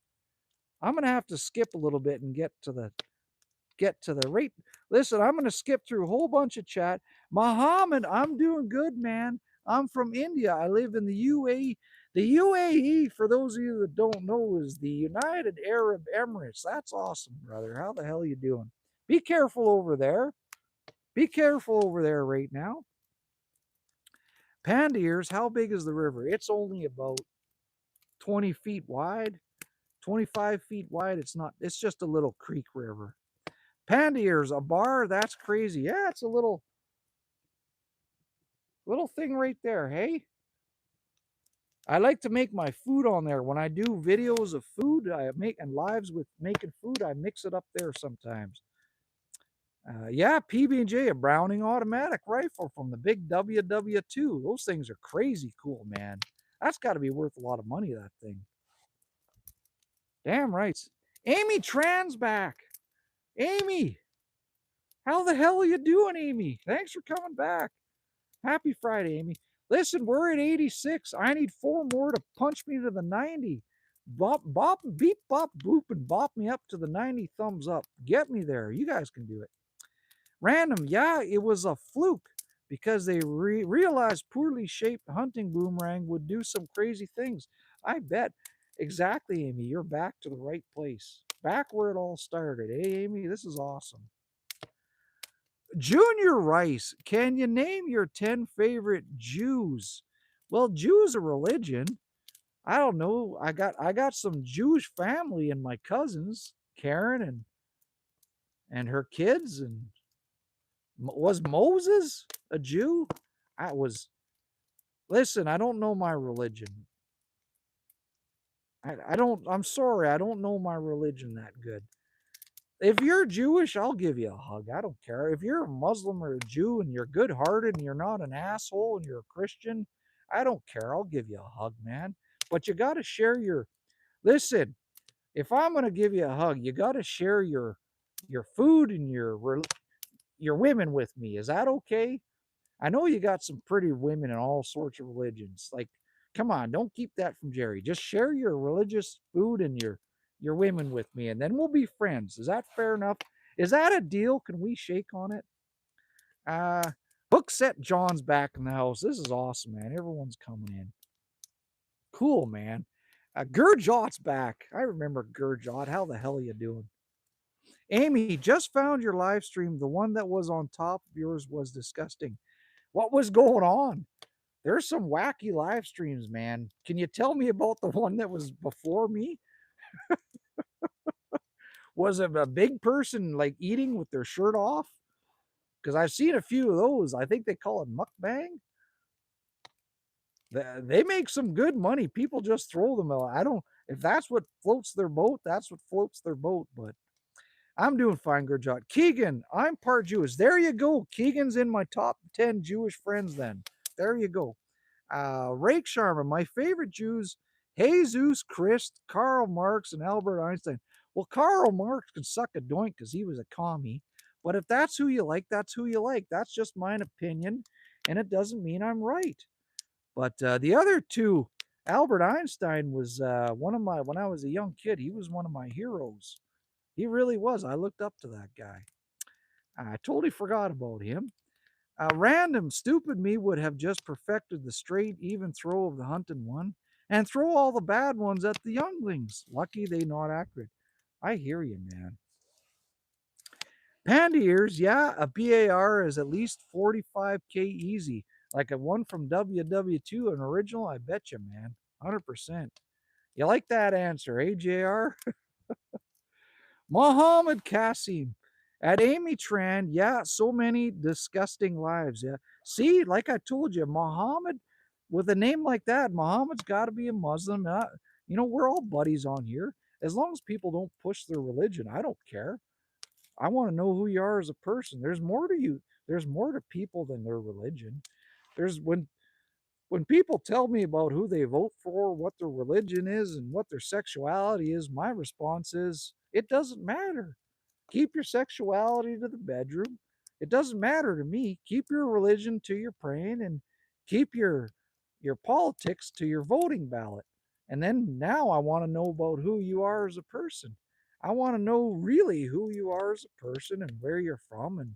I'm gonna have to skip a little bit and get to the rate. Listen, I'm gonna skip through a whole bunch of chat. Muhammad, I'm doing good, man. I'm from India. I live in the UAE. The UAE, for those of you that don't know, is the United Arab Emirates. That's awesome, brother. How the hell are you doing? Be careful over there. Be careful over there right now. Panda ears, how big is the river? It's only about 20 feet wide, 25 feet wide. It's just a little creek river. Panda ears, a bar, that's crazy. Yeah, it's a little thing right there, hey? I like to make my food on there. When I do videos of food, I make and lives with making food, I mix it up there sometimes. Yeah, PB&J, a Browning automatic rifle from the big WW2. Those things are crazy cool, man. That's got to be worth a lot of money, that thing. Damn right. Amy Tran's back. Amy, how the hell are you doing, Amy? Thanks for coming back. Happy Friday, Amy. Listen, we're at 86. I need 4 more to punch me to the 90. Bop, bop, beep, bop, boop, and bop me up to the 90 thumbs up. Get me there. You guys can do it. Random, yeah, it was a fluke because they realized poorly shaped hunting boomerang would do some crazy things. I bet. Exactly, Amy. You're back to the right place. Back where it all started. Hey, Amy, this is awesome. Junior Rice, can you name your 10 favorite Jews? Well, Jews a religion. I don't know. I got some Jewish family and my cousins, Karen and her kids, and was Moses a Jew? I was. Listen, I don't know my religion. I don't. I'm sorry. I don't know my religion that good. If you're Jewish, I'll give you a hug. I don't care. If you're a Muslim or a Jew and you're good hearted and you're not an asshole and you're a Christian, I don't care. I'll give you a hug, man. But you got to share your. Listen, if I'm going to give you a hug, you got to share your food and your women with me. Is that okay? I know you got some pretty women in all sorts of religions. Like, come on, don't keep that from Jerry. Just share your religious food and your women with me, and then we'll be friends. Is that fair enough? Is that a deal? Can we shake on it? Uh Book set John's back in the house. This is awesome, man. Everyone's coming in. Cool, man. Gurjot's back. I remember Gurjot. How the hell are you doing? Amy, just found your live stream. The one that was on top of yours was disgusting. What was going on? There's some wacky live streams, man. Can you tell me about the one that was before me? Was it a big person like eating with their shirt off? Because I've seen a few of those. I think they call it mukbang. They make some good money. People just throw them out. I don't, if that's what floats their boat, that's what floats their boat. But I'm doing fine, Gurjot. Keegan, I'm part Jewish. There you go. Keegan's in my top 10 Jewish friends then. There you go. Rake Sharma, my favorite Jews, Jesus Christ, Karl Marx, and Albert Einstein. Well, Karl Marx can suck a doink because he was a commie. But if that's who you like, that's who you like. That's just my opinion, and it doesn't mean I'm right. But the other two, Albert Einstein was one of my, when I was a young kid, he was one of my heroes. He really was. I looked up to that guy. I totally forgot about him. Random, stupid me would have just perfected the straight, even throw of the hunting one and throw all the bad ones at the younglings. Lucky they not accurate. I hear you, man. Panda ears, yeah, a BAR is at least 45K easy. Like a one from WW2, an original, I bet you, man. 100%. You like that answer, eh, JR? Mohammed Kasim. At Amy Tran, yeah, so many disgusting lives. Yeah. See, like I told you, Muhammad, with a name like that, Muhammad's got to be a Muslim. We're all buddies on here. As long as people don't push their religion, I don't care. I want to know who you are as a person. There's more to you. There's more to people than their religion. There's when people tell me about who they vote for, what their religion is, and what their sexuality is, my response is, it doesn't matter. Keep your sexuality to the bedroom. It doesn't matter to me. Keep your religion to your praying and keep your politics to your voting ballot. And then now I want to know about who you are as a person. I want to know really who you are as a person and where you're from and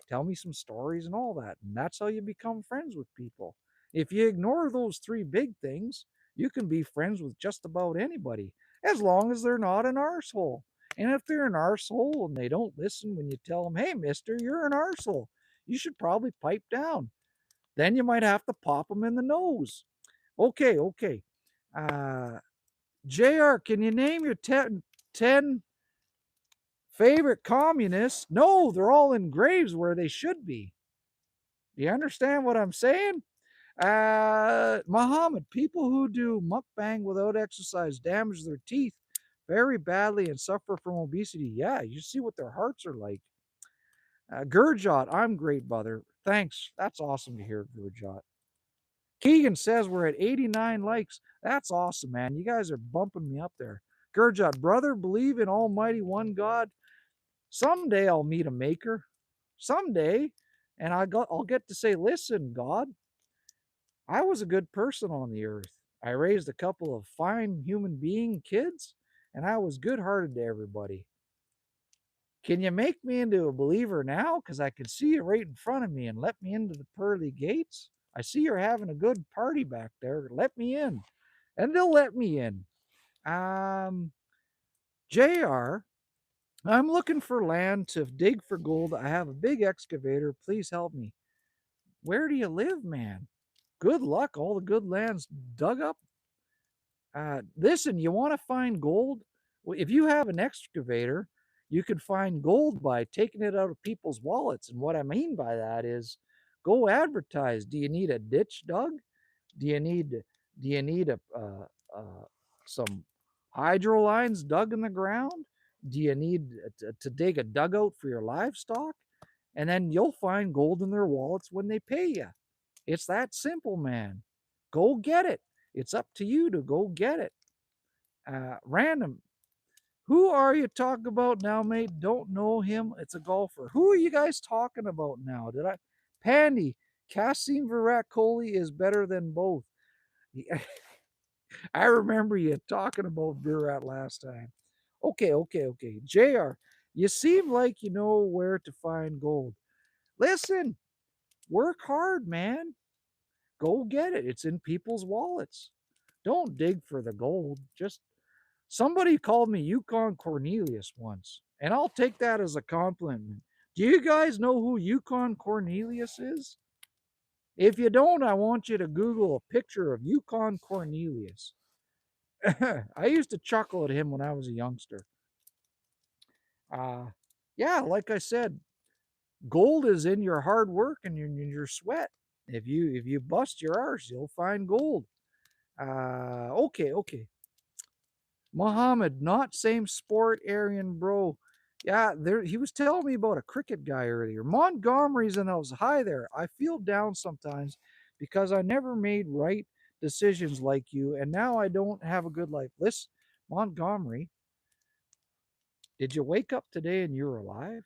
tell me some stories and all that. And that's how you become friends with people. If you ignore those three big things, you can be friends with just about anybody as long as they're not an arsehole. And if they're an arsehole and they don't listen when you tell them, hey, mister, you're an arsehole, you should probably pipe down. Then you might have to pop them in the nose. Okay. Uh, JR, can you name your 10 favorite communists? No, they're all in graves where they should be. Do you understand what I'm saying? Muhammad, people who do mukbang without exercise damage their teeth very badly and suffer from obesity. Yeah, you see what their hearts are like. Gurjot, I'm great, brother. Thanks. That's awesome to hear, Gurjot. Keegan says we're at 89 likes. That's awesome, man. You guys are bumping me up there. Gurjot, brother, believe in Almighty One God. Someday I'll meet a maker. Someday. And I'll get to say, listen, God, I was a good person on the earth. I raised a couple of fine human being kids, and I was good hearted to everybody. Can you make me into a believer now? Because I can see you right in front of me and let me into the pearly gates. I see you're having a good party back there. Let me in. And they'll let me in. Um, JR, I'm looking for land to dig for gold. I have a big excavator. Please help me. Where do you live, man? Good luck. All the good land's dug up. Listen, you want to find gold? Well, if you have an excavator, you can find gold by taking it out of people's wallets. And what I mean by that is go advertise. Do you need a ditch dug? Do you need uh, some hydro lines dug in the ground? Do you need to dig a dugout for your livestock? And then you'll find gold in their wallets when they pay you. It's that simple, man. Go get it. It's up to you to go get it. Random. Who are you talking about now, mate? Don't know him. It's a golfer. Who are you guys talking about now? Pandy, Cassim Virat Kohli is better than both. I remember you talking about Virat last time. Okay. JR, you seem like you know where to find gold. Listen, work hard, man. Go get it. It's in people's wallets. Don't dig for the gold. Just somebody called me Yukon Cornelius once, and I'll take that as a compliment. Do you guys know who Yukon Cornelius is? If you don't, I want you to Google a picture of Yukon Cornelius. I used to chuckle at him when I was a youngster. Uh, yeah, like I said, gold is in your hard work and in your sweat. If you bust your arse, you'll find gold. Okay. Muhammad, not same sport, Aryan bro. Yeah, there he was telling me about a cricket guy earlier. Montgomery's in those. Hi there. I feel down sometimes because I never made right decisions like you, and now I don't have a good life. Listen, Montgomery, did you wake up today and you're alive?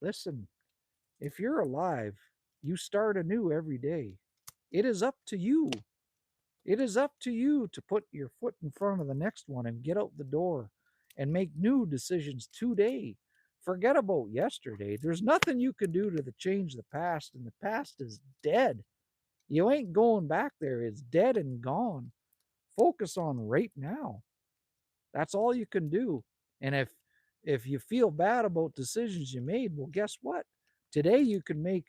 Listen, if you're alive, you start anew every day. It is up to you. It is up to you to put your foot in front of the next one and get out the door and make new decisions today. Forget about yesterday. There's nothing you can do to change the past, and the past is dead. You ain't going back there. It's dead and gone. Focus on right now. That's all you can do. And if you feel bad about decisions you made, well, guess what? Today you can make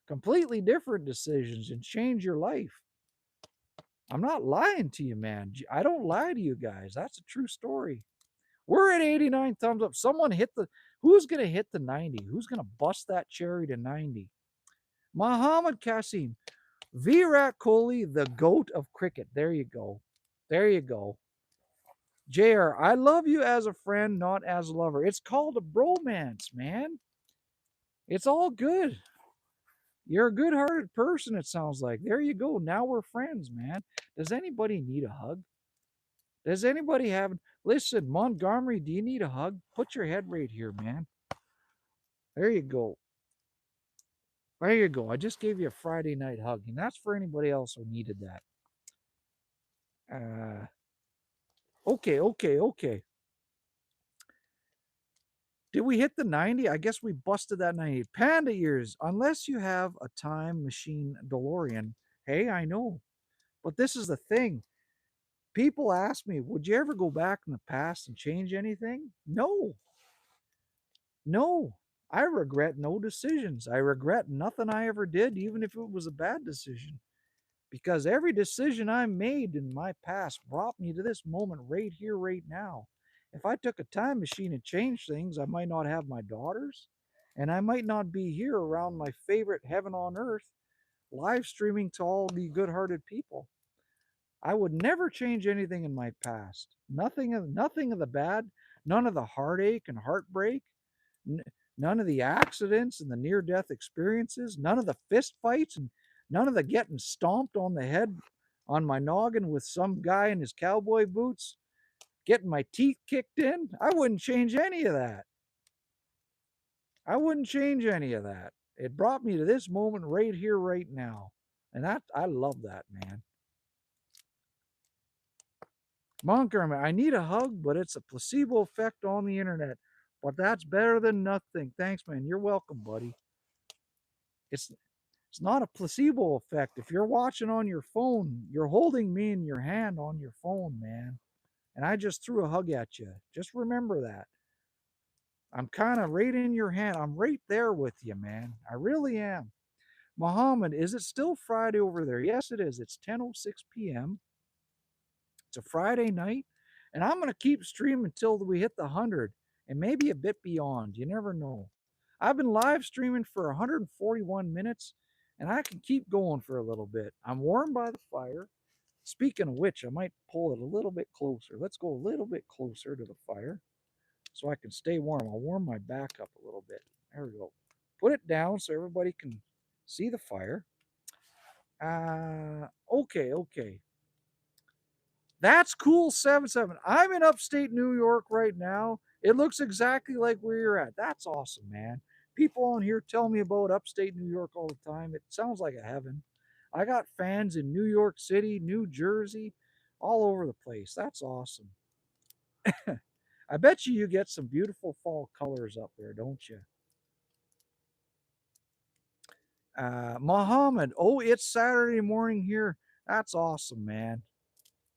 completely different decisions and change your life. I'm not lying to you, man. I don't lie to you guys. That's a true story. We're at 89 thumbs up. Someone hit the, who's going to hit the 90? Who's going to bust that cherry to 90? Muhammad Kasim, Virat Kohli, the goat of cricket. There you go. There you go. JR, I love you as a friend, not as a lover. It's called a bromance, man. It's all good. You're a good hearted person, it sounds like. There you go. Now we're friends, man. Does anybody need a hug? Does anybody have? Listen, Montgomery, do you need a hug? Put your head right here, man. There you go. There you go. I just gave you a Friday night hug, and that's for anybody else who needed that. Uh, okay. Did we hit the 90? I guess we busted that 90. Panda ears, unless you have a time machine DeLorean. Hey, I know. But this is the thing. People ask me, would you ever go back in the past and change anything? No. No, I regret no decisions. I regret nothing I ever did, even if it was a bad decision. Because every decision I made in my past brought me to this moment right here, right now. If I took a time machine and changed things, I might not have my daughters, and I might not be here around my favorite heaven on earth, live streaming to all the good hearted people. I would never change anything in my past. Nothing of the bad, none of the heartache and heartbreak, N- none of the accidents and the near death experiences, none of the fist fights, and none of the getting stomped on the head on my noggin with some guy in his cowboy boots, getting my teeth kicked in. I wouldn't change any of that. I wouldn't change any of that. It brought me to this moment right here, right now. And that I love that, man. Montgomery, I need a hug, but it's a placebo effect on the internet. But that's better than nothing. Thanks, man. You're welcome, buddy. It's it's not a placebo effect. If you're watching on your phone, you're holding me in your hand on your phone, man. And I just threw a hug at you. Just remember that. I'm kind of right in your hand. I'm right there with you, man. I really am. Mohammed, is it still Friday over there? Yes, it is. It's 10:06 p.m. It's a Friday night, and I'm going to keep streaming until we hit the 100 and maybe a bit beyond. You never know. I've been live streaming for 141 minutes, and I can keep going for a little bit. I'm warm by the fire. Speaking of which, I might pull it a little bit closer. Let's go a little bit closer to the fire so I can stay warm. I'll warm my back up a little bit. There we go. Put it down so everybody can see the fire. Okay. That's cool, 7-7. I'm in upstate New York right now. It looks exactly like where you're at. That's awesome, man. People on here tell me about upstate New York all the time. It sounds like a heaven. I got fans in New York City, New Jersey, all over the place. That's awesome. I bet you get some beautiful fall colors up there, don't you? Mohammed, oh, it's Saturday morning here. That's awesome, man.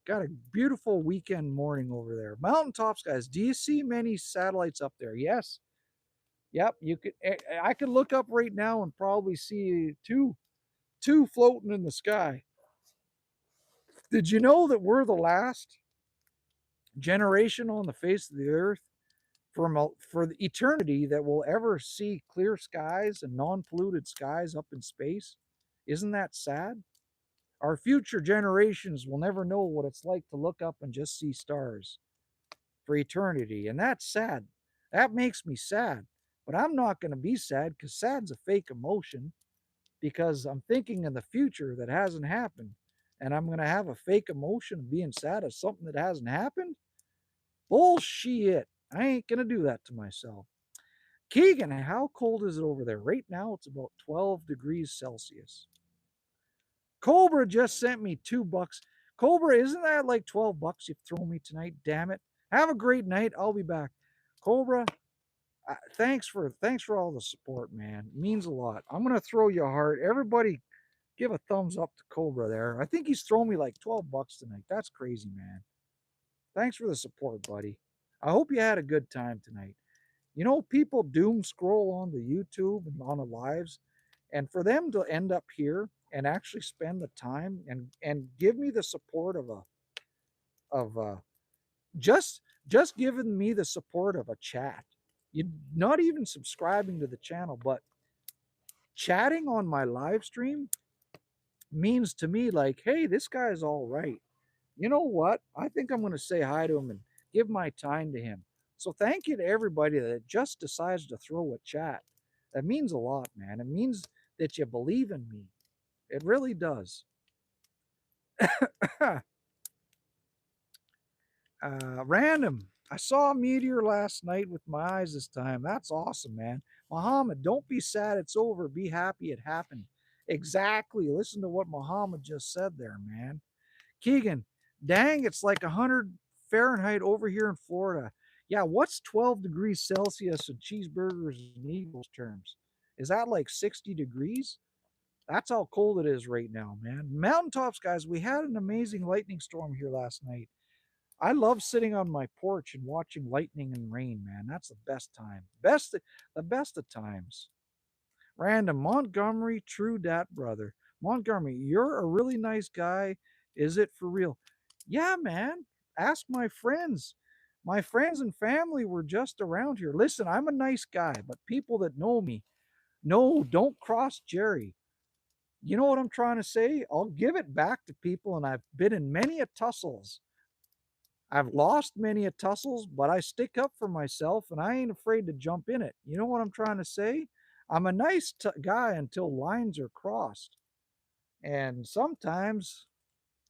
Got a beautiful weekend morning over there. Mountaintops, guys. Do you see many satellites up there? Yes. Yep. You could. I could look up right now and probably see two floating in the sky. Did you know that we're the last generation on the face of the earth for the eternity that will ever see clear skies and non-polluted skies up in space? Isn't that sad? Our future generations will never know what it's like to look up and just see stars for eternity. And that's sad. That makes me sad. But I'm not going to be sad because sad's a fake emotion because I'm thinking in the future that hasn't happened. And I'm going to have a fake emotion of being sad of something that hasn't happened? Bullshit. I ain't going to do that to myself. Keegan, how cold is it over there? Right now, it's about 12 degrees Celsius. Cobra just sent me $2. Cobra, isn't that like 12 bucks you've thrown me tonight? Damn it. Have a great night. I'll be back. Cobra, thanks for all the support, man. It means a lot. I'm gonna throw you a heart. Everybody give a thumbs up to Cobra there. I think he's thrown me like 12 bucks tonight. That's crazy, man. Thanks for the support, buddy. I hope you had a good time tonight. You know, people doom scroll on the YouTube and on the lives, and for them to end up here and actually spend the time and give me the support of just giving me the support of a chat. You not even subscribing to the channel, but chatting on my live stream means to me like, hey, this guy's all right. You know what? I think I'm going to say hi to him and give my time to him. So thank you to everybody that just decides to throw a chat. That means a lot, man. It means that you believe in me. It really does. Random. I saw a meteor last night with my eyes this time. That's awesome, man. Muhammad, don't be sad it's over. Be happy it happened. Exactly. Listen to what Muhammad just said there, man. Keegan, dang, it's like 100 Fahrenheit over here in Florida. Yeah, what's 12 degrees Celsius in cheeseburgers and Eagles terms? Is that like 60 degrees? That's how cold it is right now, man. Mountaintops, guys, we had an amazing lightning storm here last night. I love sitting on my porch and watching lightning and rain, man. That's the best time. The best of times. Random Montgomery, true dat brother. Montgomery, you're a really nice guy. Is it for real? Yeah, man. Ask my friends. My friends and family were just around here. Listen, I'm a nice guy, but people that know me, no, don't cross Jerry. You know what I'm trying to say? I'll give it back to people, and I've been in many a tussles. I've lost many a tussles, but I stick up for myself and I ain't afraid to jump in it. You know what I'm trying to say? I'm a nice guy until lines are crossed. And sometimes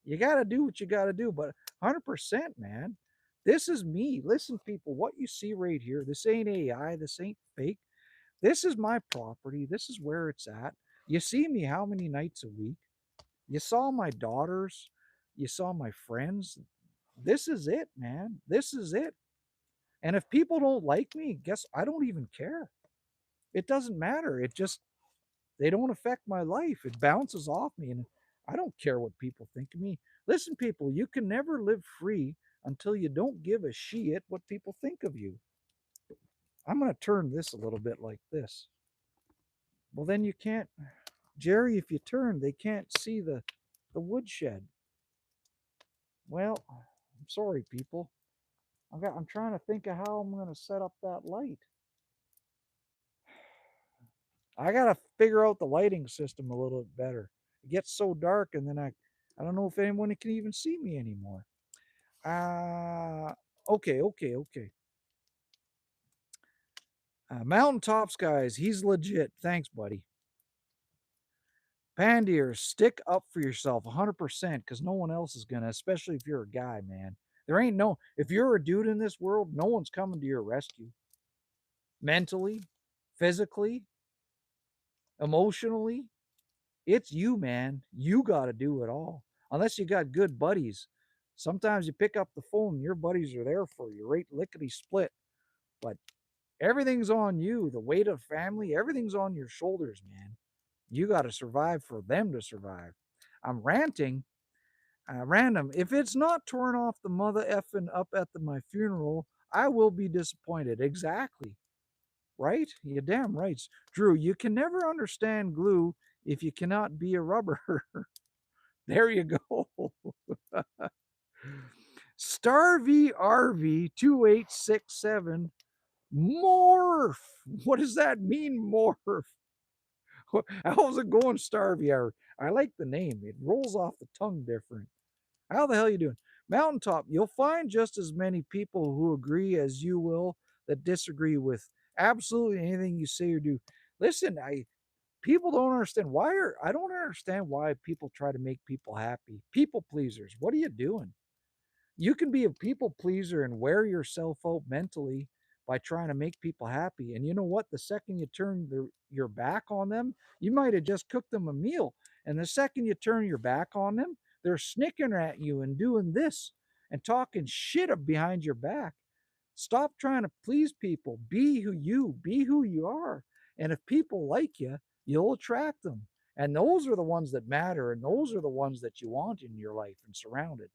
you got to do what you got to do, but 100%, man. This is me. Listen, people, what you see right here, this ain't AI, this ain't fake. This is my property. This is where it's at. You see me how many nights a week? You saw my daughters. You saw my friends. This is it, man. This is it. And if people don't like me, guess I don't even care. It doesn't matter. It just, they don't affect my life. It bounces off me. And I don't care what people think of me. Listen, people, you can never live free until you don't give a shit what people think of you. I'm going to turn this a little bit like this. Well, then you can't, Jerry, if you turn, they can't see the woodshed. Well, I'm sorry, people. I'm trying to think of how I'm going to set up that light. I got to figure out the lighting system a little bit better. It gets so dark, and then I don't know if anyone can even see me anymore. Okay. Mountaintops guys, he's legit. Thanks, buddy. Pandier, stick up for yourself 100% because no one else is gonna, especially if you're a guy, man. There ain't no, if you're a dude in this world, no one's coming to your rescue. Mentally, physically, emotionally, it's you, man. You got to do it all. Unless you got good buddies. Sometimes you pick up the phone, your buddies are there for you, right? Lickety split. But everything's on you. The weight of family, everything's on your shoulders, man. You got to survive for them to survive. I'm ranting. Random. If it's not torn off the mother effing up at my funeral, I will be disappointed. Exactly. Right? You're damn right. Drew, you can never understand glue if you cannot be a rubber. There you go. Starvy RV 2867 morph. What does that mean, morph? How's it going, Starvy RV? I like the name. It rolls off the tongue different. How the hell you doing? Mountaintop, you'll find just as many people who agree as you will that disagree with absolutely anything you say or do. Listen, people don't understand I don't understand why people try to make people happy. People pleasers. What are you doing? You can be a people pleaser and wear yourself out mentally by trying to make people happy. And you know what? The second you turn your back on them, you might have just cooked them a meal. And the second you turn your back on them, they're snickering at you and doing this and talking shit up behind your back. Stop trying to please people. Be who you are. And if people like you, you'll attract them. And those are the ones that matter. And those are the ones that you want in your life and surrounded.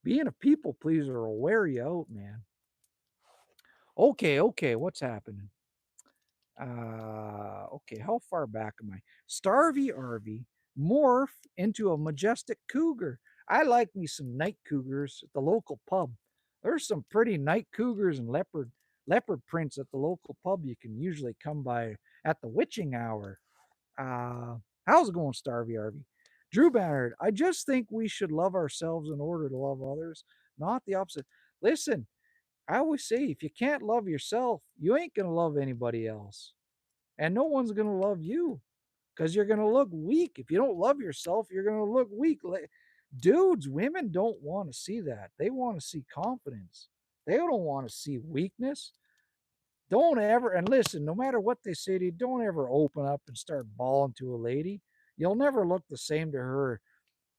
Being a people pleaser will wear you out, man. Okay, what's happening? Okay, how far back am I? Starvy RV morph into a majestic cougar. I like me some night cougars at the local pub. There's some pretty night cougars and leopard prints at the local pub you can usually come by at the witching hour. How's it going, Starvy RV? Drew Bannard, I just think we should love ourselves in order to love others, not the opposite. Listen, I always say if you can't love yourself, you ain't going to love anybody else. And no one's going to love you because you're going to look weak. If you don't love yourself, you're going to look weak. Dudes, women don't want to see that. They want to see confidence. They don't want to see weakness. Don't ever, and listen, no matter what they say to you, don't ever open up and start bawling to a lady. You'll never look the same to her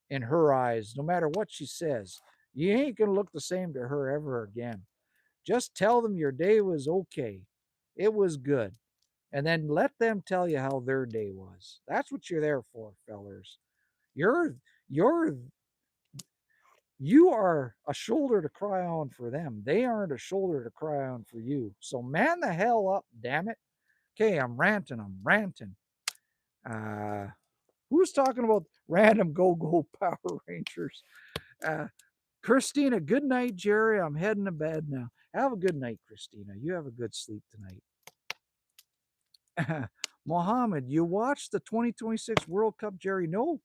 in her eyes, no matter what she says. You ain't going to look the same to her ever again. Just tell them your day was okay. It was good. And then let them tell you how their day was. That's what you're there for, fellers. You're you're you are a shoulder to cry on for them. They aren't a shoulder to cry on for you. So man the hell up, damn it. Okay, I'm ranting. Uh who's talking about random go Power Rangers? Uh Christina, good night, Jerry. I'm heading to bed now. Have a good night, Christina. You have a good sleep tonight. Mohammed, you watched the 2026 World Cup, Jerry? No,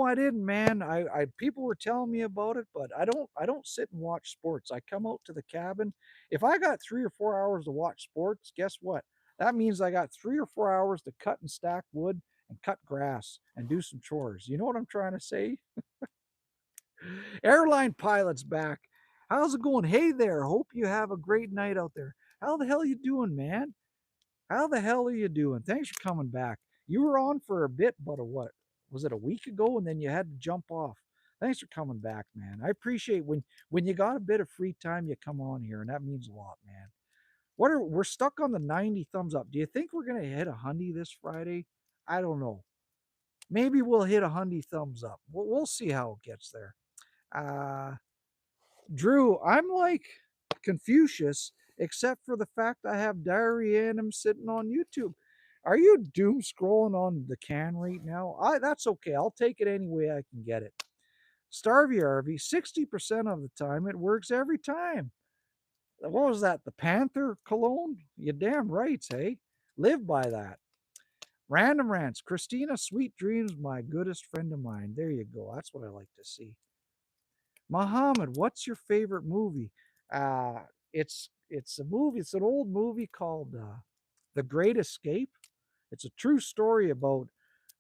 I didn't, man. I people were telling me about it, but I don't sit and watch sports. I come out to the cabin. If I got 3 or 4 hours to watch sports, guess what? That means I got 3 or 4 hours to cut and stack wood and cut grass and do some chores. You know what I'm trying to say? Airline pilots back. How's it going? Hey there. Hope you have a great night out there. How the hell you doing, man? How the hell are you doing? Thanks for coming back. You were on for a bit, but a what? Was it a week ago? And then you had to jump off. Thanks for coming back, man. I appreciate when you got a bit of free time, you come on here, and that means a lot, man. We're stuck on the 90 thumbs up. Do you think we're gonna hit a hundy this Friday? I don't know. Maybe we'll hit a hundy thumbs up. We'll see how it gets there. Uh, Drew, I'm like Confucius, except for the fact I have diarrhea and I'm sitting on YouTube. Are you doom scrolling on the can right now? That's okay. I'll take it any way I can get it. Starvey RV, 60% of the time it works every time. What was that? The Panther cologne? You damn right, hey? Live by that. Random rants. Christina, sweet dreams, my goodest friend of mine. There you go. That's what I like to see. Muhammad, what's your favorite movie? Uh, it's a movie. It's an old movie called The Great Escape. It's a true story about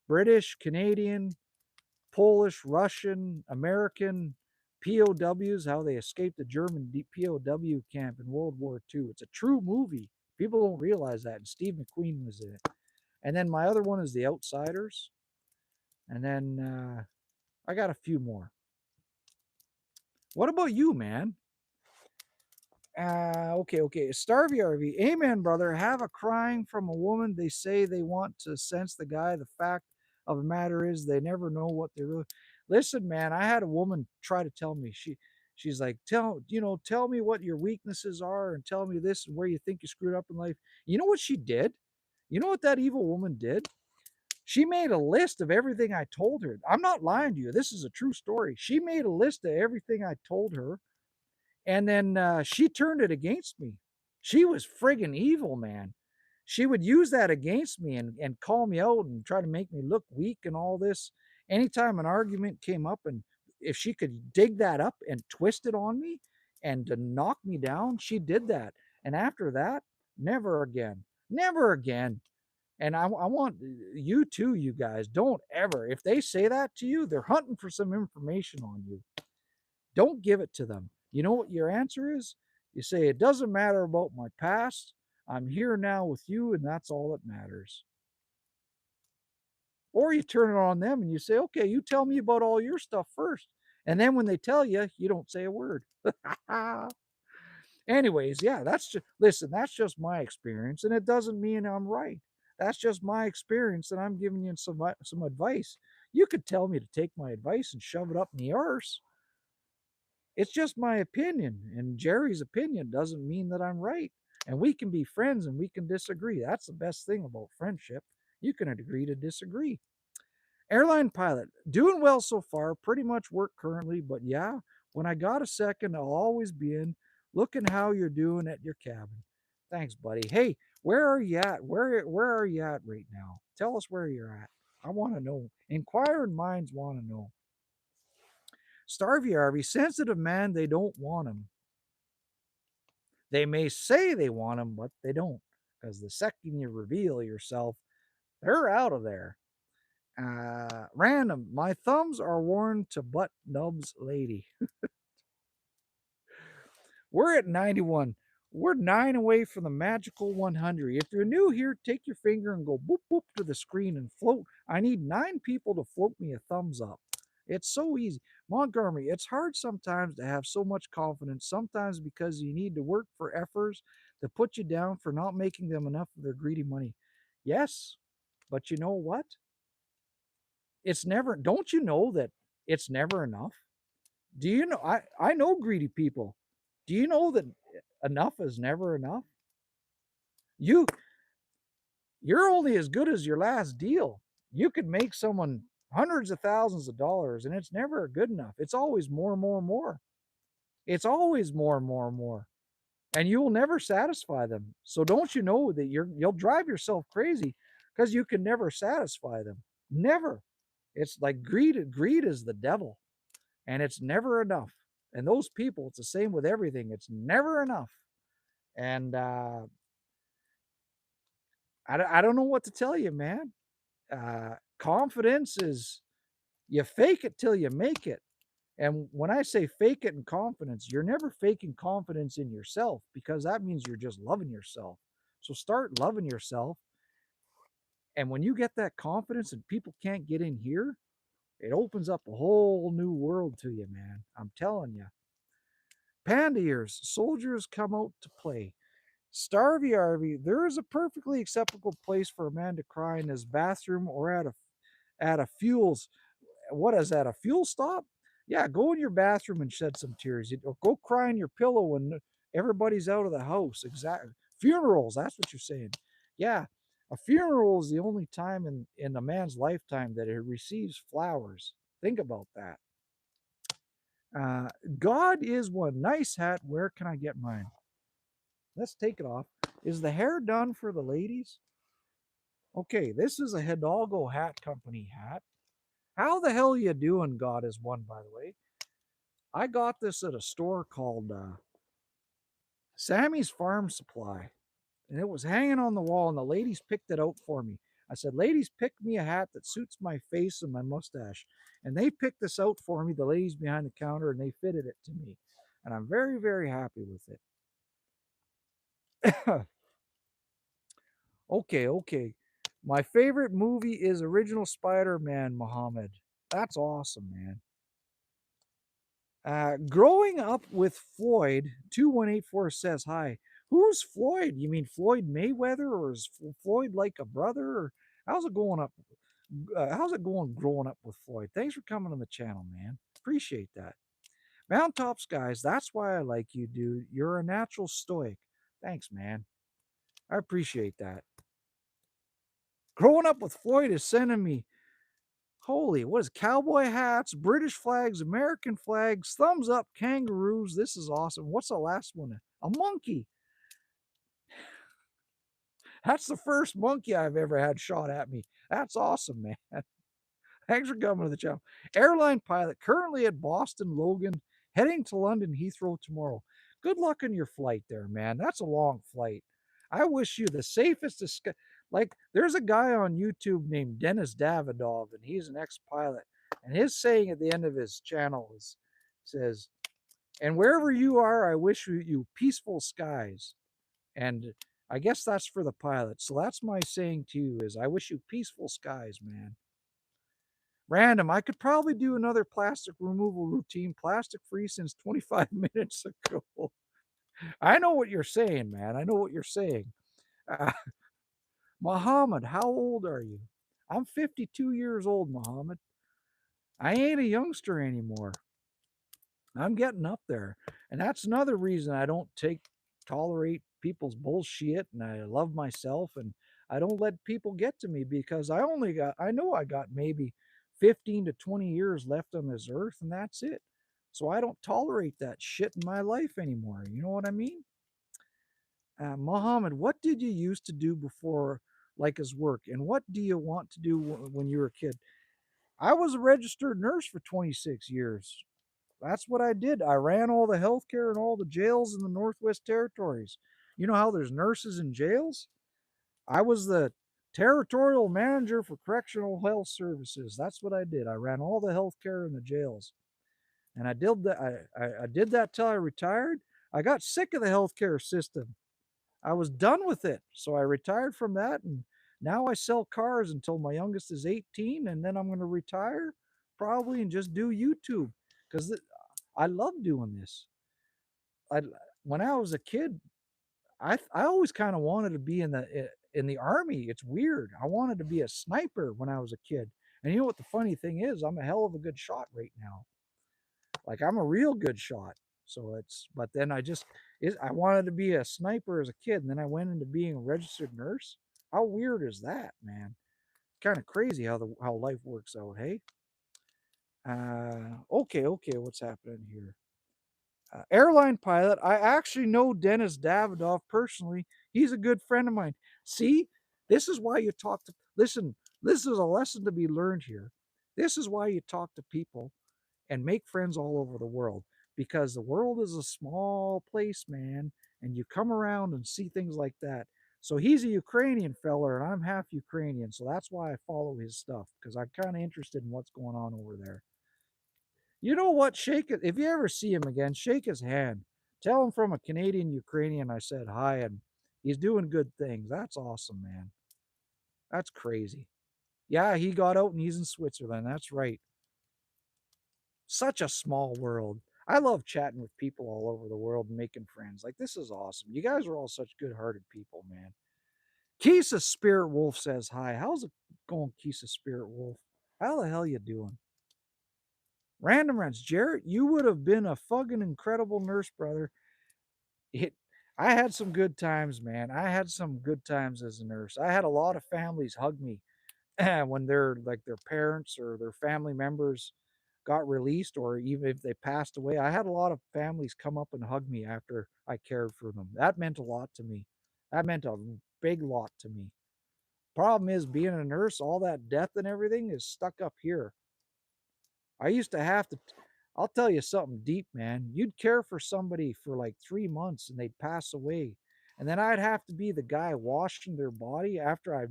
British, Canadian, Polish, Russian, American POWs, how they escaped the German POW camp in World War II. It's a true movie. People don't realize that. And Steve McQueen was in it. And then my other one is The Outsiders. And then I got a few more. What about you, man? Okay. Starvey RV. Amen, brother. Have a crying from a woman. They say they want to sense the guy. The fact of the matter is they never know what they really. Listen, man, I had a woman try to tell me. She's like, tell me what your weaknesses are and tell me this and where you think you screwed up in life. You know what she did? You know what that evil woman did? She made a list of everything I told her. I'm not lying to you. This is a true story. She made a list of everything I told her, and then she turned it against me. She was friggin' evil, man. She would use that against me and call me out and try to make me look weak and all this. Anytime an argument came up, and if she could dig that up and twist it on me and to knock me down, she did that. And after that, never again. Never again. And I want you too, you guys, don't ever, if they say that to you, they're hunting for some information on you. Don't give it to them. You know what your answer is? You say, it doesn't matter about my past. I'm here now with you, and that's all that matters. Or you turn it on them and you say, okay, you tell me about all your stuff first. And then when they tell you, you don't say a word. Anyways, yeah, listen, that's just my experience, and it doesn't mean I'm right. That's just my experience, and I'm giving you some advice. You could tell me to take my advice and shove it up in the arse. It's just my opinion, and Jerry's opinion doesn't mean that I'm right. And we can be friends and we can disagree. That's the best thing about friendship. You can agree to disagree. Airline pilot, doing well so far, pretty much work currently, but yeah, when I got a second, I'll always be in. Looking how you're doing at your cabin. Thanks, buddy. Hey, where are you at? Where are you at right now? Tell us where you're at. I want to know. Inquiring minds want to know. Starvey Arvy, sensitive man, they don't want him. They may say they want him, but they don't. Because the second you reveal yourself, they're out of there. Random, my thumbs are worn to butt nubs lady. We're at 91. We're 9 away from the magical 100. If you're new here, take your finger and go boop boop to the screen and float. I need 9 people to float me a thumbs up. It's so easy. Montgomery, it's hard sometimes to have so much confidence, sometimes because you need to work for efforts to put you down for not making them enough of their greedy money. Yes, but you know what? It's never, don't you know that it's never enough? Do you know? I know greedy people. Do you know that enough is never enough? You you're only as good as your last deal. You could make someone hundreds of thousands of dollars and it's never good enough. It's always more and more and more. It's always more and more and more. And you will never satisfy them. So don't you know that you'll drive yourself crazy because you can never satisfy them. Never. It's like greed is the devil and it's never enough. And those people, it's the same with everything. It's never enough. And I don't know what to tell you, man. Confidence is you fake it till you make it. And when I say fake it in confidence, you're never faking confidence in yourself because that means you're just loving yourself. So start loving yourself. And when you get that confidence and people can't get in here, it opens up a whole new world to you, man. I'm telling you. Panda ears, soldiers come out to play. Starvey Arvey, there is a perfectly acceptable place for a man to cry in his bathroom or at a fuels. What is that? A fuel stop? Yeah, go in your bathroom and shed some tears. Or go cry in your pillow when everybody's out of the house. Exactly. Funerals. That's what you're saying. Yeah, a funeral is the only time in a man's lifetime that he receives flowers. Think about that. Uh, God is one. Nice hat. Where can I get mine? Let's take it off. Is the hair done for the ladies? Okay, this is a Hidalgo Hat Company hat. How the hell you doing, God is one, by the way? I got this at a store called Sammy's Farm Supply, and it was hanging on the wall, and the ladies picked it out for me. I said, ladies, pick me a hat that suits my face and my mustache. And they picked this out for me, the ladies behind the counter, and they fitted it to me. And I'm very, very happy with it. Okay, okay. My favorite movie is original Spider-Man, Muhammad. That's awesome, man. Growing up with Floyd, 2184 says hi. Who's Floyd? You mean Floyd Mayweather, or is Floyd like a brother? Or how's it going up? How's it going growing up with Floyd? Thanks for coming on the channel, man. Appreciate that. Mountaintops guys, that's why I like you, dude. You're a natural stoic. Thanks, man. I appreciate that. Growing up with Floyd is sending me holy, what is cowboy hats, British flags, American flags, thumbs up, kangaroos. This is awesome. What's the last one? A monkey. That's the first monkey I've ever had shot at me. That's awesome, man. Thanks for coming to the channel. Airline pilot currently at Boston Logan, heading to London Heathrow tomorrow. Good luck on your flight there, man. That's a long flight. I wish you the safest. Like, there's a guy on YouTube named Dennis Davidov, and he's an ex-pilot. And his saying at the end of his channel says, "And wherever you are, I wish you peaceful skies." And I guess that's for the pilot. So that's my saying to you is I wish you peaceful skies, man. Random. I could probably do another plastic removal routine, plastic free since 25 minutes ago. I know what you're saying, man. I know what you're saying. Uh, Muhammad, how old are you? I'm 52 years old, Muhammad. I ain't a youngster anymore. I'm getting up there. And that's another reason I don't tolerate people's bullshit, and I love myself, and I don't let people get to me because I know I got maybe 15 to 20 years left on this earth, and that's it. So I don't tolerate that shit in my life anymore. You know what I mean? Muhammad, what did you used to do before, like as work, and what do you want to do when you were a kid? I was a registered nurse for 26 years. That's what I did. I ran all the healthcare in all the jails in the Northwest Territories. You know how there's nurses in jails? I was the territorial manager for correctional health services. That's what I did. I ran all the healthcare in the jails. And I did that. I did that till I retired. I got sick of the healthcare system. I was done with it. So I retired from that, and now I sell cars until my youngest is 18, and then I'm going to retire probably and just do YouTube because I love doing this. I When I was a kid, I always kind of wanted to be in the army. It's weird. I wanted to be a sniper when I was a kid. And you know what the funny thing is? I'm a hell of a good shot right now. Like I'm a real good shot. So but then I wanted to be a sniper as a kid, and then I went into being a registered nurse. How weird is that, man? Kind of crazy how life works out, hey? Okay, what's happening here? Airline pilot. I actually know Dennis Davidoff personally. He's a good friend of mine. See, this is why you talk to, listen, this is a lesson to be learned here. This is why you talk to people and make friends all over the world because the world is a small place, man, and you come around and see things like that. So he's a Ukrainian fella, and I'm half Ukrainian, so that's why I follow his stuff because I'm kind of interested in what's going on over there. You know what? Shake it. If you ever see him again, shake his hand. Tell him from a Canadian Ukrainian I said hi and he's doing good things. That's awesome, man. That's crazy. Yeah, he got out and he's in Switzerland. That's right. Such a small world. I love chatting with people all over the world and making friends. Like, this is awesome. You guys are all such good hearted people, man. Kisa Spirit Wolf says hi. How's it going, Kisa Spirit Wolf? How the hell you doing? Random Rants, Jarrett, you would have been a fucking incredible nurse, brother. It, I had some good times, man. I had some good times as a nurse. I had a lot of families hug me when their like their parents or their family members got released, or even if they passed away. I had a lot of families come up and hug me after I cared for them. That meant a lot to me. That meant a big lot to me. Problem is, being a nurse, all that death and everything is stuck up here. I used to have to. I'll tell you something deep, man. You'd care for somebody for like 3 months and they'd pass away. And then I'd have to be the guy washing their body after I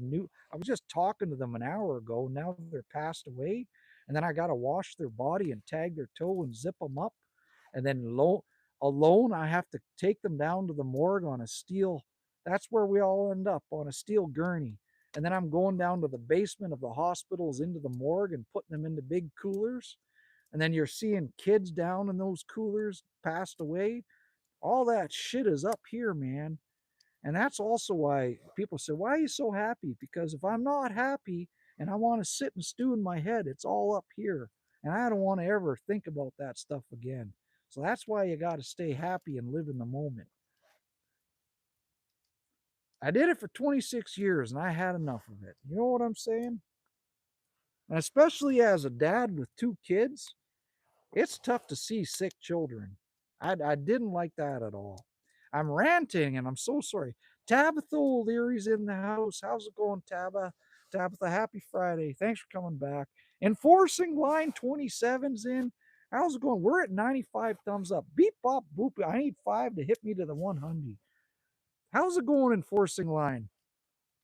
was just talking to them an hour ago. Now they're passed away. And then I got to wash their body and tag their toe and zip them up. And then alone, I have to take them down to the morgue on a steel. That's where we all end up, on a steel gurney. And then I'm going down to the basement of the hospitals into the morgue and putting them into big coolers. And then you're seeing kids down in those coolers passed away. All that shit is up here, man. And that's also why people say, "Why are you so happy?" Because if I'm not happy and I want to sit and stew in my head, it's all up here. And I don't want to ever think about that stuff again. So that's why you got to stay happy and live in the moment. I did it for 26 years and I had enough of it. You know what I'm saying? And especially as a dad with two kids, it's tough to see sick children. I didn't like that at all. I'm ranting and I'm so sorry. Tabitha O'Leary's in the house. How's it going, Tabitha, happy Friday. Thanks for coming back. Enforcing line 27's in. How's it going? We're at 95 thumbs up. Beep, bop, boop. I need 5 to hit me to the 100. How's it going, enforcing line?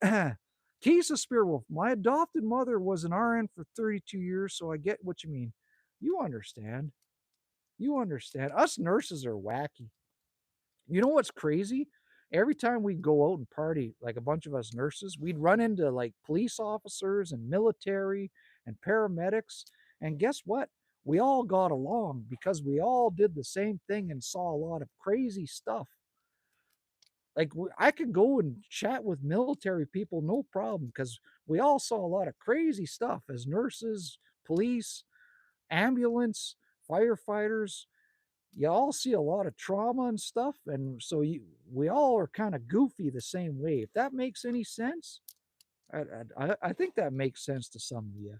Keys of Spearwolf. My adopted mother was an RN for 32 years, so I get what you mean. You understand. You understand. Us nurses are wacky. You know what's crazy? Every time we go out and party, like a bunch of us nurses, we'd run into like police officers and military and paramedics. And guess what? We all got along because we all did the same thing and saw a lot of crazy stuff. Like I could go and chat with military people, no problem, because we all saw a lot of crazy stuff as nurses, police, ambulance, firefighters. You all see a lot of trauma and stuff, and so we all are kind of goofy the same way. If that makes any sense, I think that makes sense to some of you.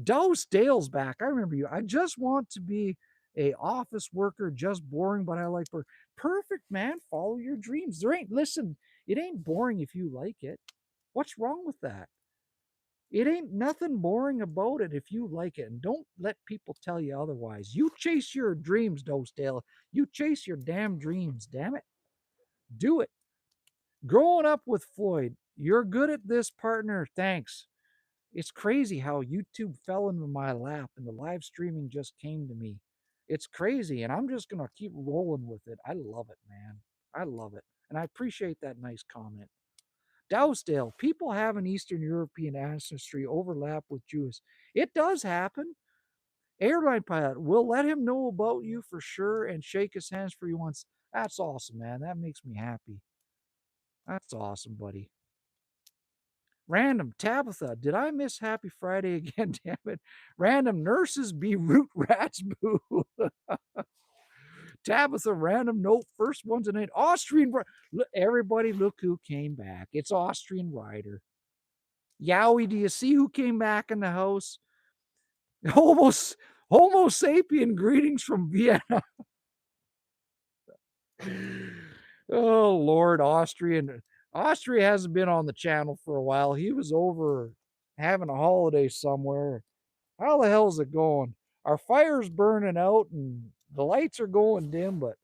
Dose Dale's back. I remember you. I just want to be a office worker, just boring, but I like work. Perfect, man. Follow your dreams. There ain't listen. It ain't boring if you like it. What's wrong with that? It ain't nothing boring about it if you like it. And don't let people tell you otherwise. You chase your dreams, Dosedale. You chase your damn dreams, damn it. Do it. Growing up with Floyd, you're good at this, partner. Thanks. It's crazy how YouTube fell into my lap and the live streaming just came to me. It's crazy, and I'm just going to keep rolling with it. I love it, man. I love it. And I appreciate that nice comment. Dowsdale, people have an Eastern European ancestry overlap with Jewish. It does happen. Airline pilot, we'll let him know about you for sure and shake his hands for you once. That's awesome, man. That makes me happy. That's awesome, buddy. Random Tabitha, did I miss Happy Friday again? Damn it. Random nurses be root rats, boo. Tabitha, random note, first one tonight. Austrian, look, everybody, look who came back. It's Austrian Rider. Yowie, do you see who came back in the house? Homo, Homo sapien greetings from Vienna. Oh, Lord, Austrian. Austria hasn't been on the channel for a while. He was over having a holiday somewhere. How the hell is it going? Our fire's burning out and the lights are going dim, but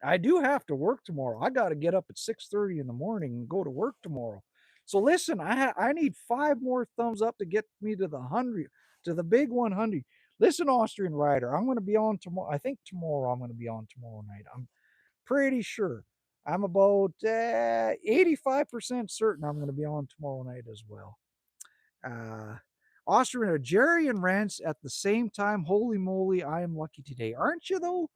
I do have to work tomorrow. I got to get up at 6:30 in the morning and go to work tomorrow. So listen, I need 5 more thumbs up to get me to the 100, to the big 100. Listen, Austrian Rider, I'm going to be on tomorrow. I think tomorrow I'm going to be on tomorrow night. I'm pretty sure. I'm about 85% certain I'm going to be on tomorrow night as well. Uh, Austrian Jerry and Rance at the same time. Holy moly, I am lucky today. Aren't you, though?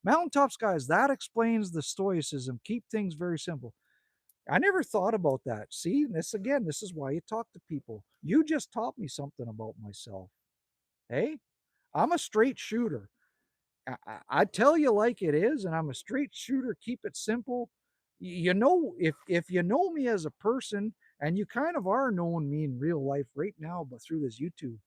Mountaintop skies, that explains the stoicism. Keep things very simple. I never thought about that. See, this again, this is why you talk to people. You just taught me something about myself. Hey, I'm a straight shooter. I tell you like it is, and I'm a straight shooter. Keep it simple. You know, if you know me as a person, and you kind of are knowing me in real life right now, but through this YouTube,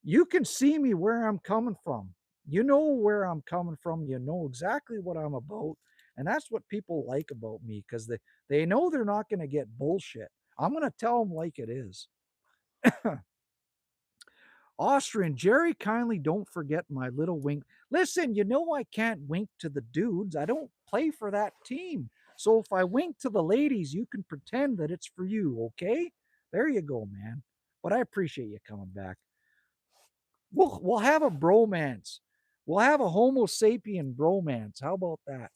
you can see me where I'm coming from. You know where I'm coming from. You know exactly what I'm about, and that's what people like about me because they know they're not going to get bullshit. I'm going to tell them like it is. Austrian, Jerry, kindly don't forget my little wink. Listen, you know I can't wink to the dudes. I don't play for that team. So if I wink to the ladies, you can pretend that it's for you, okay? There you go, man. But I appreciate you coming back. We'll have a bromance. We'll have a Homo sapien bromance. How about that?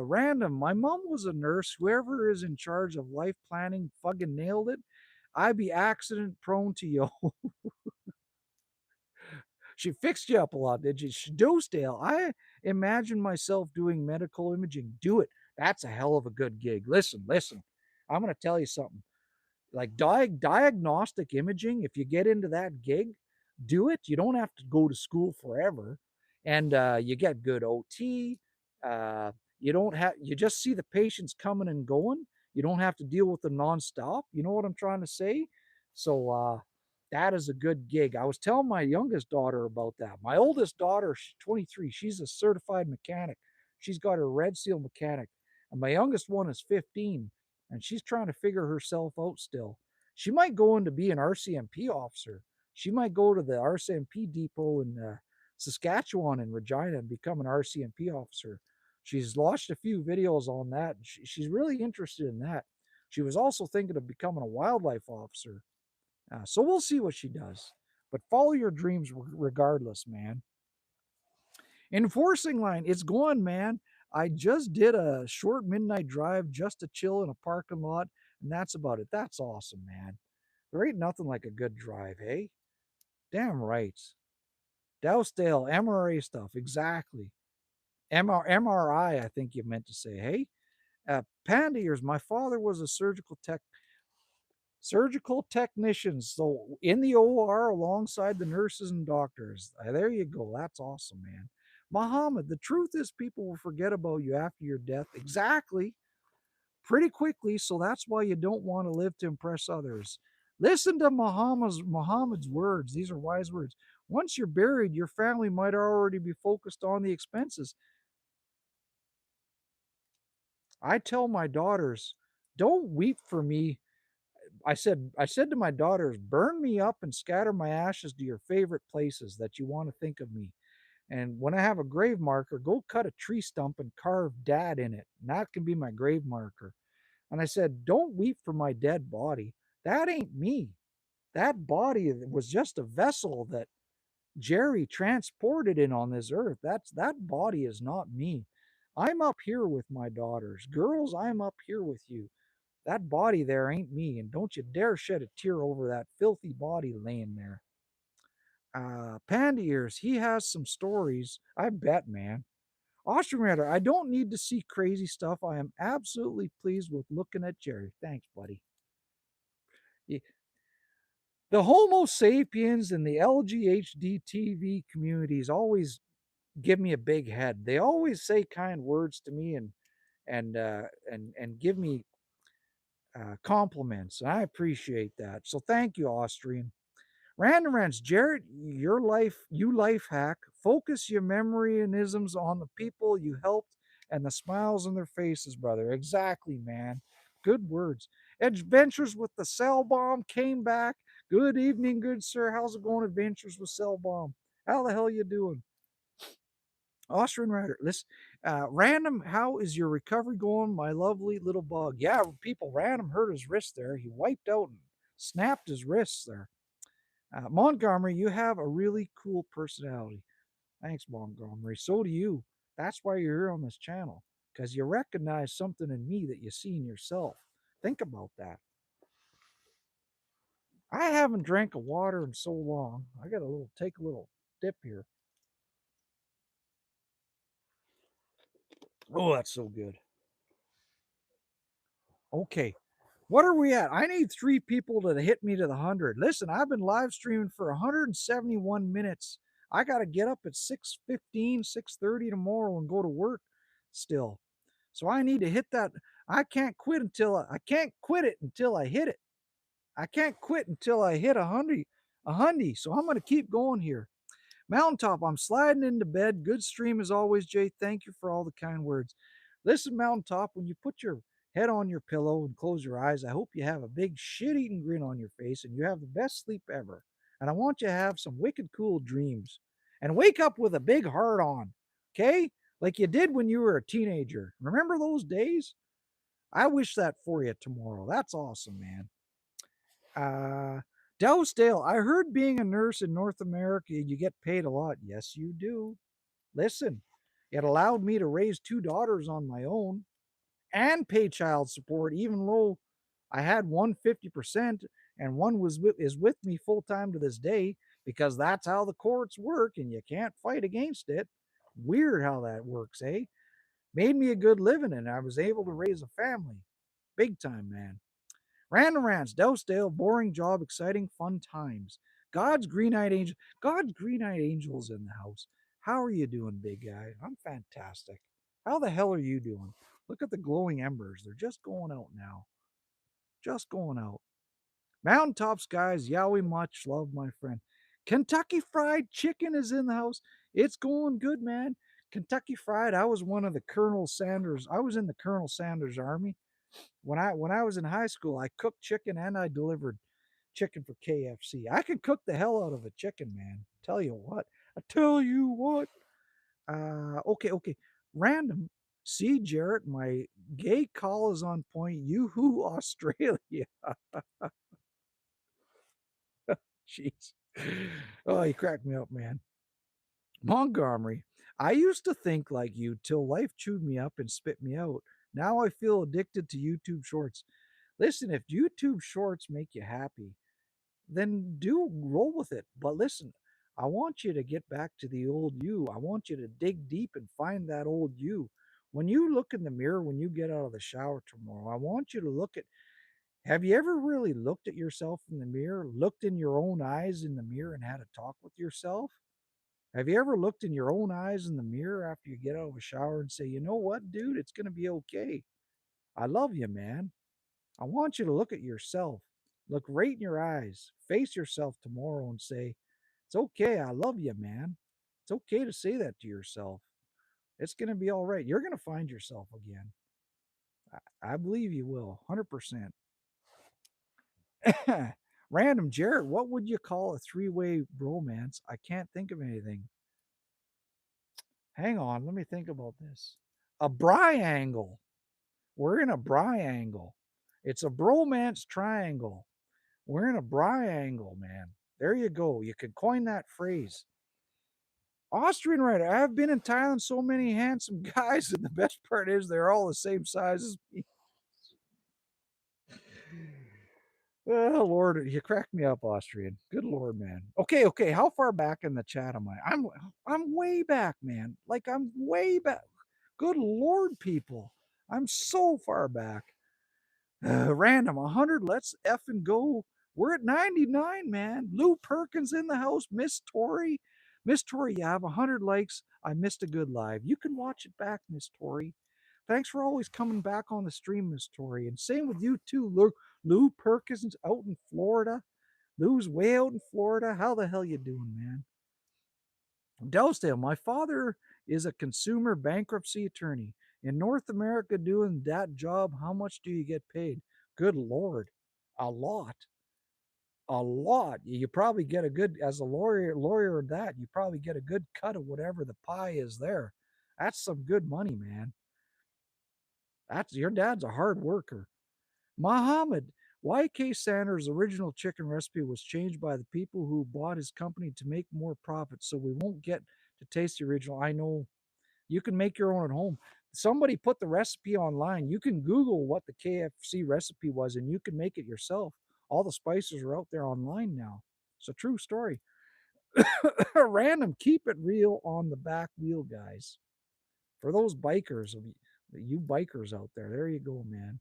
Random. My mom was a nurse. Whoever is in charge of life planning fucking nailed it. I'd be accident prone to you. She fixed you up a lot, did she? Dale, I imagine myself doing medical imaging. Do it. That's a hell of a good gig. Listen. I'm going to tell you something. Like diagnostic imaging, if you get into that gig, do it. You don't have to go to school forever, and you get good OT. Uh, you don't have you just see the patients coming and going. You don't have to deal with them nonstop. You know what I'm trying to say? So that is a good gig. I was telling my youngest daughter about that. My oldest daughter, she's 23. She's a certified mechanic. She's got her red seal mechanic, and my youngest one is 15 and she's trying to figure herself out still. She might go in to be an RCMP officer. She might go to the RCMP depot in Saskatchewan and Regina and become an RCMP officer. She's watched a few videos on that. She's really interested in that. She was also thinking of becoming a wildlife officer. So we'll see what she does. But follow your dreams regardless, man. Enforcing line, it's going, man. I just did a short midnight drive just to chill in a parking lot, and that's about it. That's awesome, man. There ain't nothing like a good drive, hey? Damn right. Dowsdale, MRA stuff, exactly. MRI, I think you meant to say, hey? Panda ears, my father was a surgical technicians. So in the OR alongside the nurses and doctors. There you go. That's awesome, man. Muhammad, the truth is people will forget about you after your death. Exactly. Pretty quickly. So that's why you don't want to live to impress others. Listen to Muhammad's words. These are wise words. Once you're buried, your family might already be focused on the expenses. I tell my daughters, don't weep for me. I said to my daughters, burn me up and scatter my ashes to your favorite places that you want to think of me. And when I have a grave marker, go cut a tree stump and carve dad in it. And that can be my grave marker. And I said, don't weep for my dead body. That ain't me. That body was just a vessel that Jerry transported in on this earth. That body is not me. I'm up here with my daughters. Girls, I'm up here with you. That body there ain't me, and don't you dare shed a tear over that filthy body laying there. Panda ears, he has some stories. I bet, man. Austrian I don't need to see crazy stuff. I am absolutely pleased with looking at Jerry. Thanks, buddy. The Homo sapiens and the LGHDTV communities always give me a big head. They always say kind words to me and give me compliments. I appreciate that. So thank you, Austrian. Random Rants, Jared, you life hack. Focus your memoryisms on the people you helped and the smiles on their faces, brother. Exactly, man. Good words. Adventures with the Cell Bomb came back. Good evening, good sir. How's it going, Adventures with Cell Bomb? How the hell you doing? Austrian Rider, listen, Random, how is your recovery going, my lovely little bug? Yeah, people, Random hurt his wrist there. He wiped out and snapped his wrists there. Montgomery, you have a really cool personality. Thanks, Montgomery. So do you. That's why you're here on this channel, because you recognize something in me that you see in yourself. Think about that. I haven't drank a water in so long. I got a little take a little dip here. Oh, that's so good. Okay. What are we at? I need 3 people to hit me to the 100. Listen, I've been live streaming for 171 minutes. I got to get up at 6:15, 6:30 tomorrow and go to work still. So I need to hit that. I can't quit it until I hit it. I can't quit until I hit a hundy. So I'm going to keep going here. Mountaintop, I'm sliding into bed. Good stream as always, Jay. Thank you for all the kind words. Listen, Mountaintop, when you put your head on your pillow and close your eyes, I hope you have a big shit eating grin on your face and you have the best sleep ever. And I want you to have some wicked cool dreams and wake up with a big heart on, okay? Like you did when you were a teenager. Remember those days? I wish that for you tomorrow. That's awesome, man. Uh, Dale, I heard being a nurse in North America, you get paid a lot. Yes, you do. Listen, it allowed me to raise 2 daughters on my own and pay child support, even though I had one 50% and one is with me full time to this day because that's how the courts work and you can't fight against it. Weird how that works, eh? Made me a good living and I was able to raise a family. Big time, man. Random rants, Dale, boring job, exciting, fun times. God's green-eyed angels in the house. How are you doing, big guy? I'm fantastic. How the hell are you doing? Look at the glowing embers. They're just going out now. Just going out. Mountaintops, guys. Yowie, much love, my friend. Kentucky Fried Chicken is in the house. It's going good, man. Kentucky Fried. I was one of the Colonel Sanders. I was in the Colonel Sanders Army when I was in high school, I cooked chicken and I delivered chicken for KFC. I can cook the hell out of a chicken, man. Tell you what. I tell you what. Okay. Random. See, Jarrett, my gay call is on point. You-hoo, Australia. Jeez. Oh, you cracked me up, man. Montgomery. I used to think like you till life chewed me up and spit me out. Now I feel addicted to YouTube shorts. Listen, if YouTube shorts make you happy, then do roll with it. But listen, I want you to get back to the old you. I want you to dig deep and find that old you. When you look in the mirror, when you get out of the shower tomorrow, I want you to look at have you ever really looked at yourself in the mirror, looked in your own eyes in the mirror and had a talk with yourself? Have you ever looked in your own eyes in the mirror after you get out of a shower and say, you know what, dude, it's going to be okay. I love you, man. I want you to look at yourself, look right in your eyes, face yourself tomorrow and say, it's okay. I love you, man. It's okay to say that to yourself. It's going to be all right. You're going to find yourself again. I believe you will, 100%. Random Jared, what would you call a three-way romance? I can't think of anything. Hang on, let me think about this. A briangle. We're in a briangle. It's a bromance triangle. We're in a briangle, man. There you go. You could coin that phrase. Austrian writer. I've been in Thailand, so many handsome guys, and the best part is they're all the same size as me. Oh Lord, you cracked me up, Austrian. Good Lord, man. Okay. How far back in the chat am I? I'm way back, man. Like I'm way back. Good Lord, people. I'm so far back. Random 100. Let's effing go. We're at 99, man. Lou Perkins in the house. Miss Tori. Miss Tori, you have 100 likes. I missed a good live. You can watch it back, Miss Tori. Thanks for always coming back on the stream, Miss Tori. And same with you too, Lou Perkins out in Florida. Lou's way out in Florida. How the hell you doing, man? Dellsdale, my father is a consumer bankruptcy attorney. In North America, doing that job, how much do you get paid? Good Lord, a lot. A lot. You probably get a good, as a lawyer of that, you probably get a good cut of whatever the pie is there. That's some good money, man. That's your dad's a hard worker. Muhammad, Y.K. Sanders' original chicken recipe was changed by the people who bought his company to make more profit, so we won't get to taste the original. I know you can make your own at home. Somebody put the recipe online. You can Google what the KFC recipe was and you can make it yourself. All the spices are out there online now. It's a true story. Random, keep it real on the back wheel, guys. For those bikers, you bikers out there, there you go, man.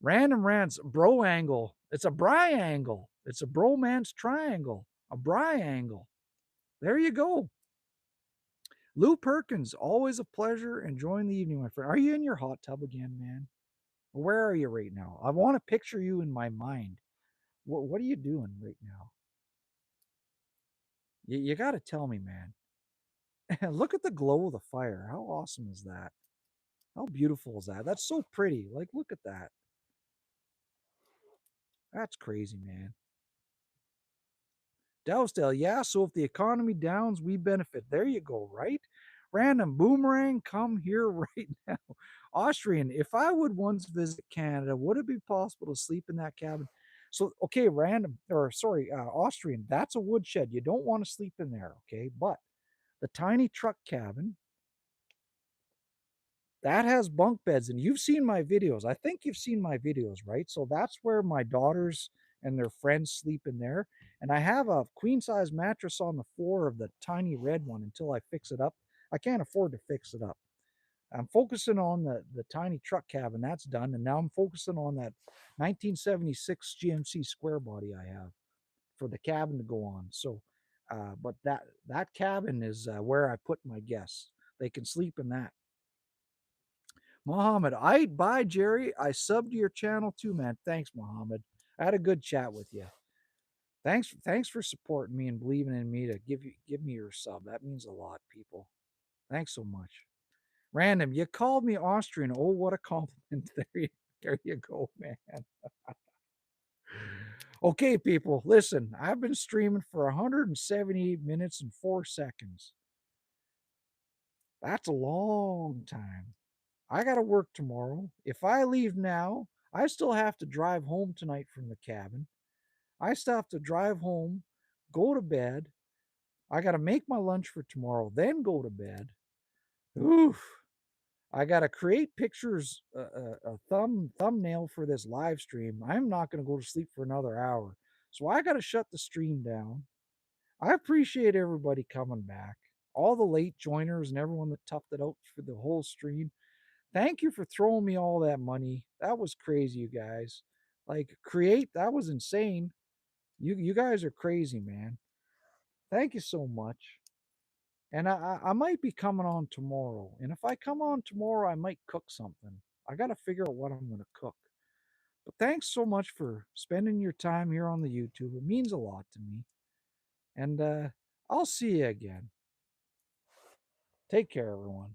Random rants, bro angle. It's a bri angle. It's a bromance triangle, a bri angle. There you go. Lou Perkins, always a pleasure. Enjoying the evening, my friend. Are you in your hot tub again, man? Where are you right now? I want to picture you in my mind. What are you doing right now? You got to tell me, man. Look at the glow of the fire. How awesome is that? How beautiful is that? That's so pretty. Like, look at that. That's crazy, man. Dowsdale, yeah, so if the economy downs, we benefit. There you go, right? Random boomerang, come here right now. Austrian, if I would once visit Canada, would it be possible to sleep in that cabin? So, okay, random, or sorry, Austrian, that's a woodshed. You don't want to sleep in there, okay? But the tiny truck cabin, that has bunk beds, and you've seen my videos. I think you've seen my videos, right? So that's where my daughters and their friends sleep in there. And I have a queen size mattress on the floor of the tiny red one until I fix it up. I can't afford to fix it up. I'm focusing on the tiny truck cabin. That's done. And now I'm focusing on that 1976 GMC square body I have for the cabin to go on. So, but that cabin is where I put my guests. They can sleep in that. Mohammed, I bye Jerry. I subbed to your channel too, man. Thanks, Mohammed. I had a good chat with you. Thanks for supporting me and believing in me to give me your sub. That means a lot, people. Thanks so much. Random, you called me Austrian. Oh, what a compliment. There you go, man. Okay, people, listen. I've been streaming for 178 minutes and 4 seconds. That's a long time. I got to work tomorrow. If I leave now, I still have to drive home tonight from the cabin. I still have to drive home, go to bed. I got to make my lunch for tomorrow, then go to bed. Oof. I got to create pictures, a thumbnail for this live stream. I'm not going to go to sleep for another hour. So I got to shut the stream down. I appreciate everybody coming back, all the late joiners and everyone that toughed it out for the whole stream. Thank you for throwing me all that money. That was crazy, you guys. Like, create, that was insane. You guys are crazy, man. Thank you so much. And I might be coming on tomorrow. And if I come on tomorrow, I might cook something. I got to figure out what I'm going to cook. But thanks so much for spending your time here on the YouTube. It means a lot to me. And I'll see you again. Take care, everyone.